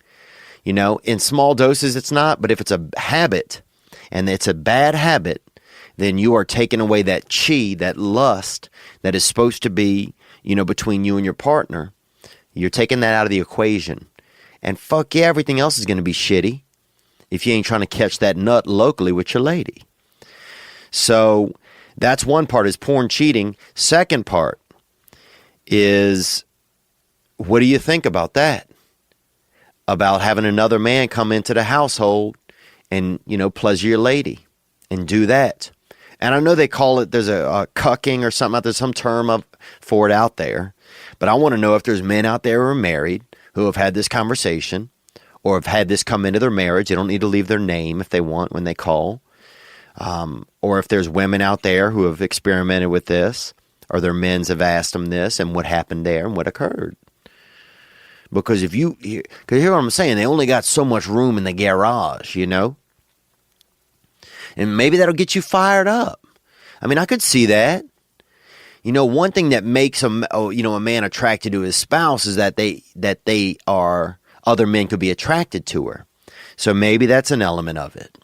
In small doses it's not, but if it's a habit and it's a bad habit, then you are taking away that chi, that lust that is supposed to be, between you and your partner. You're taking that out of the equation. And fuck yeah, everything else is going to be shitty if you ain't trying to catch that nut locally with your lady. So that's one part, is porn cheating. Second part is, what do you think about that? About having another man come into the household and, pleasure your lady and do that. And I know they call it, there's a cucking or something, there's some term for it out there. But I want to know if there's men out there who are married who have had this conversation or have had this come into their marriage. They don't need to leave their name if they want when they call. Or if there's women out there who have experimented with this, or their men's have asked them this and what happened there and what occurred. Because because hear what I'm saying, they only got so much room in the garage, And maybe that'll get you fired up. I mean, I could see that. You know, one thing that makes a man attracted to his spouse is that other men could be attracted to her. So maybe that's an element of it.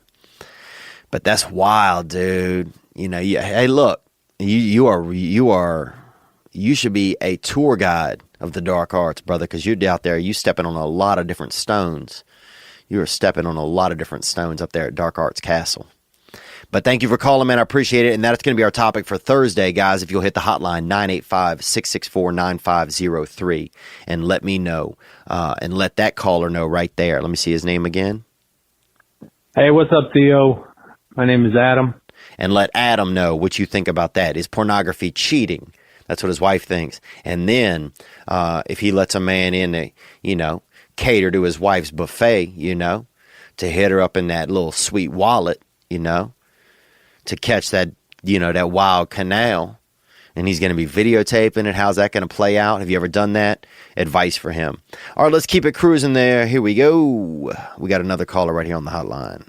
But that's wild, dude. You know, hey, look, you should be a tour guide of the dark arts, brother, because you're out there, you stepping on a lot of different stones. You are stepping on a lot of different stones up there at Dark Arts Castle. But thank you for calling, man. I appreciate it. And that's going to be our topic for Thursday, guys. If you'll hit the hotline, 985-664-9503, and let me know. And let that caller know right there. Let me see his name again. Hey, what's up, Theo? My name is Adam. And let Adam know what you think about that. Is pornography cheating? That's what his wife thinks. And then if he lets a man in to, cater to his wife's buffet, to hit her up in that little sweet wallet, to catch that, that wild canal, and he's going to be videotaping it. How's that going to play out? Have you ever done that? Advice for him. All right, let's keep it cruising there. Here we go. We got another caller right here on the hotline.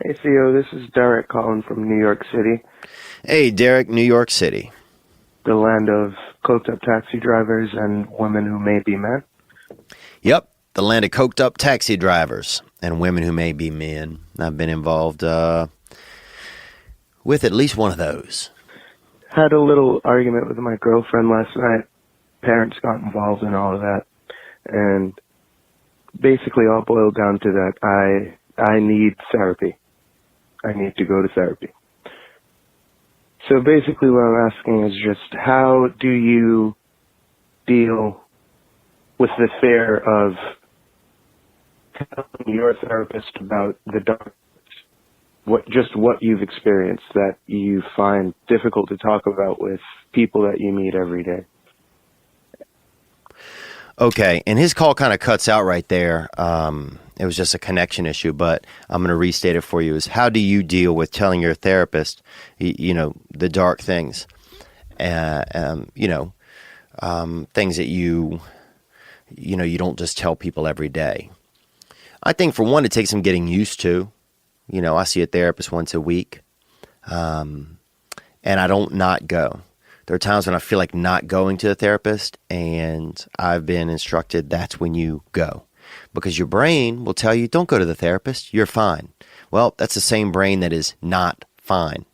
Hey, Theo, this is Derek calling from New York City. Hey, Derek, New York City. The land of coked-up taxi drivers and women who may be men. Yep, the land of coked-up taxi drivers and women who may be men. I've been involved with at least one of those. Had a little argument with my girlfriend last night. Parents got involved in all of that. And basically all boiled down to that I need therapy. I need to go to therapy. So basically what I'm asking is just how do you deal with the fear of telling your therapist about the dark, what you've experienced that you find difficult to talk about with people that you meet every day? Okay, and his call kind of cuts out right there. It was just a connection issue, but I'm going to restate it for you. Is how do you deal with telling your therapist, the dark things, things that you don't just tell people every day? I think for one, it takes some getting used to. I see a therapist once a week, and I don't not go. There are times when I feel like not going to a therapist, and I've been instructed that's when you go. Because your brain will tell you, don't go to the therapist, you're fine. Well, that's the same brain that is not fine.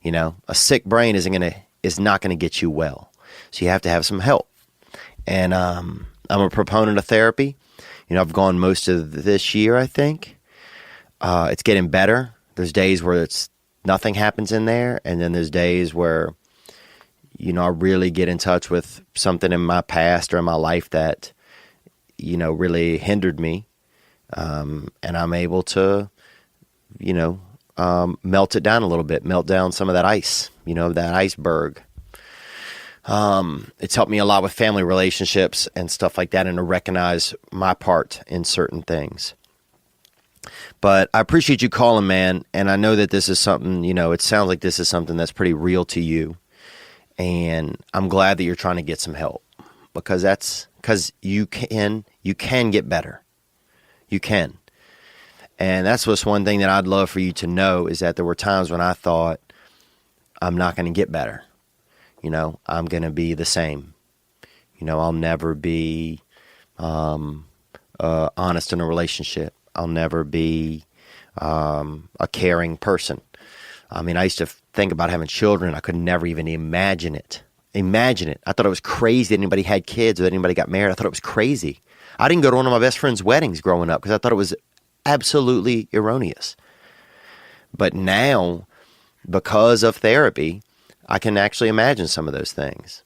A sick brain is not going to get you well. So you have to have some help. And I'm a proponent of therapy. I've gone most of this year, I think. It's getting better. There's days where nothing happens in there, and then there's days where I really get in touch with something in my past or in my life that really hindered me. And I'm able to, melt it down a little bit, melt down some of that ice, that iceberg. It's helped me a lot with family relationships and stuff like that, and to recognize my part in certain things. But I appreciate you calling, man. And I know that this is something, it sounds like this is something that's pretty real to you. And I'm glad that you're trying to get some help, because you can get better. You can. And that's what's one thing that I'd love for you to know, is that there were times when I thought I'm not going to get better. I'm going to be the same. I'll never be honest in a relationship. I'll never be a caring person. I mean, I used to think about having children. I could never even imagine it. I thought it was crazy that anybody had kids or that anybody got married. I thought it was crazy. I didn't go to one of my best friend's weddings growing up because I thought it was absolutely erroneous. But now, because of therapy, I can actually imagine some of those things.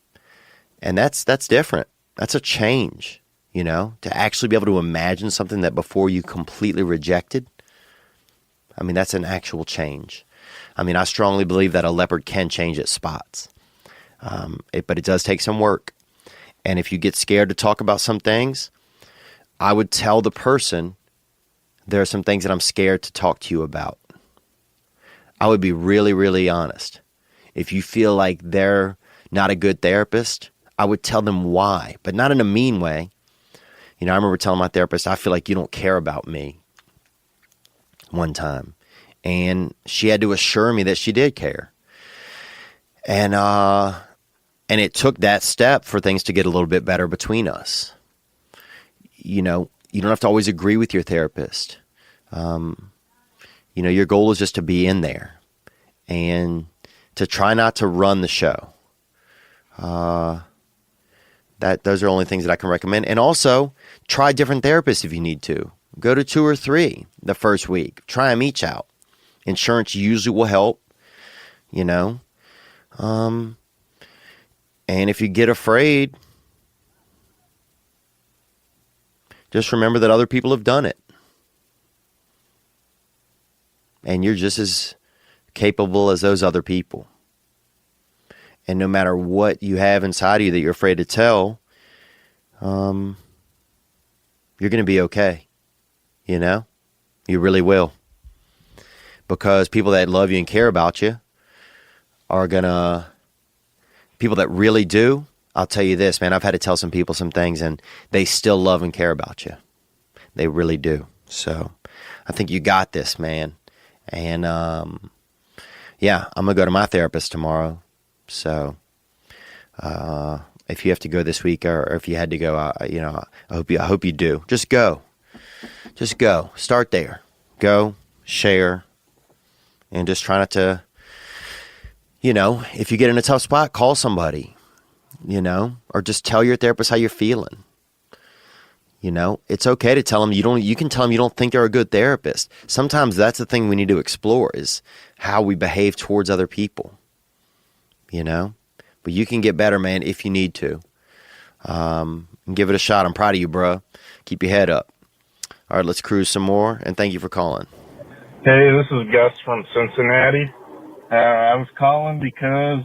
And that's different. That's a change, to actually be able to imagine something that before you completely rejected. I mean, that's an actual change. I mean, I strongly believe that a leopard can change its spots. But it does take some work. And if you get scared to talk about some things, I would tell the person, there are some things that I'm scared to talk to you about. I would be really, really honest. If you feel like they're not a good therapist, I would tell them why, but not in a mean way. I remember telling my therapist, I feel like you don't care about me, one time. And she had to assure me that she did care. And it took that step for things to get a little bit better between us. You know, you don't have to always agree with your therapist. You know, your goal is just to be in there and to try not to run the show. Those are only things that I can recommend. And also, try different therapists if you need to. Go to 2 or 3 the first week. Try them each out. Insurance usually will help, you know. And if you get afraid, just remember that other people have done it. And you're just as capable as those other people. And no matter what you have inside of you that you're afraid to tell, you're going to be okay. You know? You really will. Because people that love you and care about you are going to... People that really do, I'll tell you this, man, I've had to tell some people some things and they still love and care about you. They really do. So I think you got this, man. And yeah, I'm going to go to my therapist tomorrow. So if you have to go this week or if you had to go, you know, I hope you do. Just go. Just go. Start there. Go, share, and just try not to, you know, if you get in a tough spot, call somebody, you know, or just tell your therapist how you're feeling. You know, it's okay to tell them you can tell them you don't think they're a good therapist. Sometimes that's the thing we need to explore is how we behave towards other people, you know, but you can get better, man, if you need to. And give it a shot. I'm proud of you, bro. Keep your head up. All right, let's cruise some more. And thank you for calling. Hey, this is Gus from Cincinnati. I was calling because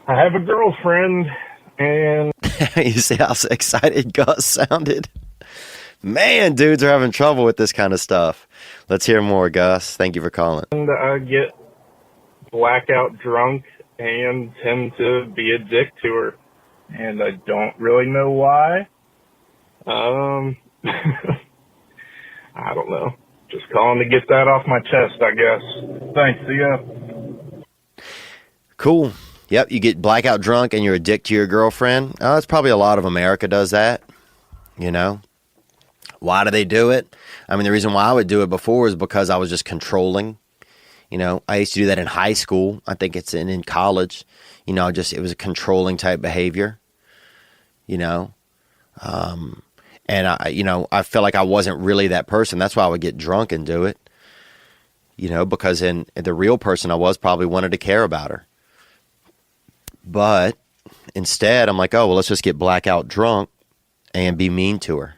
I have a girlfriend and... You see how excited Gus sounded? Man, dudes are having trouble with this kind of stuff. Let's hear more, Gus. Thank you for calling. And I get blackout drunk and tend to be a dick to her. And I don't really know why. I don't know. Just calling to get that off my chest, I guess. Thanks. See ya. Cool. Yep, you get blackout drunk and you're a dick to your girlfriend. That's probably a lot of America does that, you know. Why do they do it? I mean, the reason why I would do it before is because I was just controlling. You know, I used to do that in high school. I think it's in college. You know, it was a controlling type behavior, you know. And I felt like I wasn't really that person. That's why I would get drunk and do it, you know, because in the real person I was probably wanted to care about her. But instead, I'm like, oh, well, let's just get blackout drunk and be mean to her,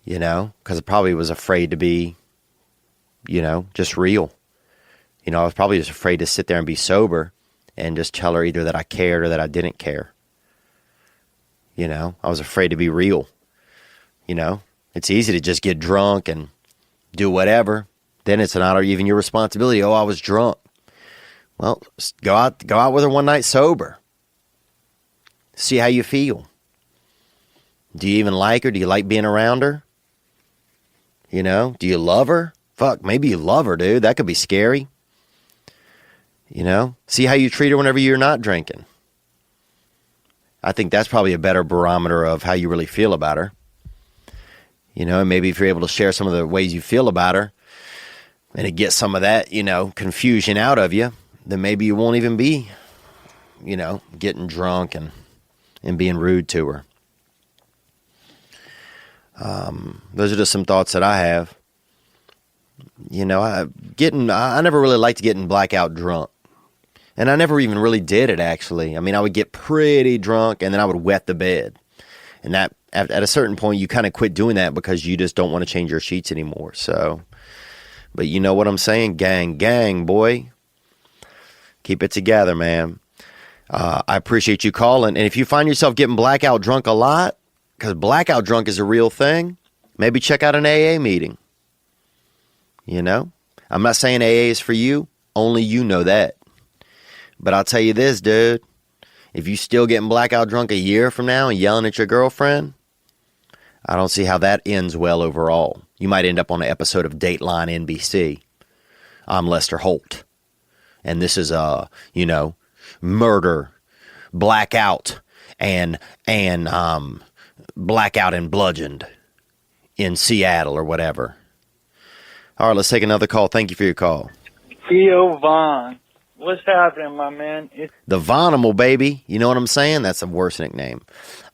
you know, because I probably was afraid to be, you know, just real. You know, I was probably just afraid to sit there and be sober and just tell her either that I cared or that I didn't care. You know, I was afraid to be real. You know, it's easy to just get drunk and do whatever. Then it's not even your responsibility. Oh, I was drunk. Well, go out with her one night sober. See how you feel. Do you even like her? Do you like being around her? You know, do you love her? Fuck, maybe you love her, dude. That could be scary. You know, see how you treat her whenever you're not drinking. I think that's probably a better barometer of how you really feel about her. You know, and maybe if you're able to share some of the ways you feel about her and it gets some of that, you know, confusion out of you, then maybe you won't even be, you know, getting drunk and being rude to her. Those are just some thoughts that I have. You know, I never really liked getting blackout drunk. And I never even really did it, actually. I mean, I would get pretty drunk, and then I would wet the bed. And that, at a certain point, you kind of quit doing that because you just don't want to change your sheets anymore. So, but you know what I'm saying? Gang, boy. Keep it together, man. I appreciate you calling. And if you find yourself getting blackout drunk a lot, because blackout drunk is a real thing, maybe check out an AA meeting. You know? I'm not saying AA is for you. Only you know that. But I'll tell you this, dude. If you still getting blackout drunk a year from now and yelling at your girlfriend, I don't see how that ends well overall. You might end up on an episode of Dateline NBC. I'm Lester Holt. And this is, murder, blackout, and blackout and bludgeoned in Seattle or whatever. All right, let's take another call. Thank you for your call. Theo Von. What's happening, my man? The Vonimal, baby. You know what I'm saying? That's the worst nickname.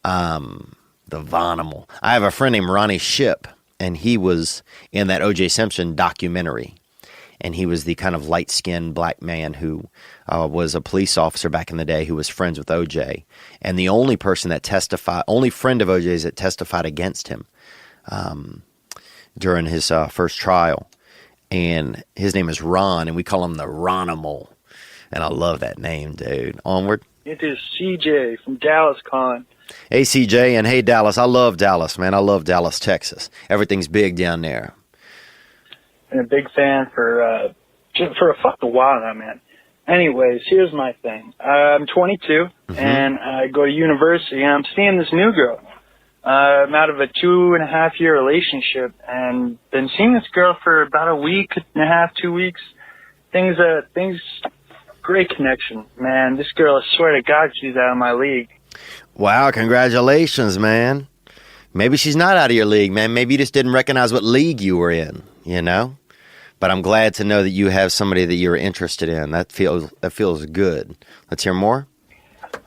The Vonimal. I have a friend named Ronnie Shipp, and he was in that O.J. Simpson documentary. And he was the kind of light-skinned black man who was a police officer back in the day who was friends with O.J. And the only person that only friend of O.J.'s that testified against him during his first trial. And his name is Ron, and we call him the Ronimal. And I love that name, dude. Onward. It is CJ from Dallas calling. Hey, CJ, and hey, Dallas. I love Dallas, man. I love Dallas, Texas. Everything's big down there. And a big fan for a fucking while now, man. Anyways, here's my thing. I'm 22, and I go to university, and I'm seeing this new girl. I'm out of a 2.5-year relationship, and been seeing this girl for about a week and a half, 2 weeks. Things, great connection, man. This girl, I swear to God, she's out of my league. Wow, congratulations, man. Maybe she's not out of your league, man. Maybe you just didn't recognize what league you were in, you know? But I'm glad to know that you have somebody that you're interested in. That feels good. Let's hear more.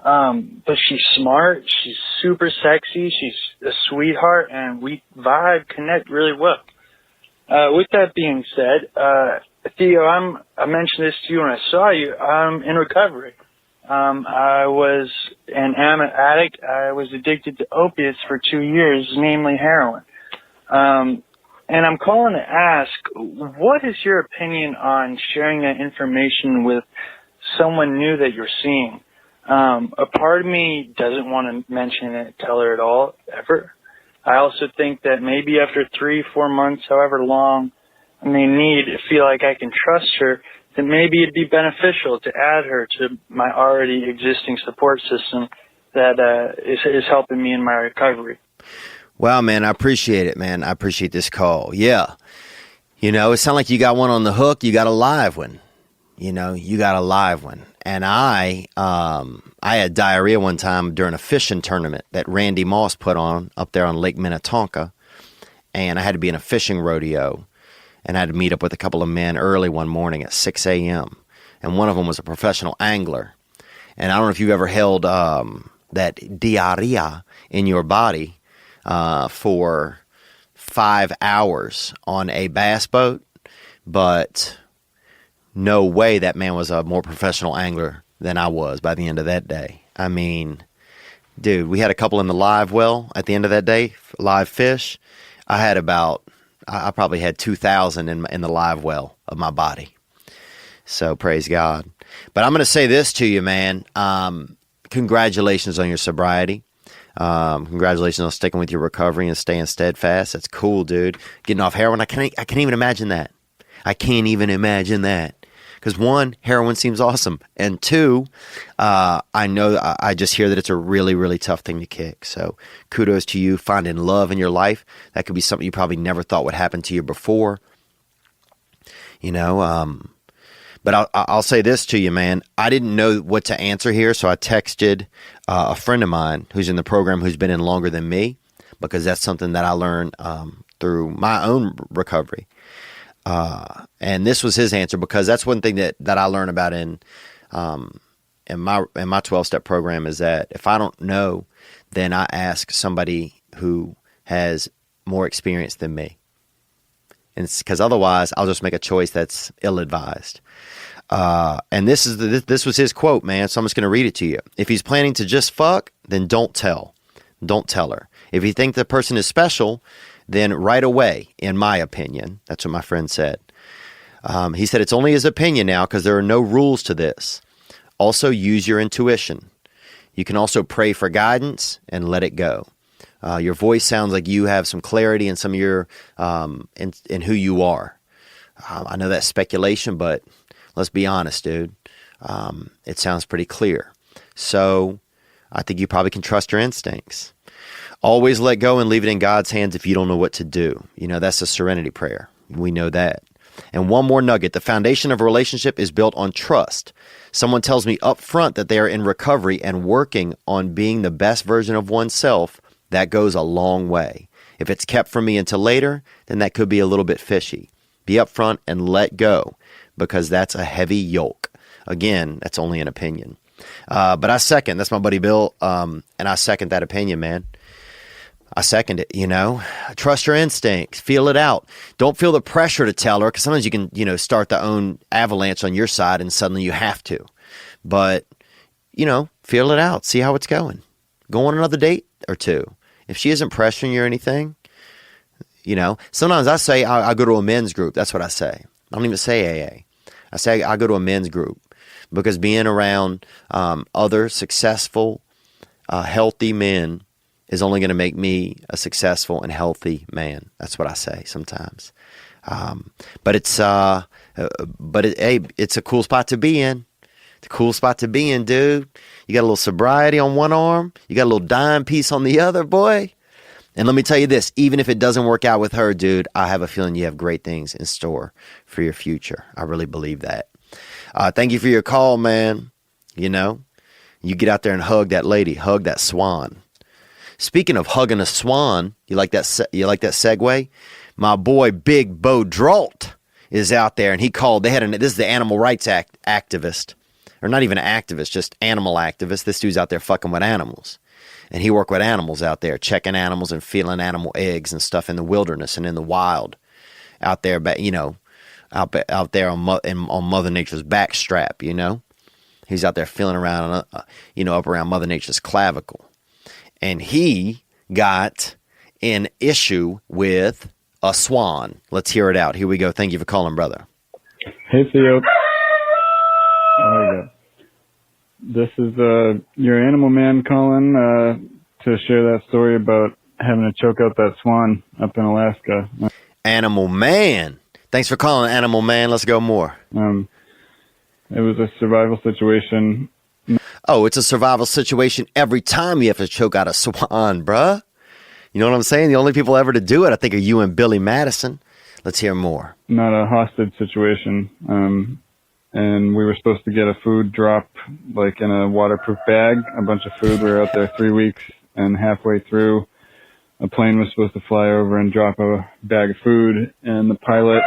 But she's smart. She's super sexy. She's a sweetheart, and we connect really well. With that being said, Theo, I mentioned this to you when I saw you. I'm in recovery. I was an addict. I was addicted to opiates for 2 years, namely heroin. And I'm calling to ask, what is your opinion on sharing that information with someone new that you're seeing? A part of me doesn't want to mention it, tell her at all, ever. I also think that maybe after 3-4 months, however long I may need, feel like I can trust her, that maybe it'd be beneficial to add her to my already existing support system that is helping me in my recovery. Wow, man, I appreciate it, man. I appreciate this call. Yeah. You know, it sounds like you got one on the hook. You got a live one. You know, you got a live one. And I had diarrhea one time during a fishing tournament that Randy Moss put on up there on Lake Minnetonka. And I had to be in a fishing rodeo. And I had to meet up with a couple of men early one morning at 6 a.m. And one of them was a professional angler. And I don't know if you've ever held that diarrhea in your body for 5 hours on a bass boat, but no way that man was a more professional angler than I was by the end of that day. I mean, dude, we had a couple in the live well at the end of that day, live fish. I probably had 2,000 in the live well of my body. So praise God. But I'm going to say this to you, man. Congratulations on your sobriety. Congratulations on sticking with your recovery and staying steadfast. That's cool, dude. Getting off heroin. I can't even imagine that. I can't even imagine that. Because one, heroin seems awesome. And two, I just hear that it's a really, really tough thing to kick. So kudos to you finding love in your life. That could be something you probably never thought would happen to you before. You know, but I'll say this to you, man. I didn't know what to answer here, so I texted a friend of mine who's in the program who's been in longer than me, because that's something that I learned through my own recovery. And this was his answer, because that's one thing that I learned about in my 12-step program, is that if I don't know, then I ask somebody who has more experience than me. And because otherwise I'll just make a choice that's ill-advised. And this was his quote, man. So I'm just going to read it to you. If he's planning to just fuck, then don't tell her. If you think the person is special, then right away, in my opinion. That's what my friend said. He said it's only his opinion now, because there are no rules to this. Also, use your intuition. You can also pray for guidance and let it go. Your voice sounds like you have some clarity in some of your in who you are. I know that's speculation, but let's be honest, dude. It sounds pretty clear. So I think you probably can trust your instincts. Always let go and leave it in God's hands if you don't know what to do. You know, that's a serenity prayer. We know that. And one more nugget. The foundation of a relationship is built on trust. Someone tells me up front that they are in recovery and working on being the best version of oneself. That goes a long way. If it's kept from me until later, then that could be a little bit fishy. Be upfront and let go, because that's a heavy yoke. Again, that's only an opinion. But I second, that's my buddy Bill, and I second that opinion, man. I second it, Trust your instincts. Feel it out. Don't feel the pressure to tell her, because sometimes you can, start the own avalanche on your side and suddenly you have to. But, feel it out. See how it's going. Go on another date or two. If she isn't pressuring you or anything, sometimes I say I go to a men's group. That's what I say. I don't even say AA. I say I go to a men's group, because being around other successful, healthy men is only going to make me a successful and healthy man. That's what I say sometimes. But it's a cool spot to be in. It's a cool spot to be in, dude. You got a little sobriety on one arm. You got a little dime piece on the other, boy. And let me tell you this, even if it doesn't work out with her, dude, I have a feeling you have great things in store for your future. I really believe that. Thank you for your call, man. You get out there and hug that lady, hug that swan. Speaking of hugging a swan, you like that segue? My boy, Big Bo Dralt, is out there, and he called, this is the animal rights activist, or not even an activist, just animal activist. This dude's out there fucking with animals. And he worked with animals out there, checking animals and feeling animal eggs and stuff in the wilderness and in the wild, out there, out there on Mother Nature's backstrap. He's out there feeling around, up around Mother Nature's clavicle, and he got an issue with a swan. Let's hear it out. Here we go. Thank you for calling, brother. Hey, Theo. Oh, yeah. This is your animal man calling to share that story about having to choke out that swan up in Alaska. Animal man. Thanks for calling, Animal man. Let's go more. It was a survival situation. Oh, it's a survival situation every time you have to choke out a swan, bruh. You know what I'm saying? The only people ever to do it, I think, are you and Billy Madison. Let's hear more. Not a hostage situation. And we were supposed to get a food drop, like in a waterproof bag, a bunch of food. We were out there 3 weeks, and halfway through, a plane was supposed to fly over and drop a bag of food, and the pilot,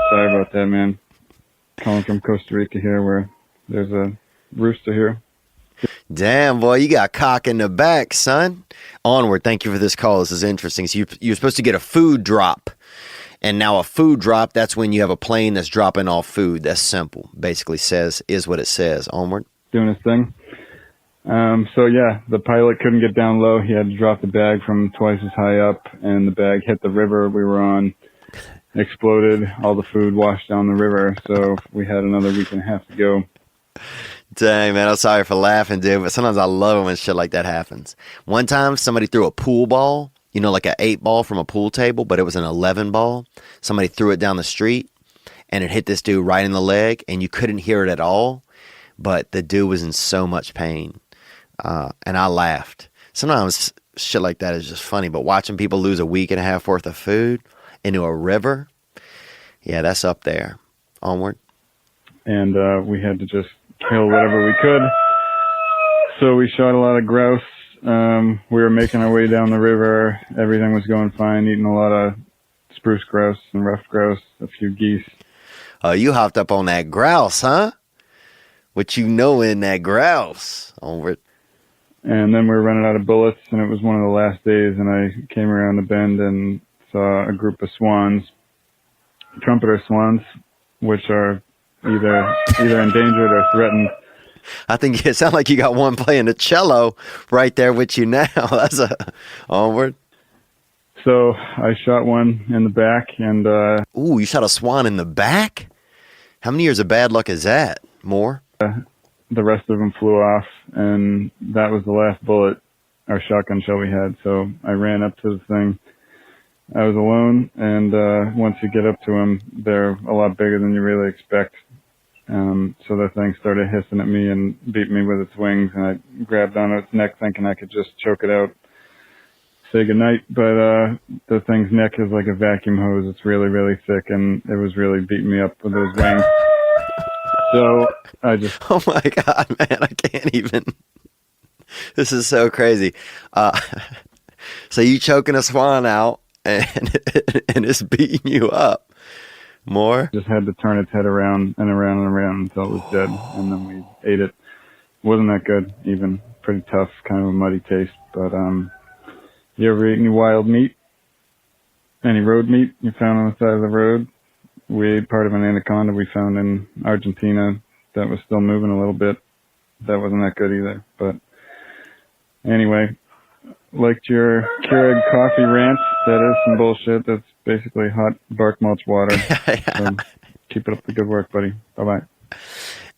sorry about that, man, calling from Costa Rica here, where there's a rooster here. Damn, boy, you got cock in the back, son. Onward, thank you for this call. This is interesting. So you're supposed to get a food drop. And now a food drop, that's when you have a plane that's dropping off food. That's simple. Basically is what it says. Onward. Doing his thing. So yeah, the pilot couldn't get down low. He had to drop the bag from twice as high up, and the bag hit the river we were on, exploded. All the food washed down the river. So we had another week and a half to go. Dang, man, I'm sorry for laughing, dude, but sometimes I love it when shit like that happens. One time, somebody threw a pool ball. Like an 8 ball from a pool table, but it was an 11 ball. Somebody threw it down the street, and it hit this dude right in the leg, and you couldn't hear it at all, but the dude was in so much pain, and I laughed. Sometimes shit like that is just funny, but watching people lose a week and a half worth of food into a river, yeah, that's up there. Onward. And we had to just kill whatever we could. So we shot a lot of grouse. We were making our way down the river. Everything was going fine, eating a lot of spruce grouse and rough grouse, a few geese. You hopped up on that grouse, huh? What you know in that grouse? Onward. And then we were running out of bullets, and it was one of the last days, and I came around the bend and saw a group of swans, trumpeter swans, which are either endangered or threatened. I think it sounds like you got one playing the cello right there with you now. That's onward. So I shot one in the back, and ooh, you shot a swan in the back? How many years of bad luck is that? More? The rest of them flew off, and that was the last bullet our shotgun shell we had. So I ran up to the thing. I was alone, and once you get up to them, they're a lot bigger than you really expect. So the thing started hissing at me and beat me with its wings, and I grabbed onto its neck thinking I could just choke it out. say goodnight, but the thing's neck is like a vacuum hose. It's really, really thick, and it was really beating me up with those wings. So I just... Oh my God, man, I can't even. This is so crazy. So you choking a swan out, and it's beating you up more? Just had to turn its head around and around and around until it was dead, and then we ate it. Wasn't that good, even. Pretty tough, kind of a muddy taste, but you ever eat any wild meat? Any road meat you found on the side of the road? We ate part of an anaconda we found in Argentina that was still moving a little bit. That wasn't that good either, but anyway, liked your Keurig coffee rant. That is some bullshit. That's basically hot bark mulch water. So keep it up the good work, buddy. Bye-bye.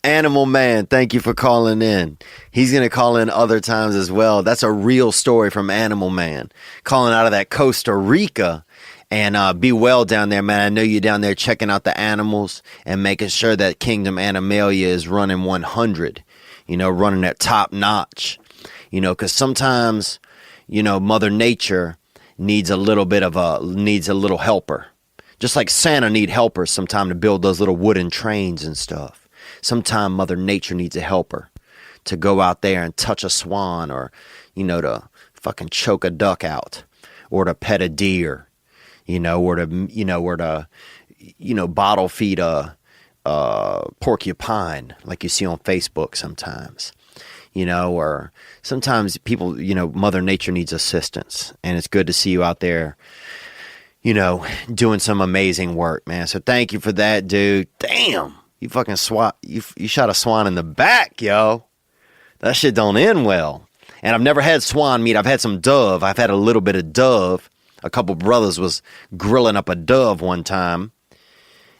Animal Man, thank you for calling in. He's going to call in other times as well. That's a real story from Animal Man. Calling out of that Costa Rica. And be well down there, man. I know you're down there checking out the animals and making sure that Kingdom Animalia is running 100. You know, running at top notch. You know, because sometimes, you know, Mother Nature needs a little helper. Just like Santa need helpers sometime to build those little wooden trains and stuff. Sometime Mother Nature needs a helper to go out there and touch a swan, or, you know, to fucking choke a duck out, or to pet a deer, you know, or to bottle feed a porcupine like you see on Facebook sometimes. You know, or sometimes people, you know, Mother Nature needs assistance, and it's good to see you out there, you know, doing some amazing work, man. So thank you for that, dude. Damn, you fucking you shot a swan in the back, yo. That shit don't end well. And I've never had swan meat. I've had some dove. I've had a little bit of dove. A couple brothers was grilling up a dove one time,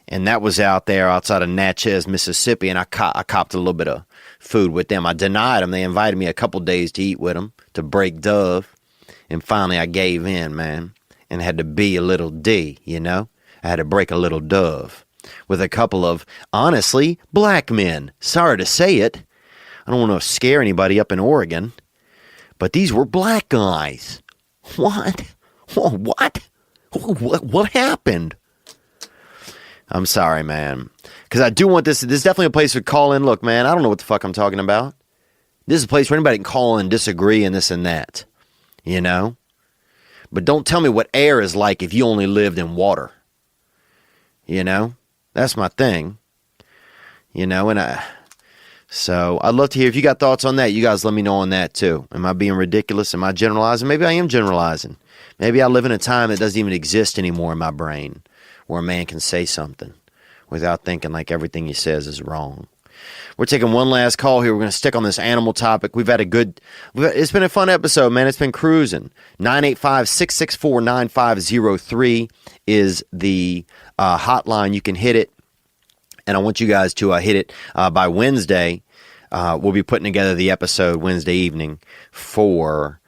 and that was out there outside of Natchez, Mississippi, and I copped a little bit of food with them. I denied them. They invited me a couple days to eat with them, to break dove, and finally I gave in, man, and had to be a little D, you know? I had to break a little dove with a couple of, honestly, black men. Sorry to say it. I don't want to scare anybody up in Oregon, but these were black guys. What? What? What happened? I'm sorry, man. Because I do want this. This is definitely a place to call in. Look, man, I don't know what the fuck I'm talking about. This is a place where anybody can call in and disagree and this and that. You know? But don't tell me what air is like if you only lived in water. You know? That's my thing. You know, so I'd love to hear if you got thoughts on that. You guys let me know on that too. Am I being ridiculous? Am I generalizing? Maybe I am generalizing. Maybe I live in a time that doesn't even exist anymore in my brain, where a man can say something without thinking like everything he says is wrong. We're taking one last call here. We're going to stick on this animal topic. It's been a fun episode, man. It's been cruising. 985-664-9503 is the hotline. You can hit it. And I want you guys to hit it by Wednesday. We'll be putting together the episode Wednesday evening for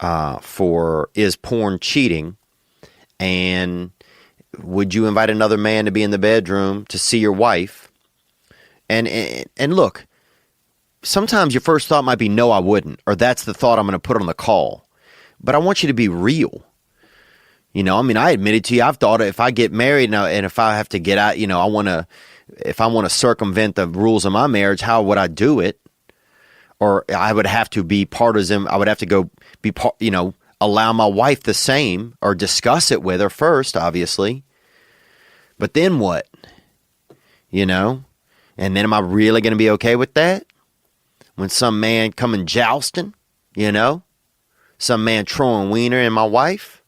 Is Porn Cheating? And would you invite another man to be in the bedroom to see your wife? And look, sometimes your first thought might be, no, I wouldn't. Or that's the thought I'm going to put on the call. But I want you to be real. You know, I mean, I admitted to you, I've thought if I get married now, and if I have to get out, you know, if I want to circumvent the rules of my marriage, how would I do it? Or I would have to be partisan. I would have to go be part, you know, allow my wife the same, or discuss it with her first, obviously. But then what? You know? And then am I really going to be okay with that? When some man coming jousting, you know? Some man throwing wiener in my wife?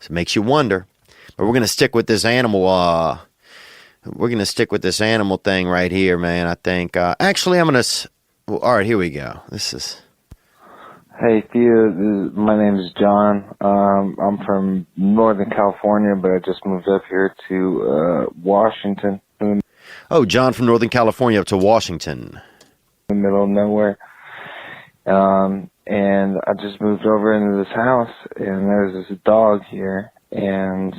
So it makes you wonder. But we're going to stick with this animal. We're going to stick with this animal thing right here, man. I think. Actually, I'm going to. Well, all right, here we go. This is. Hey, Theo. My name is John. I'm from Northern California, but I just moved up here to Washington. Oh, John from Northern California up to Washington. In the middle of nowhere. And I just moved over into this house, and there's this dog here, and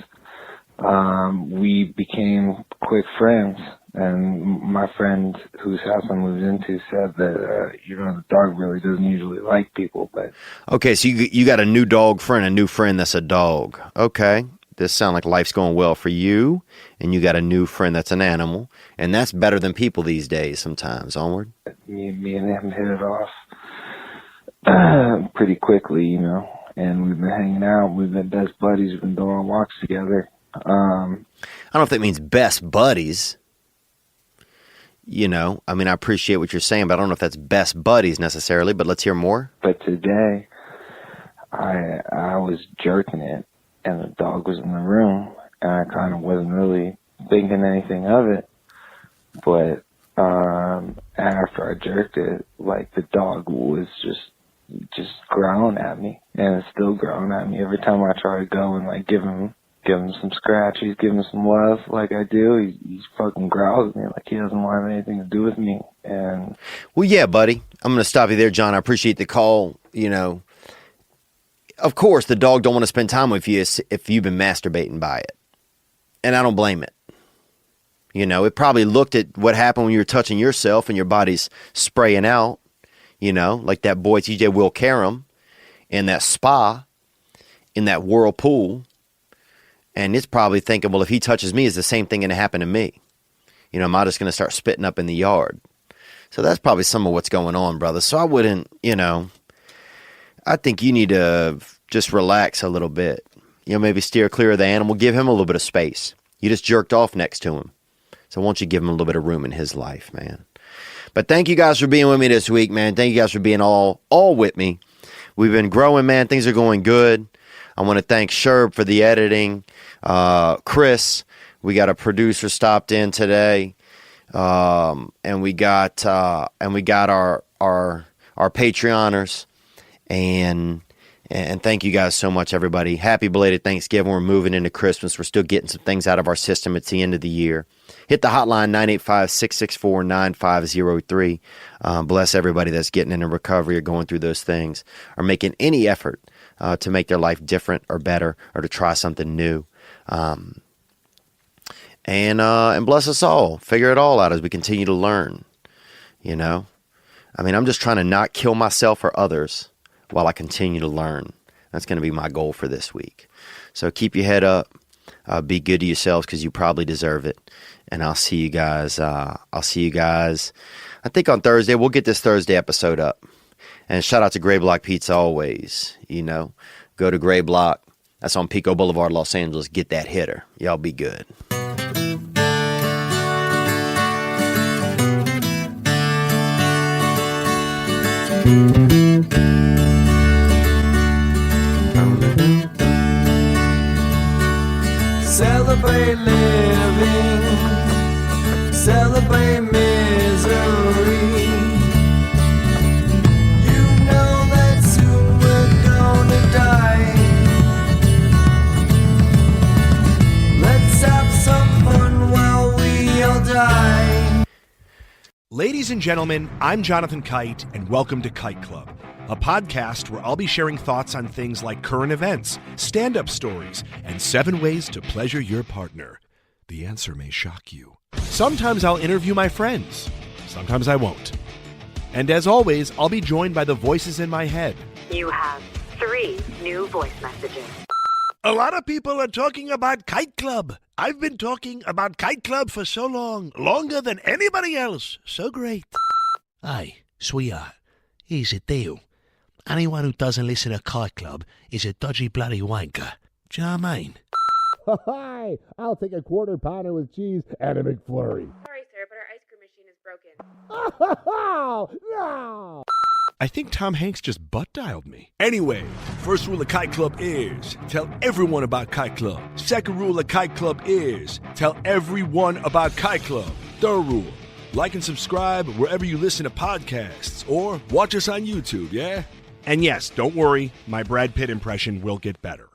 we became quick friends. And my friend whose house I moved into said that, the dog really doesn't usually like people, but... Okay, so you got a new dog friend, a new friend that's a dog. Okay. This sounds like life's going well for you, and you got a new friend that's an animal, and that's better than people these days sometimes. Onward. Me and him hit it off pretty quickly, and we've been hanging out. We've been best buddies. We've been going on walks together. I don't know if that means best buddies. I appreciate what you're saying, but I don't know if that's best buddies necessarily, but let's hear more. But today, I was jerking it, and the dog was in the room, and I kind of wasn't really thinking anything of it. But after I jerked it, the dog was just growling at me, and it's still growling at me every time I try to go and give him some scratches, give him some love like I do. He's fucking growls at me like he doesn't want to have anything to do with me. And well, yeah, buddy, I'm going to stop you there, John. I appreciate the call. Of course, the dog don't want to spend time with you if you've been masturbating by it, and I don't blame it. It probably looked at what happened when you were touching yourself and your body's spraying out. Like that boy TJ Will Karam in that spa, in that whirlpool. And it's probably thinking, well, if he touches me, is the same thing going to happen to me? Am I just going to start spitting up in the yard? So that's probably some of what's going on, brother. So I wouldn't, I think you need to just relax a little bit. Maybe steer clear of the animal. Give him a little bit of space. You just jerked off next to him. So why don't you give him a little bit of room in his life, man? But thank you guys for being with me this week, man. Thank you guys for being all with me. We've been growing, man. Things are going good. I want to thank Sherb for the editing. Chris, we got a producer stopped in today. And we got our Patreoners. And thank you guys so much, everybody. Happy belated Thanksgiving. We're moving into Christmas. We're still getting some things out of our system. It's the end of the year. Hit the hotline, 985-664-9503. Bless everybody that's getting into recovery or going through those things or making any effort to make their life different or better or to try something new. And bless us all. Figure it all out as we continue to learn. I'm just trying to not kill myself or others while I continue to learn. That's going to be my goal for this week. So keep your head up. Be good to yourselves because you probably deserve it. And I'll see you guys. I think on Thursday. We'll get this Thursday episode up. And shout out to Gray Block Pizza always. Go to Gray Block. That's on Pico Boulevard, Los Angeles. Get that hitter. Y'all be good. Celebrate living, celebrate misery. You know that soon we're gonna die. Let's have some fun while we all die. Ladies and gentlemen, I'm Jonathan Kite, and welcome to Kite Club, a podcast where I'll be sharing thoughts on things like current events, stand-up stories, and 7 ways to pleasure your partner. The answer may shock you. Sometimes I'll interview my friends. Sometimes I won't. And as always, I'll be joined by the voices in my head. You have 3 new voice messages. A lot of people are talking about Kite Club. I've been talking about Kite Club for so long, longer than anybody else. So great. Hey, sweetheart, here's the deal. Anyone who doesn't listen to Kite Club is a dodgy bloody wanker. Do you know what I mean? Hi, I'll take a quarter pounder with cheese and a McFlurry. Sorry, sir, but our ice cream machine is broken. No! I think Tom Hanks just butt-dialed me. Anyway, first rule of Kite Club is tell everyone about Kite Club. Second rule of Kite Club is tell everyone about Kite Club. Third rule, like and subscribe wherever you listen to podcasts or watch us on YouTube, yeah? And yes, don't worry, my Brad Pitt impression will get better.